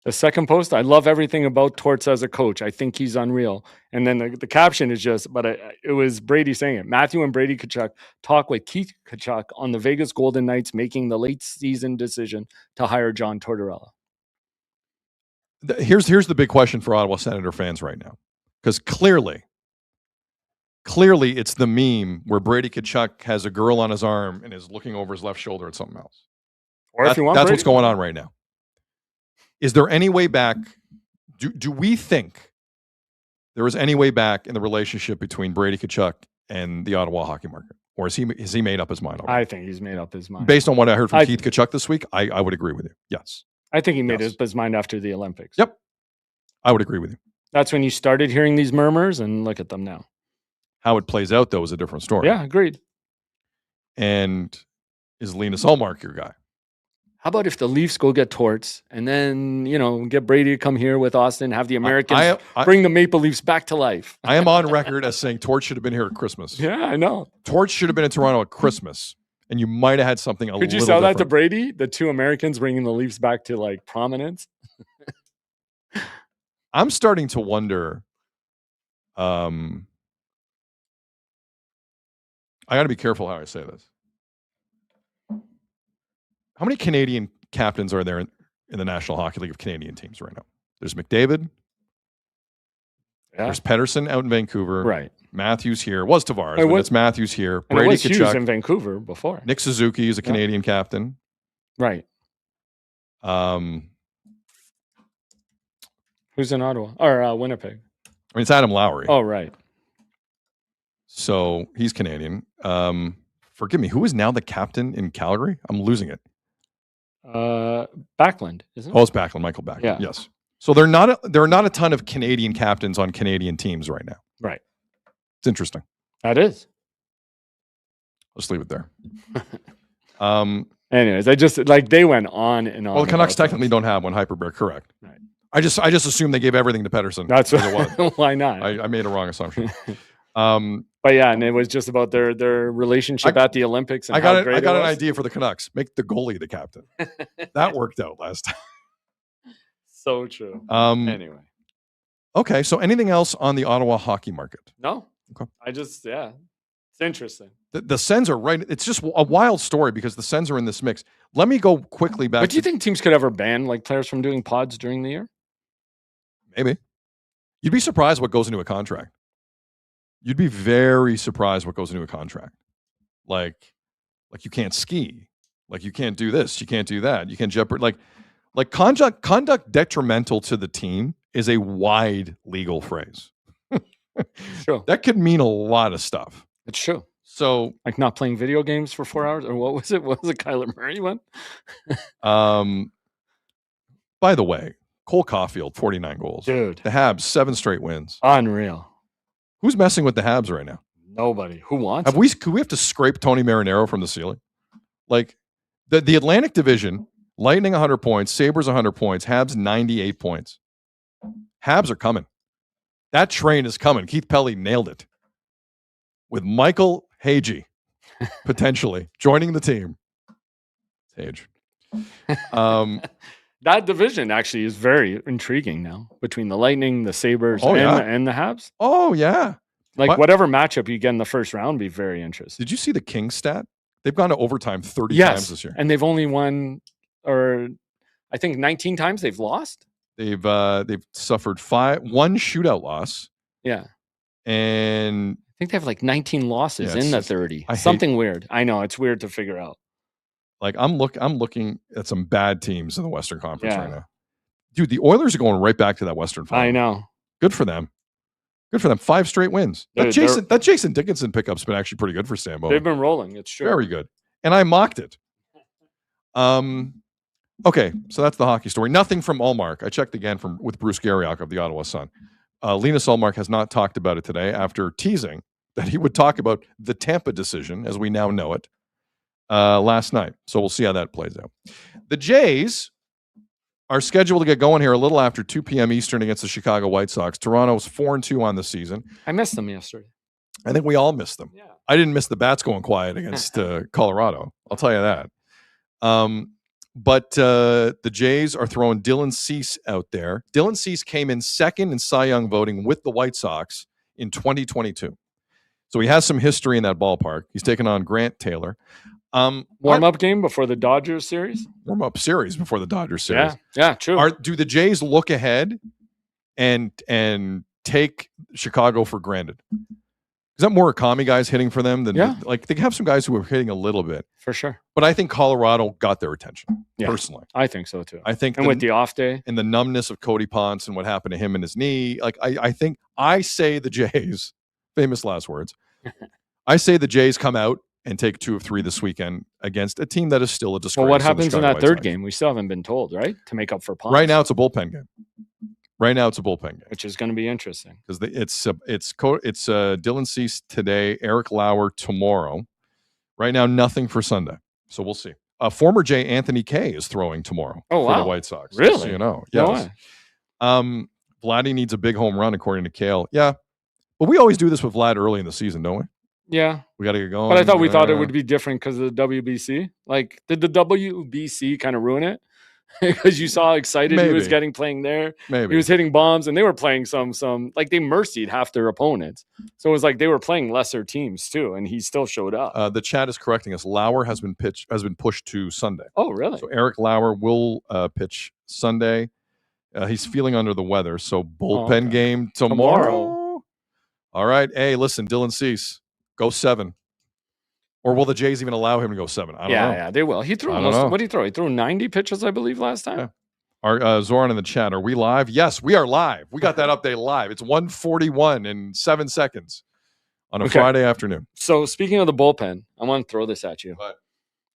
Speaker 2: The second post, I love everything about Torts as a coach. I think he's unreal. And then the caption is it was Brady saying it. Matthew and Brady Tkachuk talk with Keith Tkachuk on the Vegas Golden Knights making the late season decision to hire John Tortorella.
Speaker 1: Here's the big question for Ottawa Senator fans right now. Because clearly it's the meme where Brady Tkachuk has a girl on his arm and is looking over his left shoulder at something else.
Speaker 2: Or if you want
Speaker 1: that's
Speaker 2: Brady.
Speaker 1: what's going on right now. Is there any way back? Do we think there is any way back in the relationship between Brady Tkachuk and the Ottawa hockey market? Or has he made up his mind already?
Speaker 2: I think he's made up his mind.
Speaker 1: Based on what I heard from Keith Tkachuk this week, I would agree with you. Yes.
Speaker 2: I think he made up his mind after the Olympics.
Speaker 1: Yep. I would agree with you.
Speaker 2: That's when you started hearing these murmurs, and look at them now.
Speaker 1: How it plays out, though, is a different story.
Speaker 2: Yeah, agreed.
Speaker 1: And is Linus Ullmark your guy?
Speaker 2: How about if the Leafs go get Torts and then, get Brady to come here with Austin, have the Americans bring the Maple Leafs back to life?
Speaker 1: I am on record as saying Torts should have been here at Christmas.
Speaker 2: Yeah, I know.
Speaker 1: Torts should have been in Toronto at Christmas, and you might have had something a little
Speaker 2: different. Could you sell that to Brady? The two Americans bringing the Leafs back to, prominence?
Speaker 1: I'm starting to wonder. I got to be careful how I say this. How many Canadian captains are there in the National Hockey League of Canadian teams right now? There's McDavid. Yeah. There's Pettersson out in Vancouver.
Speaker 2: Right.
Speaker 1: Matthews here. It was Tavares, but it's Matthews here.
Speaker 2: Brady Tkachuk. Hughes in Vancouver before.
Speaker 1: Nick Suzuki is a Canadian captain.
Speaker 2: Right. Who's in Ottawa? Or Winnipeg?
Speaker 1: It's Adam Lowry.
Speaker 2: Oh, right.
Speaker 1: So he's Canadian. Forgive me. Who is now the captain in Calgary? I'm losing it.
Speaker 2: Backlund, isn't it?
Speaker 1: Oh, it's Backlund, Michael Backlund. Yeah. Yes. So there are not a ton of Canadian captains on Canadian teams right now.
Speaker 2: Right.
Speaker 1: It's interesting.
Speaker 2: That is.
Speaker 1: Let's leave it there.
Speaker 2: Anyways, I just they went on and on.
Speaker 1: Well, the Canucks technically don't have one. Hyperbear, correct.
Speaker 2: Right.
Speaker 1: I just assumed they gave everything to Pettersson.
Speaker 2: That's what
Speaker 1: it was.
Speaker 2: Why not?
Speaker 1: I made a wrong assumption.
Speaker 2: But yeah, and it was just about their relationship at the Olympics. And
Speaker 1: I got an idea for the Canucks. Make the goalie the captain. That worked out last time.
Speaker 2: So true. Anyway.
Speaker 1: Okay, so anything else on the Ottawa hockey market?
Speaker 2: No.
Speaker 1: Okay.
Speaker 2: It's interesting.
Speaker 1: The Sens are right. It's just a wild story because the Sens are in this mix. Let me go quickly back.
Speaker 2: But do you think teams could ever ban players from doing pods during the year?
Speaker 1: Maybe. You'd be surprised what goes into a contract. You'd be very surprised what goes into a contract. Like you can't ski. Like you can't do this. You can't do that. You can't jeopardize. Like conduct detrimental to the team is a wide legal phrase.
Speaker 2: Sure.
Speaker 1: That could mean a lot of stuff.
Speaker 2: It's true.
Speaker 1: So,
Speaker 2: like not playing video games for 4 hours, or what was it? What was it? Kyler Murray one?
Speaker 1: By the way, Cole Caulfield, 49 goals.
Speaker 2: Dude.
Speaker 1: The Habs, 7 straight wins.
Speaker 2: Unreal.
Speaker 1: Who's messing with the Habs right now?
Speaker 2: Nobody. Who wants?
Speaker 1: Could we have to scrape Tony Marinaro from the ceiling? Like the Atlantic Division, Lightning 100 points, Sabres 100 points, Habs 98 points. Habs are coming. That train is coming. Keith Pelly nailed it. With Michael Hagee potentially joining the team. Hage.
Speaker 2: That division actually is very intriguing now between the Lightning, the Sabres, and the Habs.
Speaker 1: Oh, yeah.
Speaker 2: Whatever matchup you get in the first round would be very interesting.
Speaker 1: Did you see the Kings stat? They've gone to overtime 30 times this year.
Speaker 2: And they've only won, or I think 19 times they've lost.
Speaker 1: They've suffered one shootout loss.
Speaker 2: Yeah.
Speaker 1: And
Speaker 2: I think they have 19 losses in the 30. Something weird. I know, it's weird to figure out.
Speaker 1: I'm looking at some bad teams in the Western Conference right now. Dude, the Oilers are going right back to that Western final.
Speaker 2: I know.
Speaker 1: Good for them. 5 straight wins.
Speaker 2: Dude,
Speaker 1: that Jason Dickinson pickup's been actually pretty good for Sam Bowden.
Speaker 2: They've been rolling. It's true.
Speaker 1: Very good. And I mocked it. Okay, so that's the hockey story. Nothing from Ullmark. I checked again with Bruce Garriock of the Ottawa Sun. Linus Ullmark has not talked about it today after teasing that he would talk about the Tampa decision, as we now know it, last night. So we'll see how that plays out. The Jays are scheduled to get going here a little after 2 p.m. Eastern against the Chicago White Sox. Toronto's 4-2 on the season.
Speaker 2: I missed them yesterday.
Speaker 1: I think we all missed them.
Speaker 2: Yeah.
Speaker 1: I didn't miss the bats going quiet against Colorado. I'll tell you that. But the Jays are throwing Dylan Cease out there. Dylan Cease came in second in Cy Young voting with the White Sox in 2022. So he has some history in that ballpark. He's taken on Grant Taylor.
Speaker 2: Warm-up game before the Dodgers series?
Speaker 1: Warm-up series before the Dodgers series.
Speaker 2: Yeah, true.
Speaker 1: Do the Jays look ahead and take Chicago for granted. Is that Murakami guys hitting for them than like they have some guys who are hitting a little bit
Speaker 2: for sure.
Speaker 1: But I think Colorado got their attention personally.
Speaker 2: I think so too.
Speaker 1: I think,
Speaker 2: and with the off day
Speaker 1: and the numbness of Cody Ponce and what happened to him and his knee, like I think I say the Jays, famous last words. I say the Jays come out and take 2 of 3 this weekend against a team that is still a disgrace.
Speaker 2: Well, what happens in that third game? We still haven't been told, right? To make up for Ponce.
Speaker 1: Right now, it's a bullpen game. Which is
Speaker 2: going to be interesting
Speaker 1: because it's Dylan Cease today, Eric Lauer tomorrow. Right now, nothing for Sunday, so we'll see. Former Jay Anthony Kay is throwing tomorrow for the White Sox.
Speaker 2: Really?
Speaker 1: So you know, yes. Vladdy needs a big home run according to Kale. Yeah, but we always do this with Vlad early in the season, don't we?
Speaker 2: Yeah,
Speaker 1: we got to get going.
Speaker 2: But I thought we thought it would be different because of the WBC. Like, did the WBC kind of ruin it? Because you saw how excited he was getting playing there.
Speaker 1: Maybe
Speaker 2: he was hitting bombs, and they were playing some like they mercied half their opponents. So it was like they were playing lesser teams too, and he still showed up.
Speaker 1: The chat is correcting us. Lauer has been pushed to Sunday.
Speaker 2: Oh, really?
Speaker 1: So Eric Lauer will pitch Sunday. He's feeling under the weather, so bullpen game tomorrow. All right. Hey, listen, Dylan Cease, go 7. Or will the Jays even allow him to go 7? I don't know.
Speaker 2: Yeah, they will. He threw what did he throw? He threw 90 pitches, I believe, last time.
Speaker 1: Yeah. Our Zoran in the chat, are we live? Yes, we are live. We got that update live. It's 1:41 in 7 seconds on a Friday afternoon.
Speaker 2: So speaking of the bullpen, I want to throw this at you.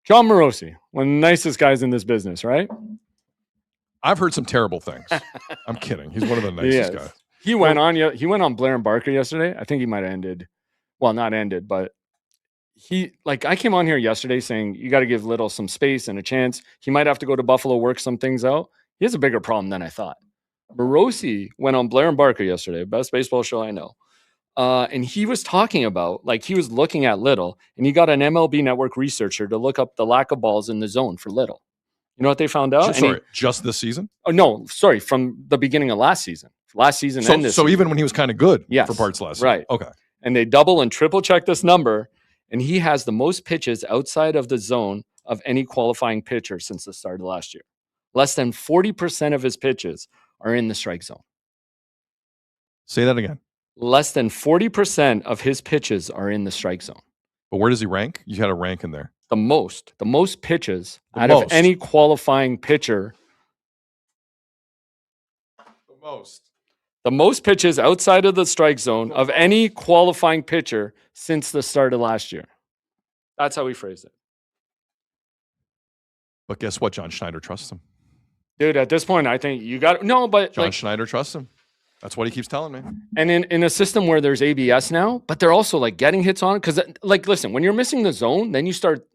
Speaker 2: John Morosi, one of the nicest guys in this business, right?
Speaker 1: I've heard some terrible things. I'm kidding. He's one of the nicest guys.
Speaker 2: He went on Blair and Barker yesterday. I think he might have ended. Well, not ended, but I came on here yesterday saying you got to give Little some space and a chance. He might have to go to Buffalo, work some things out. He has a bigger problem than I thought. Morosi went on Blair and Barker yesterday, best baseball show I know. And he was talking about, like, he was looking at Little, and he got an MLB Network researcher to look up the lack of balls in the zone for Little. You know what they found out?
Speaker 1: Just this season?
Speaker 2: Oh, no, sorry, from the beginning of last season. And this season.
Speaker 1: So even when he was kind of good for parts last season.
Speaker 2: Right.
Speaker 1: Okay.
Speaker 2: And they double and triple check this number, and he has the most pitches outside of the zone of any qualifying pitcher since the start of last year. Less than 40% of his pitches are in the strike zone.
Speaker 1: Say that again.
Speaker 2: Less than 40% of his pitches are in the strike zone.
Speaker 1: But where does he rank? You had a rank in there.
Speaker 2: The most pitches of any qualifying pitcher. The most pitches outside of the strike zone of any qualifying pitcher since the start of last year. That's how we phrased it.
Speaker 1: But guess what? John Schneider trusts him.
Speaker 2: Dude, at this point, I think you got
Speaker 1: John Schneider trusts him. That's what he keeps telling me.
Speaker 2: And in a system where there's ABS now, but they're also like getting hits on it. Because listen, when you're missing the zone, then you start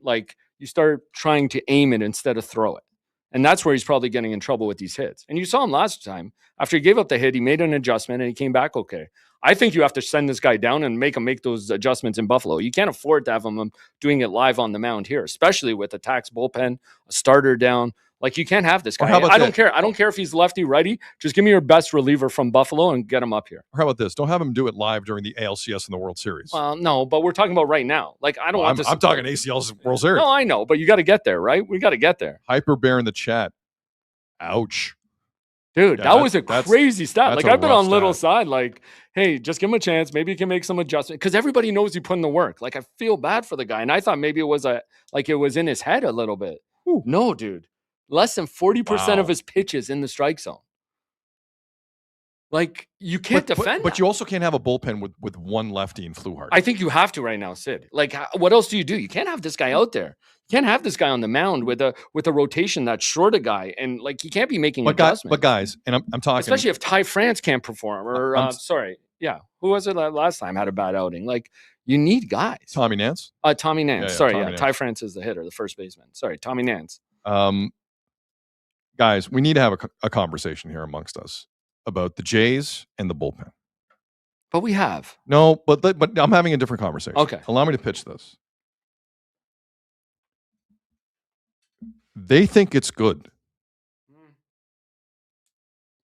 Speaker 2: trying to aim it instead of throw it. And that's where he's probably getting in trouble with these hits. And you saw him last time. After he gave up the hit, he made an adjustment and he came back okay. I think you have to send this guy down and make him make those adjustments in Buffalo. You can't afford to have him doing it live on the mound here, especially with a taxed bullpen, a starter down. Like, you can't have this guy. I don't care. I don't care if he's lefty, righty. Just give me your best reliever from Buffalo and get him up here.
Speaker 1: Or how about this? Don't have him do it live during the ALCS in the World Series.
Speaker 2: Well, no, but we're talking about right now. Like, I don't want this.
Speaker 1: I'm talking ACL's World Series.
Speaker 2: No, I know, but you got to get there, right? We got to get there.
Speaker 1: Hyper Bear in the chat. Ouch.
Speaker 2: Dude, that was a crazy stat. Like, I've been on Little's side. Like, hey, just give him a chance. Maybe he can make some adjustment. Because everybody knows he put in the work. Like, I feel bad for the guy. And I thought maybe it was in his head a little bit.
Speaker 1: Ooh.
Speaker 2: No, dude. Less than 40% of his pitches in the strike zone. Like, you can't defend
Speaker 1: But you also can't have a bullpen with one lefty in Fluhardt.
Speaker 2: I think you have to right now, Sid. Like, what else do? You can't have this guy out there. You can't have this guy on the mound with a rotation that's short a guy. And, like, he can't be making adjustments.
Speaker 1: But guys, and I'm talking...
Speaker 2: Especially if Ty France can't perform. Or, who was it last time had a bad outing? Like, you need guys.
Speaker 1: Tommy Nance?
Speaker 2: Tommy Nance. Nance. Ty France is the hitter, the first baseman. Sorry, Tommy Nance.
Speaker 1: Guys, we need to have a conversation here amongst us about the Jays and the bullpen.
Speaker 2: But we have.
Speaker 1: No, but I'm having a different conversation.
Speaker 2: Okay.
Speaker 1: Allow me to pitch this. They think it's good.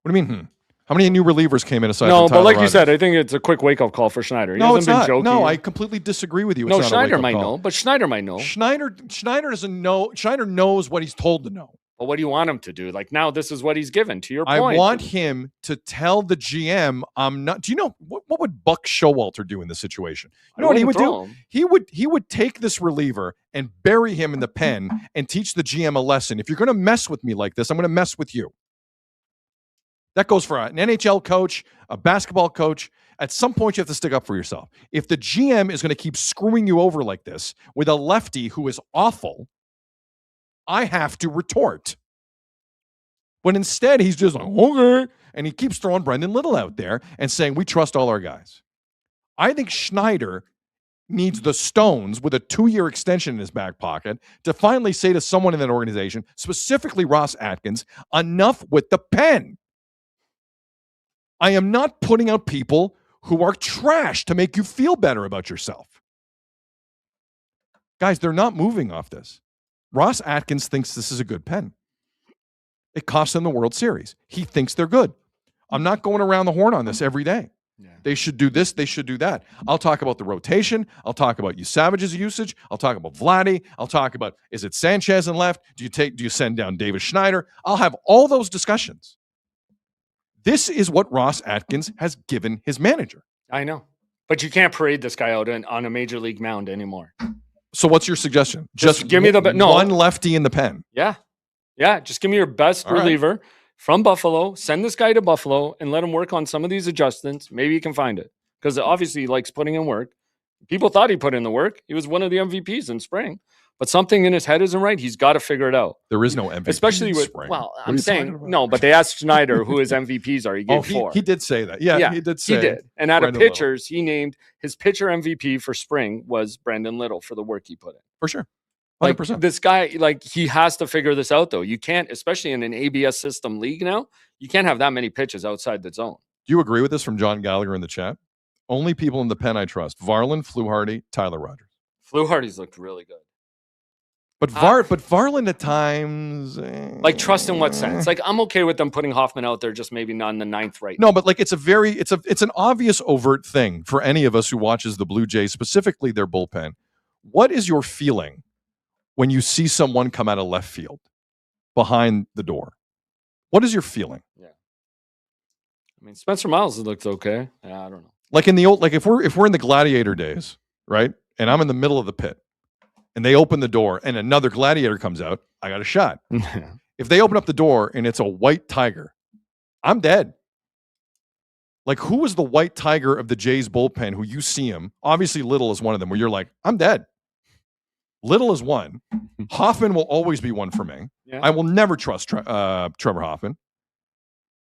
Speaker 1: What do you mean? How many new relievers came in aside from Tyler
Speaker 2: but like
Speaker 1: Rogers?
Speaker 2: You said, I think it's a quick wake-up call for Schneider. He hasn't been joking.
Speaker 1: No, I completely disagree with you.
Speaker 2: Schneider might know, but Schneider might know.
Speaker 1: Schneider doesn't know. Schneider knows what he's told to know.
Speaker 2: But what do you want him to do? Like, now this is what he's given, to your point.
Speaker 1: I want him to tell the GM, I'm not. Do you know what would Buck Showalter do in this situation? You know what he would do? He would take this reliever and bury him in the pen and teach the GM a lesson. If you're going to mess with me like this, I'm going to mess with you. That goes for an NHL coach, a basketball coach. At some point, you have to stick up for yourself. If the GM is going to keep screwing you over like this with a lefty who is awful, I have to retort. But instead, he's just like, okay. And he keeps throwing Brendan Little out there and saying, we trust all our guys. I think Schneider needs the stones with a 2-year extension in his back pocket to finally say to someone in that organization, specifically Ross Atkins, enough with the pen. I am not putting out people who are trash to make you feel better about yourself. Guys, they're not moving off this. Ross Atkins thinks this is a good pen. It cost them the World Series. He thinks they're good. I'm not going around the horn on this every day. Yeah. They should do this. They should do that. I'll talk about the rotation. I'll talk about Savage's usage. I'll talk about Vladdy. I'll talk about, is it Sanchez in left? Do you send down Davis Schneider? I'll have all those discussions. This is what Ross Atkins has given his manager.
Speaker 2: I know. But you can't parade this guy out on a major league mound anymore.
Speaker 1: So what's your suggestion? Just
Speaker 2: give me
Speaker 1: one lefty in the pen.
Speaker 2: Yeah. Yeah. Just give me your best reliever from Buffalo. Send this guy to Buffalo and let him work on some of these adjustments. Maybe he can find it. Because obviously he likes putting in work. People thought he put in the work. He was one of the MVPs in spring. But something in his head isn't right. He's got to figure it out.
Speaker 1: There is no MVP.
Speaker 2: Especially with, I'm saying, no, but they asked Schneider who his MVPs are. He gave 4.
Speaker 1: He did say that. Yeah, he did say
Speaker 2: he did. And out of pitchers, he named his pitcher MVP for spring was Brendan Little for the work he put in.
Speaker 1: For sure. 100%.
Speaker 2: Like, this guy, he has to figure this out, though. You can't, especially in an ABS system league now, you can't have that many pitches outside the zone.
Speaker 1: Do you agree with this from John Gallagher in the chat? Only people in the pen I trust. Varland, Fluharty, Tyler Rogers.
Speaker 2: Fluharty's looked really good.
Speaker 1: But Varland at times...
Speaker 2: trust in what sense? I'm okay with them putting Hoffman out there, just maybe not in the 9th right
Speaker 1: now. No, but it's an obvious overt thing for any of us who watches the Blue Jays, specifically their bullpen. What is your feeling when you see someone come out of left field behind the door? What is your feeling?
Speaker 2: Yeah. I mean, Spencer Miles looks okay. Yeah, I don't know.
Speaker 1: Like in the old, if we're in the Gladiator days, right? And I'm in the middle of the pit. And they open the door and another gladiator comes out, I got a shot. If they open up the door and it's a white tiger, I'm dead. Who is the white tiger of the Jays bullpen who you see him? Obviously, Little is one of them where you're like, I'm dead. Little is one. Hoffman will always be one for me. Yeah. I will never trust Trevor Hoffman.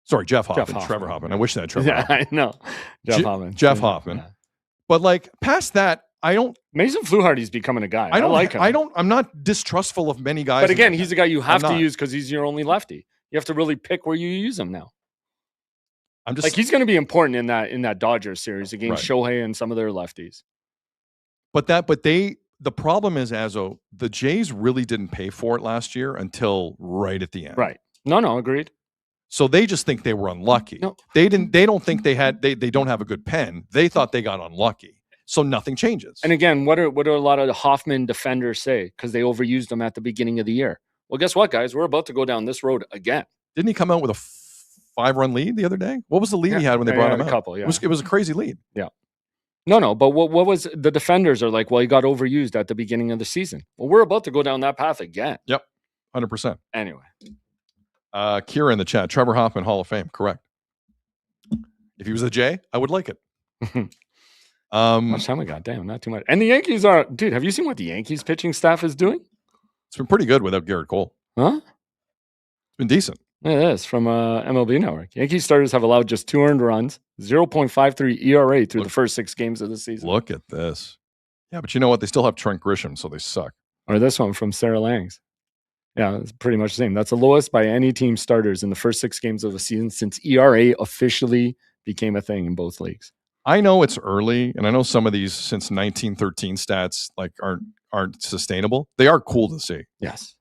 Speaker 1: Sorry, Jeff Hoffman. Trevor Hoffman. I wish that Trevor Hoffman.
Speaker 2: I know. Hoffman.
Speaker 1: Jeff Hoffman. Yeah. But past that, I don't.
Speaker 2: Mason Fluharty's becoming a guy. I like him.
Speaker 1: I'm not distrustful of many guys.
Speaker 2: But again, he's a guy you have to use because he's your only lefty. You have to really pick where you use him now. I'm just he's going to be important in that Dodgers series against Shohei and some of their lefties.
Speaker 1: But the problem is, Azzo, the Jays really didn't pay for it last year until right at the end.
Speaker 2: Right. No, agreed.
Speaker 1: So they just think they were unlucky. No. They don't think they don't have a good pen. They thought they got unlucky. So nothing changes.
Speaker 2: And again, what do a lot of the Hoffman defenders say? Because they overused him at the beginning of the year. Well, guess what, guys? We're about to go down this road again.
Speaker 1: Didn't he come out with a 5-run lead the other day? What was the lead he had when they brought him out?
Speaker 2: A couple, yeah.
Speaker 1: It was a crazy lead.
Speaker 2: Yeah. No, but what was the defenders are like, well, he got overused at the beginning of the season. Well, we're about to go down that path again.
Speaker 1: Yep. 100%.
Speaker 2: Anyway.
Speaker 1: Kira in the chat, Trevor Hoffman, Hall of Fame. Correct. If he was a J, I would like it.
Speaker 2: Much time we got? Damn, not too much. And the Yankees are, dude, have you seen what the Yankees pitching staff is doing?
Speaker 1: It's been pretty good without Garrett Cole.
Speaker 2: Huh?
Speaker 1: It's been decent.
Speaker 2: It is from MLB Network. Yankees starters have allowed just 2 earned runs, 0.53 ERA through the first 6 games of the season.
Speaker 1: Look at this. Yeah, but you know what? They still have Trent Grisham, so they suck.
Speaker 2: Or this one from Sarah Langs. Yeah, it's pretty much the same. That's the lowest by any team starters in the first 6 games of the season since ERA officially became a thing in both leagues.
Speaker 1: I know it's early, and I know some of these since 1913 stats aren't sustainable. They are cool to see.
Speaker 2: Yes.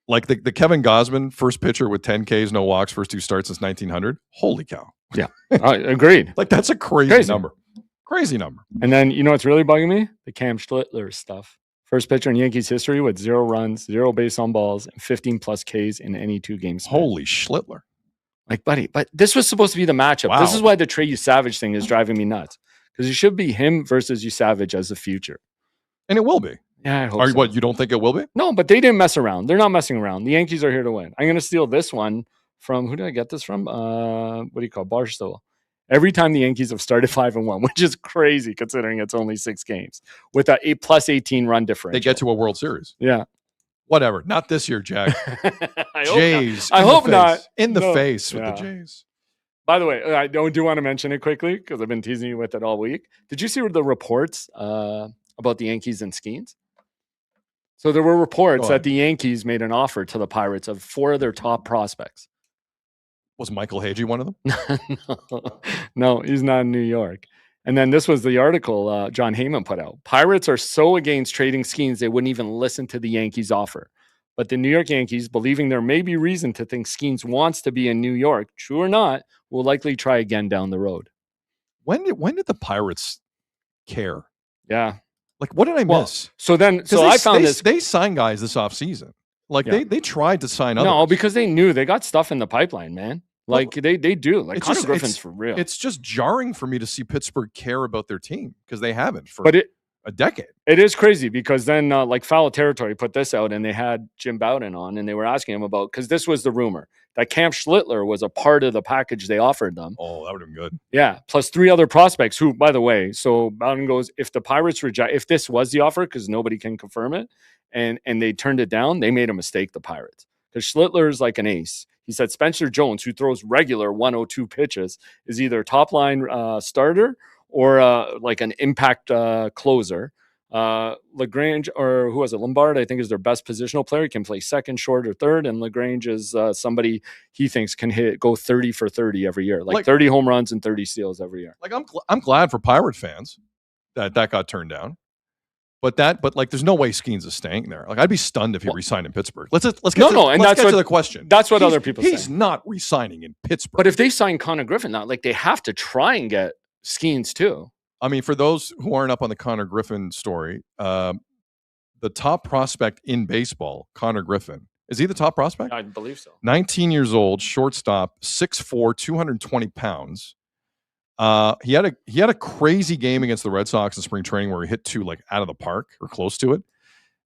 Speaker 1: Like the Kevin Gausman, first pitcher with 10 Ks, no walks, first 2 starts since 1900. Holy cow.
Speaker 2: Yeah, agreed.
Speaker 1: That's a crazy number. Crazy number.
Speaker 2: And then, you know what's really bugging me? The Cam Schlittler stuff First pitcher in Yankees history with 0 runs, 0 base on balls, and 15 plus Ks in any 2 games.
Speaker 1: Holy Schlittler.
Speaker 2: Like, buddy, but this was supposed to be the matchup.
Speaker 1: Wow.
Speaker 2: This is why the Trey Savage thing is driving me nuts. Because it should be him versus Savage as the future.
Speaker 1: And it will be.
Speaker 2: Yeah, I hope so.
Speaker 1: What, you don't think it will be?
Speaker 2: No, but they didn't mess around. They're not messing around. The Yankees are here to win. I'm going to steal this one from, who did I get this from? What do you call it? Barstool. Every time the Yankees have started 5-1, which is crazy considering it's only 6 games, with a plus 18 run differential.
Speaker 1: They get to a World Series.
Speaker 2: Yeah.
Speaker 1: Whatever. Not this year, Jack. Jays.
Speaker 2: I hope not.
Speaker 1: In the face with the Jays.
Speaker 2: By the way, I do want to mention it quickly because I've been teasing you with it all week. Did you see the reports about the Yankees and Skeens? So there were reports that the Yankees made an offer to the Pirates of 4 of their top prospects.
Speaker 1: Was Michael Hagee one of them?
Speaker 2: No, he's not in New York. And then this was the article John Heyman put out. Pirates are so against trading Skeens, they wouldn't even listen to the Yankees' offer. But the New York Yankees, believing there may be reason to think Skeens wants to be in New York, true or not, will likely try again down the road.
Speaker 1: When did the Pirates care?
Speaker 2: Yeah.
Speaker 1: Like, what did I miss?
Speaker 2: So I found this.
Speaker 1: They signed guys this offseason. Like, they tried to sign others.
Speaker 2: No, because they knew they got stuff in the pipeline, man. Like, they do. Like, Connor Griffin's for real.
Speaker 1: It's just jarring for me to see Pittsburgh care about their team because they haven't for a decade.
Speaker 2: It is crazy because then, like, Foul Territory put this out and they had Jim Bowden on and they were asking him about, because this was the rumor, that Cam Schlittler was a part of the package they offered them.
Speaker 1: Oh, that would have been good.
Speaker 2: Yeah, plus 3 other prospects who, by the way, so Bowden goes, if the Pirates reject, if this was the offer, because nobody can confirm it, and they turned it down, they made a mistake, the Pirates. Because Schlittler is like an ace. He said Spencer Jones, who throws regular 102 pitches, is either top line starter or like an impact closer. LaGrange, or who was it? Lombard, I think, is their best positional player. He can play second, short, or third. And LaGrange is somebody he thinks can go 30 for 30 every year, like 30 home runs and 30 steals every year.
Speaker 1: Like, I'm glad for Pirate fans that got turned down. But like, there's no way Skeens is staying there. Like, I'd be stunned if he resigned in Pittsburgh. Let's get to the question.
Speaker 2: That's what other people say.
Speaker 1: He's not resigning in Pittsburgh.
Speaker 2: But if they sign Connor Griffin, not like they have to try and get Skeens too.
Speaker 1: I mean, for those who aren't up on the Connor Griffin story, the top prospect in baseball, Connor Griffin, is he the top prospect?
Speaker 2: I believe so.
Speaker 1: 19 years old, shortstop, 6'4", 220 pounds. He had a crazy game against the Red Sox in spring training where he hit 2 like out of the park or close to it.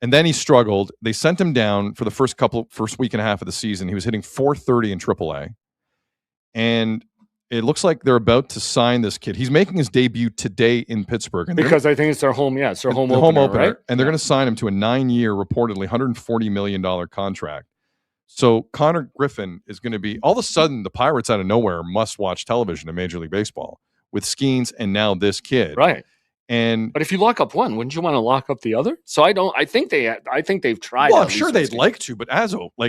Speaker 1: And then he struggled. They sent him down for the first week and a half of the season. He was hitting .430 in AAA. And it looks like they're about to sign this kid. He's making his debut today in Pittsburgh. And
Speaker 2: because I think it's their home, it's their home opener, right?
Speaker 1: And they're going to sign him to a 9-year, reportedly $140 million contract. So Connor Griffin is going to be, all of a sudden, the Pirates out of nowhere must-watch television in Major League Baseball with Skeens and now this kid.
Speaker 2: Right.
Speaker 1: But
Speaker 2: if you lock up one, wouldn't you want to lock up the other? So I think they've tried.
Speaker 1: Well, I'm sure they'd like to, but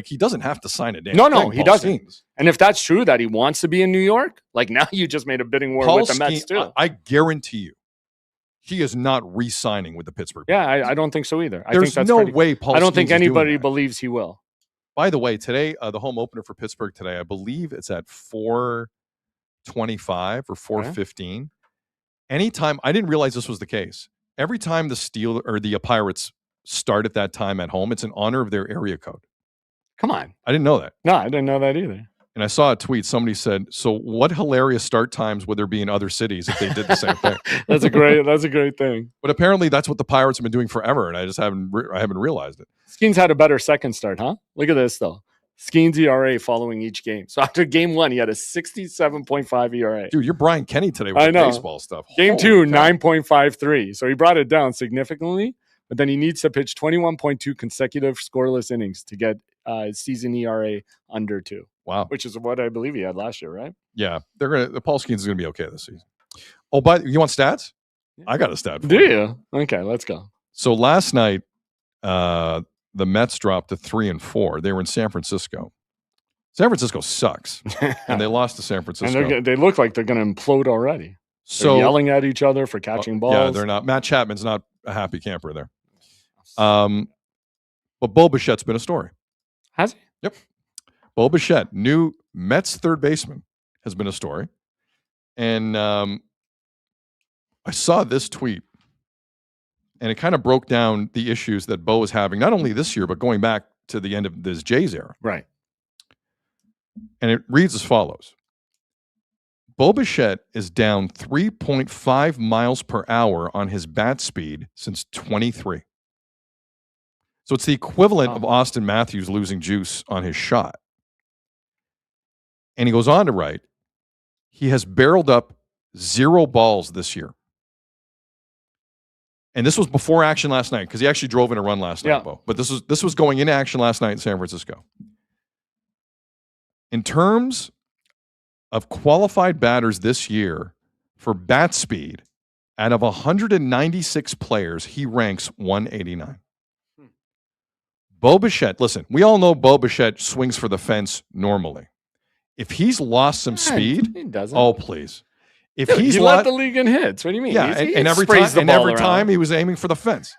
Speaker 1: he doesn't have to sign a damn
Speaker 2: No,
Speaker 1: thing,
Speaker 2: he
Speaker 1: Paul
Speaker 2: doesn't.
Speaker 1: Skeens.
Speaker 2: And if that's true that he wants to be in New York, like now you just made a bidding war with the Mets too.
Speaker 1: I guarantee you, he is not re-signing with the Pittsburgh
Speaker 2: Pittsburgh. Yeah, I don't think so either.
Speaker 1: There's no way Paul
Speaker 2: I don't
Speaker 1: Skeens
Speaker 2: think
Speaker 1: is doing
Speaker 2: anybody
Speaker 1: that.
Speaker 2: believes he will.
Speaker 1: By the way, today, the home opener for Pittsburgh today, I believe it's at 4:25 or 4:15. Anytime, I didn't realize this was the case. Every time the Pirates start at that time at home, it's in honor of their area code.
Speaker 2: Come on.
Speaker 1: I didn't know that.
Speaker 2: No, I didn't know that either.
Speaker 1: And I saw a tweet. Somebody said, "So, what hilarious start times would there be in other cities if they did the same thing?"
Speaker 2: That's a great thing.
Speaker 1: But apparently, that's what the Pirates have been doing forever, and I just haven't realized it.
Speaker 2: Skeens had a better second start, huh? Look at this though. Skeens ERA following each game. So after game 1, he had a 67.5 ERA.
Speaker 1: Dude, you're Brian Kenny today with the baseball stuff.
Speaker 2: Game 2, 9.53. So he brought it down significantly, but then he needs to pitch 21.2 consecutive scoreless innings to get season ERA under 2.
Speaker 1: Wow.
Speaker 2: Which is what I believe he had last year, right?
Speaker 1: Yeah. The Paul Skeens is going to be okay this season. Oh, but you want stats? Yeah. I got a stat for
Speaker 2: Do
Speaker 1: you.
Speaker 2: You? Okay, let's go.
Speaker 1: So last night, the Mets dropped to 3-4. They were in San Francisco. San Francisco sucks, and they lost to San Francisco.
Speaker 2: And they look like they're going to implode already.
Speaker 1: So
Speaker 2: they're yelling at each other for catching balls.
Speaker 1: Yeah, they're not. Matt Chapman's not a happy camper there. But Bo Bichette's been a story.
Speaker 2: Has he?
Speaker 1: Yep. Bo Bichette, new Mets third baseman, has been a story. And I saw this tweet. and it kind of broke down the issues that Bo is having, not only this year, but going back to the end of this Jays era.
Speaker 2: Right.
Speaker 1: And it reads as follows. Bo Bichette is down 3.5 miles per hour on his bat speed since 23. So it's the equivalent of Austin Matthews losing juice on his shot. And he goes on to write, he has barreled up 0 balls this year. And this was before action last night, because he actually drove in a run last night, Bo. But this was going into action last night in San Francisco. In terms of qualified batters this year for bat speed, out of 196 players, he ranks 189. Bo Bichette, listen, we all know Bo Bichette swings for the fence normally. If he's lost some speed,
Speaker 2: he doesn't.
Speaker 1: Oh, please. If
Speaker 2: Dude,
Speaker 1: he's
Speaker 2: he led the league in hits. What do you mean?
Speaker 1: Yeah, and every time he was aiming for the fence.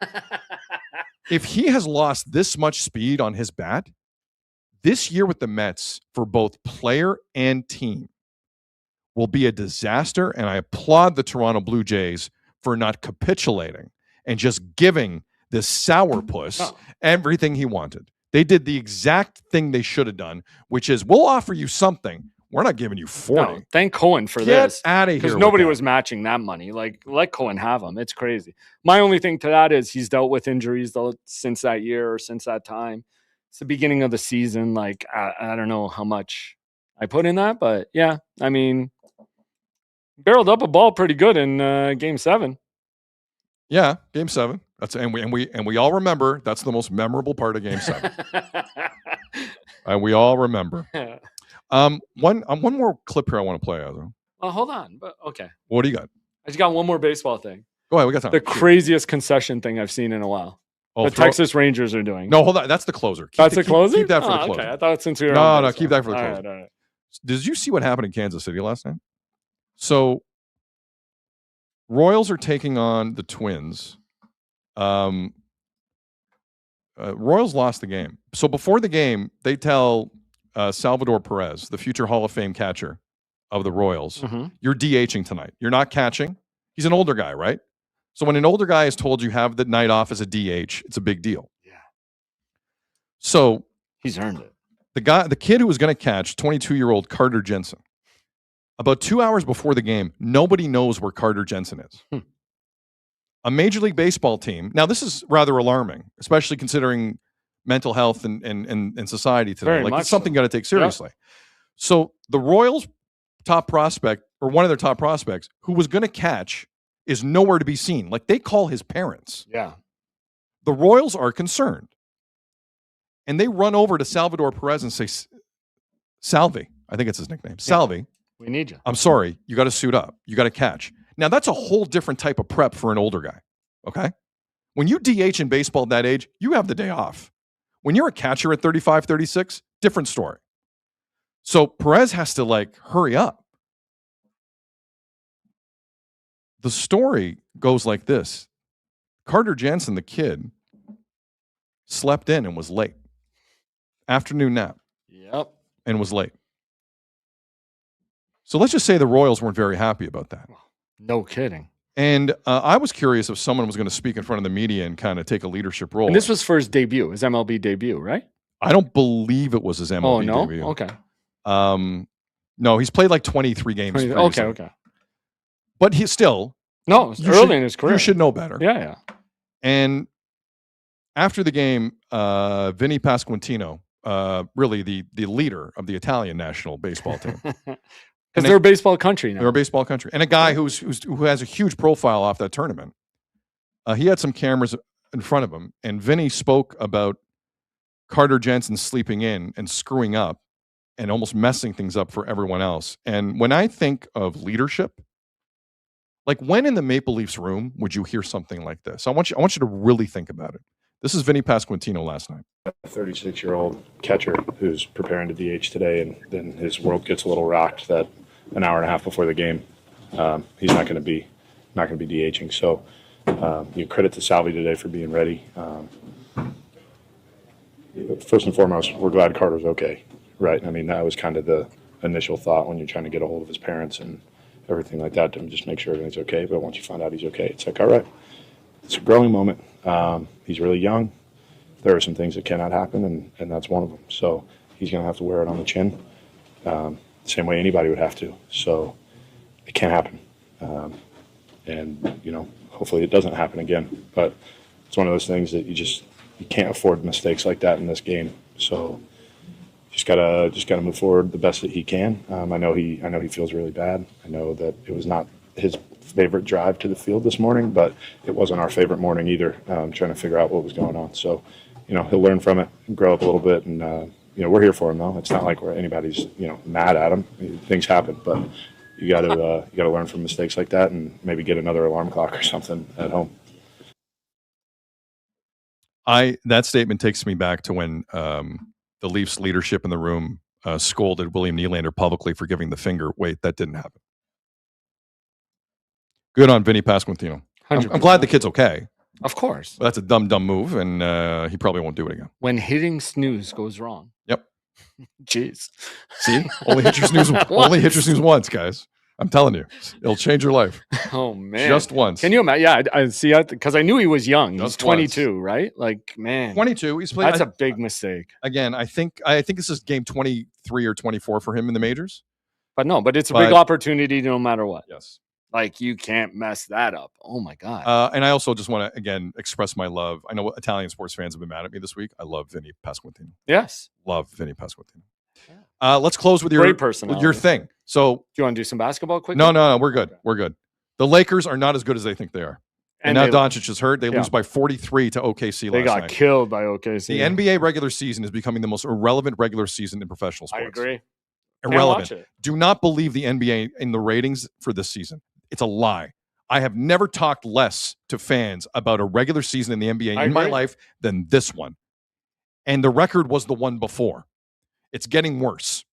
Speaker 1: If he has lost this much speed on his bat, this year with the Mets for both player and team will be a disaster, and I applaud the Toronto Blue Jays for not capitulating and just giving this sourpuss everything he wanted. They did the exact thing they should have done, which is, we'll offer you something. We're not giving you 40.
Speaker 2: No, thank Cohen for
Speaker 1: Get
Speaker 2: this.
Speaker 1: out of here.
Speaker 2: Because nobody was matching that money. Like, let Cohen have him. It's crazy. My only thing to that is he's dealt with injuries since that year or since that time. It's the beginning of the season. Like, I don't know how much I put in that, but yeah, I mean, barreled up a ball pretty good in Game 7.
Speaker 1: Yeah, Game 7. That's and we all remember that's the most memorable part of Game 7. And we all remember. One more clip here I want to play.
Speaker 2: Well, hold on, but okay.
Speaker 1: What do you got?
Speaker 2: I just got one more baseball thing.
Speaker 1: Go ahead, we got time.
Speaker 2: The craziest concession thing I've seen in a while. The Texas Rangers are doing.
Speaker 1: No, hold on. That's the closer.
Speaker 2: That's the closer?
Speaker 1: Keep that for the closer.
Speaker 2: Okay. I thought since we were
Speaker 1: No, keep that for the
Speaker 2: all
Speaker 1: closer.
Speaker 2: right.
Speaker 1: Did you see what happened in Kansas City last night? So, Royals are taking on the Twins. Royals lost the game. So before the game, they tell Salvador Perez, the future Hall of Fame catcher of the Royals, you're DHing tonight. You're not catching. He's an older guy, right? So when an older guy is told you have the night off as a DH, it's a big deal.
Speaker 2: Yeah.
Speaker 1: So
Speaker 2: he's earned it.
Speaker 1: The kid who was going to catch, 22-year-old Carter Jensen, about 2 hours before the game, nobody knows where Carter Jensen is. A Major League Baseball team. Now, this is rather alarming, especially considering mental health and society today.
Speaker 2: Very
Speaker 1: like,
Speaker 2: much
Speaker 1: it's something
Speaker 2: so.
Speaker 1: you got to take seriously. Yeah. So the Royals' top prospect, or one of their top prospects, who was going to catch, is nowhere to be seen. Like, they call his parents.
Speaker 2: Yeah.
Speaker 1: The Royals are concerned. And they run over to Salvador Perez and say, Salvi, I think it's his nickname. Yeah. Salvi.
Speaker 2: We need you.
Speaker 1: I'm sorry. You got to suit up. You got to catch. Now, that's a whole different type of prep for an older guy. Okay? When you DH in baseball at that age, you have the day off. When you're a catcher at 35, 36, different story. So Perez has to, hurry up. The story goes like this. Carter Jensen, the kid, slept in and was late. Afternoon nap.
Speaker 2: Yep.
Speaker 1: And was late. So let's just say the Royals weren't very happy about that.
Speaker 2: No kidding.
Speaker 1: And I was curious if someone was going to speak in front of the media and kind of take a leadership role.
Speaker 2: And this was for his debut, his MLB debut, right?
Speaker 1: I don't believe it was his MLB debut.
Speaker 2: Okay.
Speaker 1: No, he's played 23 games. Previously.
Speaker 2: Okay.
Speaker 1: But he's still.
Speaker 2: No, it's early in his career.
Speaker 1: You should know better.
Speaker 2: Yeah.
Speaker 1: And after the game, Vinny Pasquantino, really the leader of the Italian national baseball team.
Speaker 2: Because they're a baseball country now.
Speaker 1: They're a baseball country. And a guy who has a huge profile off that tournament. He had some cameras in front of him, and Vinny spoke about Carter Jensen sleeping in and screwing up and almost messing things up for everyone else. And when I think of leadership, when in the Maple Leafs room would you hear something like this? I want you to really think about it. This is Vinny Pasquantino last night.
Speaker 13: A 36-year-old catcher who's preparing to DH today, and then his world gets a little rocked that an hour and a half before the game, he's not going to be DHing. So you credit to Salvi today for being ready. First and foremost, we're glad Carter's okay, right? I mean, that was kind of the initial thought when you're trying to get a hold of his parents and everything like that, to just make sure everything's okay. But once you find out he's okay, it's all right. it's a growing moment. He's really young. There are some things that cannot happen, and that's one of them. So he's going to have to wear it on the chin, same way anybody would have to. So it can't happen. And, you know, hopefully it doesn't happen again. But it's one of those things that you can't afford mistakes like that in this game. So just gotta move forward the best that he can. I know he feels really bad. I know that it was not his favorite drive to the field this morning, but it wasn't our favorite morning either. Trying to figure out what was going on. So, you know, he'll learn from it and grow up a little bit. And you know, we're here for him though. It's not like anybody's mad at him. Things happen, but you gotta learn from mistakes like that and maybe get another alarm clock or something at home.
Speaker 1: That statement takes me back to when the Leafs leadership in the room scolded William Nylander publicly for giving the finger. Wait, that didn't happen. Good on Vinny Pasquantino. I'm glad the kid's okay.
Speaker 2: Of course.
Speaker 1: But that's a dumb move, and he probably won't do it again.
Speaker 2: When hitting snooze goes wrong.
Speaker 1: Yep.
Speaker 2: Jeez.
Speaker 1: See? Only hit your snooze only hit your snooze once, guys. I'm telling you. It'll change your life.
Speaker 2: Oh, man.
Speaker 1: Just once.
Speaker 2: Can you imagine? Yeah, I see. Because I knew he was young.
Speaker 1: Just
Speaker 2: He's 22, right? Like, man.
Speaker 1: 22. He's played.
Speaker 2: That's a big mistake.
Speaker 1: Again, I think this is game 23 or 24 for him in the majors.
Speaker 2: But it's a big opportunity no matter what.
Speaker 1: Yes.
Speaker 2: Like, you can't mess that up. Oh, my God.
Speaker 1: And I also just want to, again, express my love. I know Italian sports fans have been mad at me this week. I love Vinny Pasquantino.
Speaker 2: Yes.
Speaker 1: Love Vinny Pasquantino. Let's close with your thing. So,
Speaker 2: do you want to do some basketball quickly?
Speaker 1: No, we're good. We're good. The Lakers are not as good as they think they are. And now Doncic is hurt. They lose by 43 to OKC last night.
Speaker 2: They got killed by OKC.
Speaker 1: The NBA regular season is becoming the most irrelevant regular season in professional sports.
Speaker 2: I agree.
Speaker 1: Irrelevant. Do not believe the NBA in the ratings for this season. It's a lie. I have never talked less to fans about a regular season in the NBA in my life than this one. And the record was the one before. It's getting worse.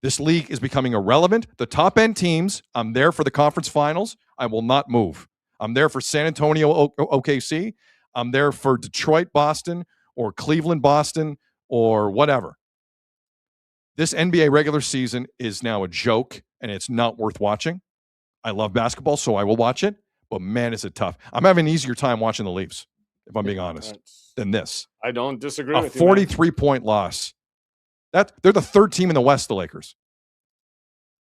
Speaker 1: This league is becoming irrelevant. The top end teams, I'm there for the conference finals. I will not move. I'm there for San Antonio, OKC. I'm there for Detroit, Boston, or Cleveland, Boston, or whatever. This NBA regular season is now a joke, and it's not worth watching. I love basketball, so I will watch it. But man, is it tough. I'm having an easier time watching the Leafs, if I'm being honest, than this.
Speaker 2: I don't disagree with you.
Speaker 1: A 43-point loss. They're the third team in the West, the Lakers.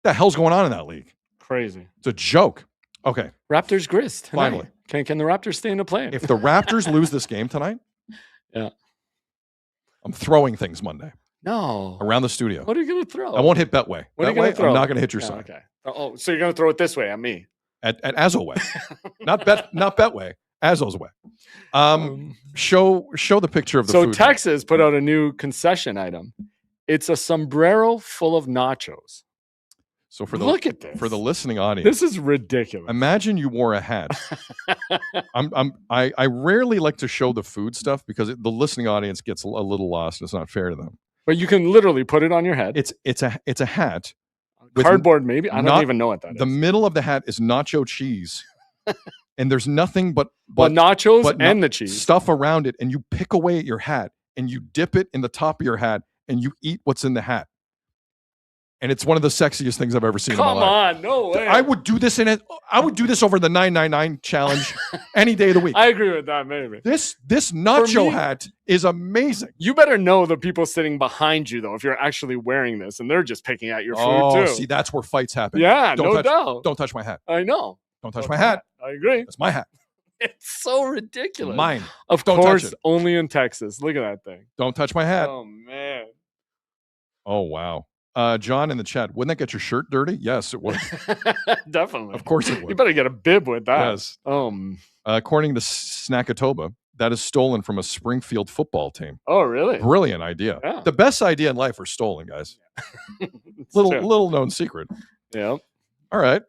Speaker 1: What the hell's going on in that league?
Speaker 2: Crazy.
Speaker 1: It's a joke. Okay.
Speaker 2: Raptors Grizz tonight.
Speaker 1: Finally.
Speaker 2: Can the Raptors stay in the play?
Speaker 1: If the Raptors lose this game tonight, I'm throwing things Monday.
Speaker 2: No.
Speaker 1: Around the studio.
Speaker 2: What are you going to throw?
Speaker 1: I won't hit Betway.
Speaker 2: What are you going to throw?
Speaker 1: I'm not going to hit your side.
Speaker 2: Okay. Oh, so you're going to throw it this way at me?
Speaker 1: At Azzo way. not Betway. Azzo's way. Show the picture of the food.
Speaker 2: So Texas put out a new concession item. It's a sombrero full of nachos.
Speaker 1: So
Speaker 2: look at this.
Speaker 1: For the listening audience,
Speaker 2: this is ridiculous.
Speaker 1: Imagine you wore a hat. I rarely like to show the food stuff because the listening audience gets a little lost. It's not fair to them.
Speaker 2: But you can literally put it on your head.
Speaker 1: It's a hat.
Speaker 2: Cardboard, maybe. I don't even know what that is.
Speaker 1: The middle of the hat is nacho cheese, and there's nothing but
Speaker 2: nachos and the cheese
Speaker 1: stuff around it. And you pick away at your hat, and you dip it in the top of your hat, and you eat what's in the hat. And it's one of the sexiest things I've ever seen in my life.
Speaker 2: Come on, no way.
Speaker 1: I would do this I would do this over the 999 challenge any day of the week.
Speaker 2: I agree with that, maybe.
Speaker 1: This nacho hat is amazing.
Speaker 2: You better know the people sitting behind you, though, if you're actually wearing this, and they're just picking at your food, too.
Speaker 1: See, that's where fights happen.
Speaker 2: Yeah, no doubt.
Speaker 1: Don't touch my hat.
Speaker 2: I know.
Speaker 1: Don't touch my hat.
Speaker 2: I agree.
Speaker 1: That's my hat.
Speaker 2: It's so ridiculous.
Speaker 1: Mine.
Speaker 2: Of course, only in Texas. Look at that thing.
Speaker 1: Don't touch my hat.
Speaker 2: Oh, man.
Speaker 1: Oh, wow. John in the chat, wouldn't that get your shirt dirty? Yes, it would.
Speaker 2: Definitely.
Speaker 1: Of course it would.
Speaker 2: You better get a bib with that.
Speaker 1: Yes. According to Snackatoba, that is stolen from a Springfield football team.
Speaker 2: Oh, really?
Speaker 1: Brilliant idea.
Speaker 2: Yeah.
Speaker 1: The best idea in life are stolen, guys. little known secret.
Speaker 2: Yeah.
Speaker 1: All right.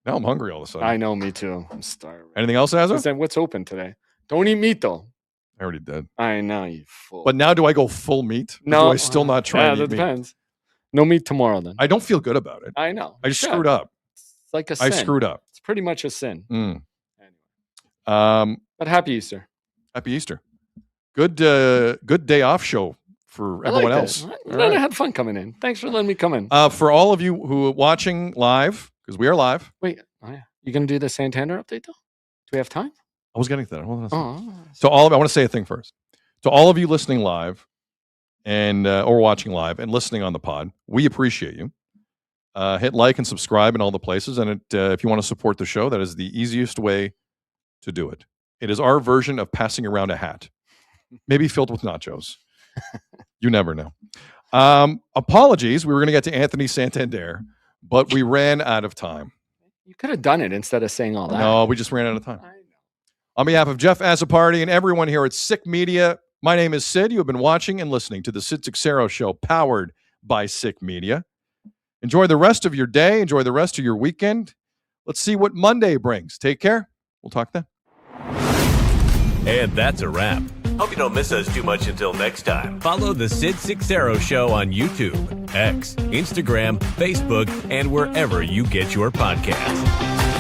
Speaker 1: Now I'm hungry all of a sudden.
Speaker 2: I know, me too. I'm starving.
Speaker 1: Anything else, Azza?
Speaker 2: What's open today? Don't eat meat, though.
Speaker 1: I already did.
Speaker 2: I know, you fool.
Speaker 1: But now do I go full meat?
Speaker 2: No.
Speaker 1: Or do I still not try and eat
Speaker 2: that depends. No meat tomorrow, then.
Speaker 1: I don't feel good about it.
Speaker 2: I know.
Speaker 1: I just screwed up.
Speaker 2: It's like a sin.
Speaker 1: I screwed up.
Speaker 2: It's pretty much a sin.
Speaker 1: Anyway.
Speaker 2: But happy Easter.
Speaker 1: Happy Easter. Good day off show for everyone else.
Speaker 2: I had fun coming in. Thanks for letting me come in.
Speaker 1: For all of you who are watching live, because we are live.
Speaker 2: Wait, you going to do the Santander update, though? Do we have time?
Speaker 1: I was getting to that. So I want to say a thing first. To all of you listening live and or watching live and listening on the pod, we appreciate you. Hit like and subscribe in all the places. And if you want to support the show, that is the easiest way to do it. It is our version of passing around a hat, maybe filled with nachos. You never know. Apologies. We were going to get to Anthony Santander, but we ran out of time.
Speaker 2: You could have done it instead of saying all that.
Speaker 1: No, we just ran out of time. On behalf of Jeff Azzopardi and everyone here at Sick Media, my name is Sid. You have been watching and listening to the Sid Seixeiro Show, powered by Sick Media. Enjoy the rest of your day. Enjoy the rest of your weekend. Let's see what Monday brings. Take care. We'll talk then.
Speaker 5: And that's a wrap. Hope you don't miss us too much until next time. Follow the Sid Seixeiro Show on YouTube, X, Instagram, Facebook, and wherever you get your podcasts.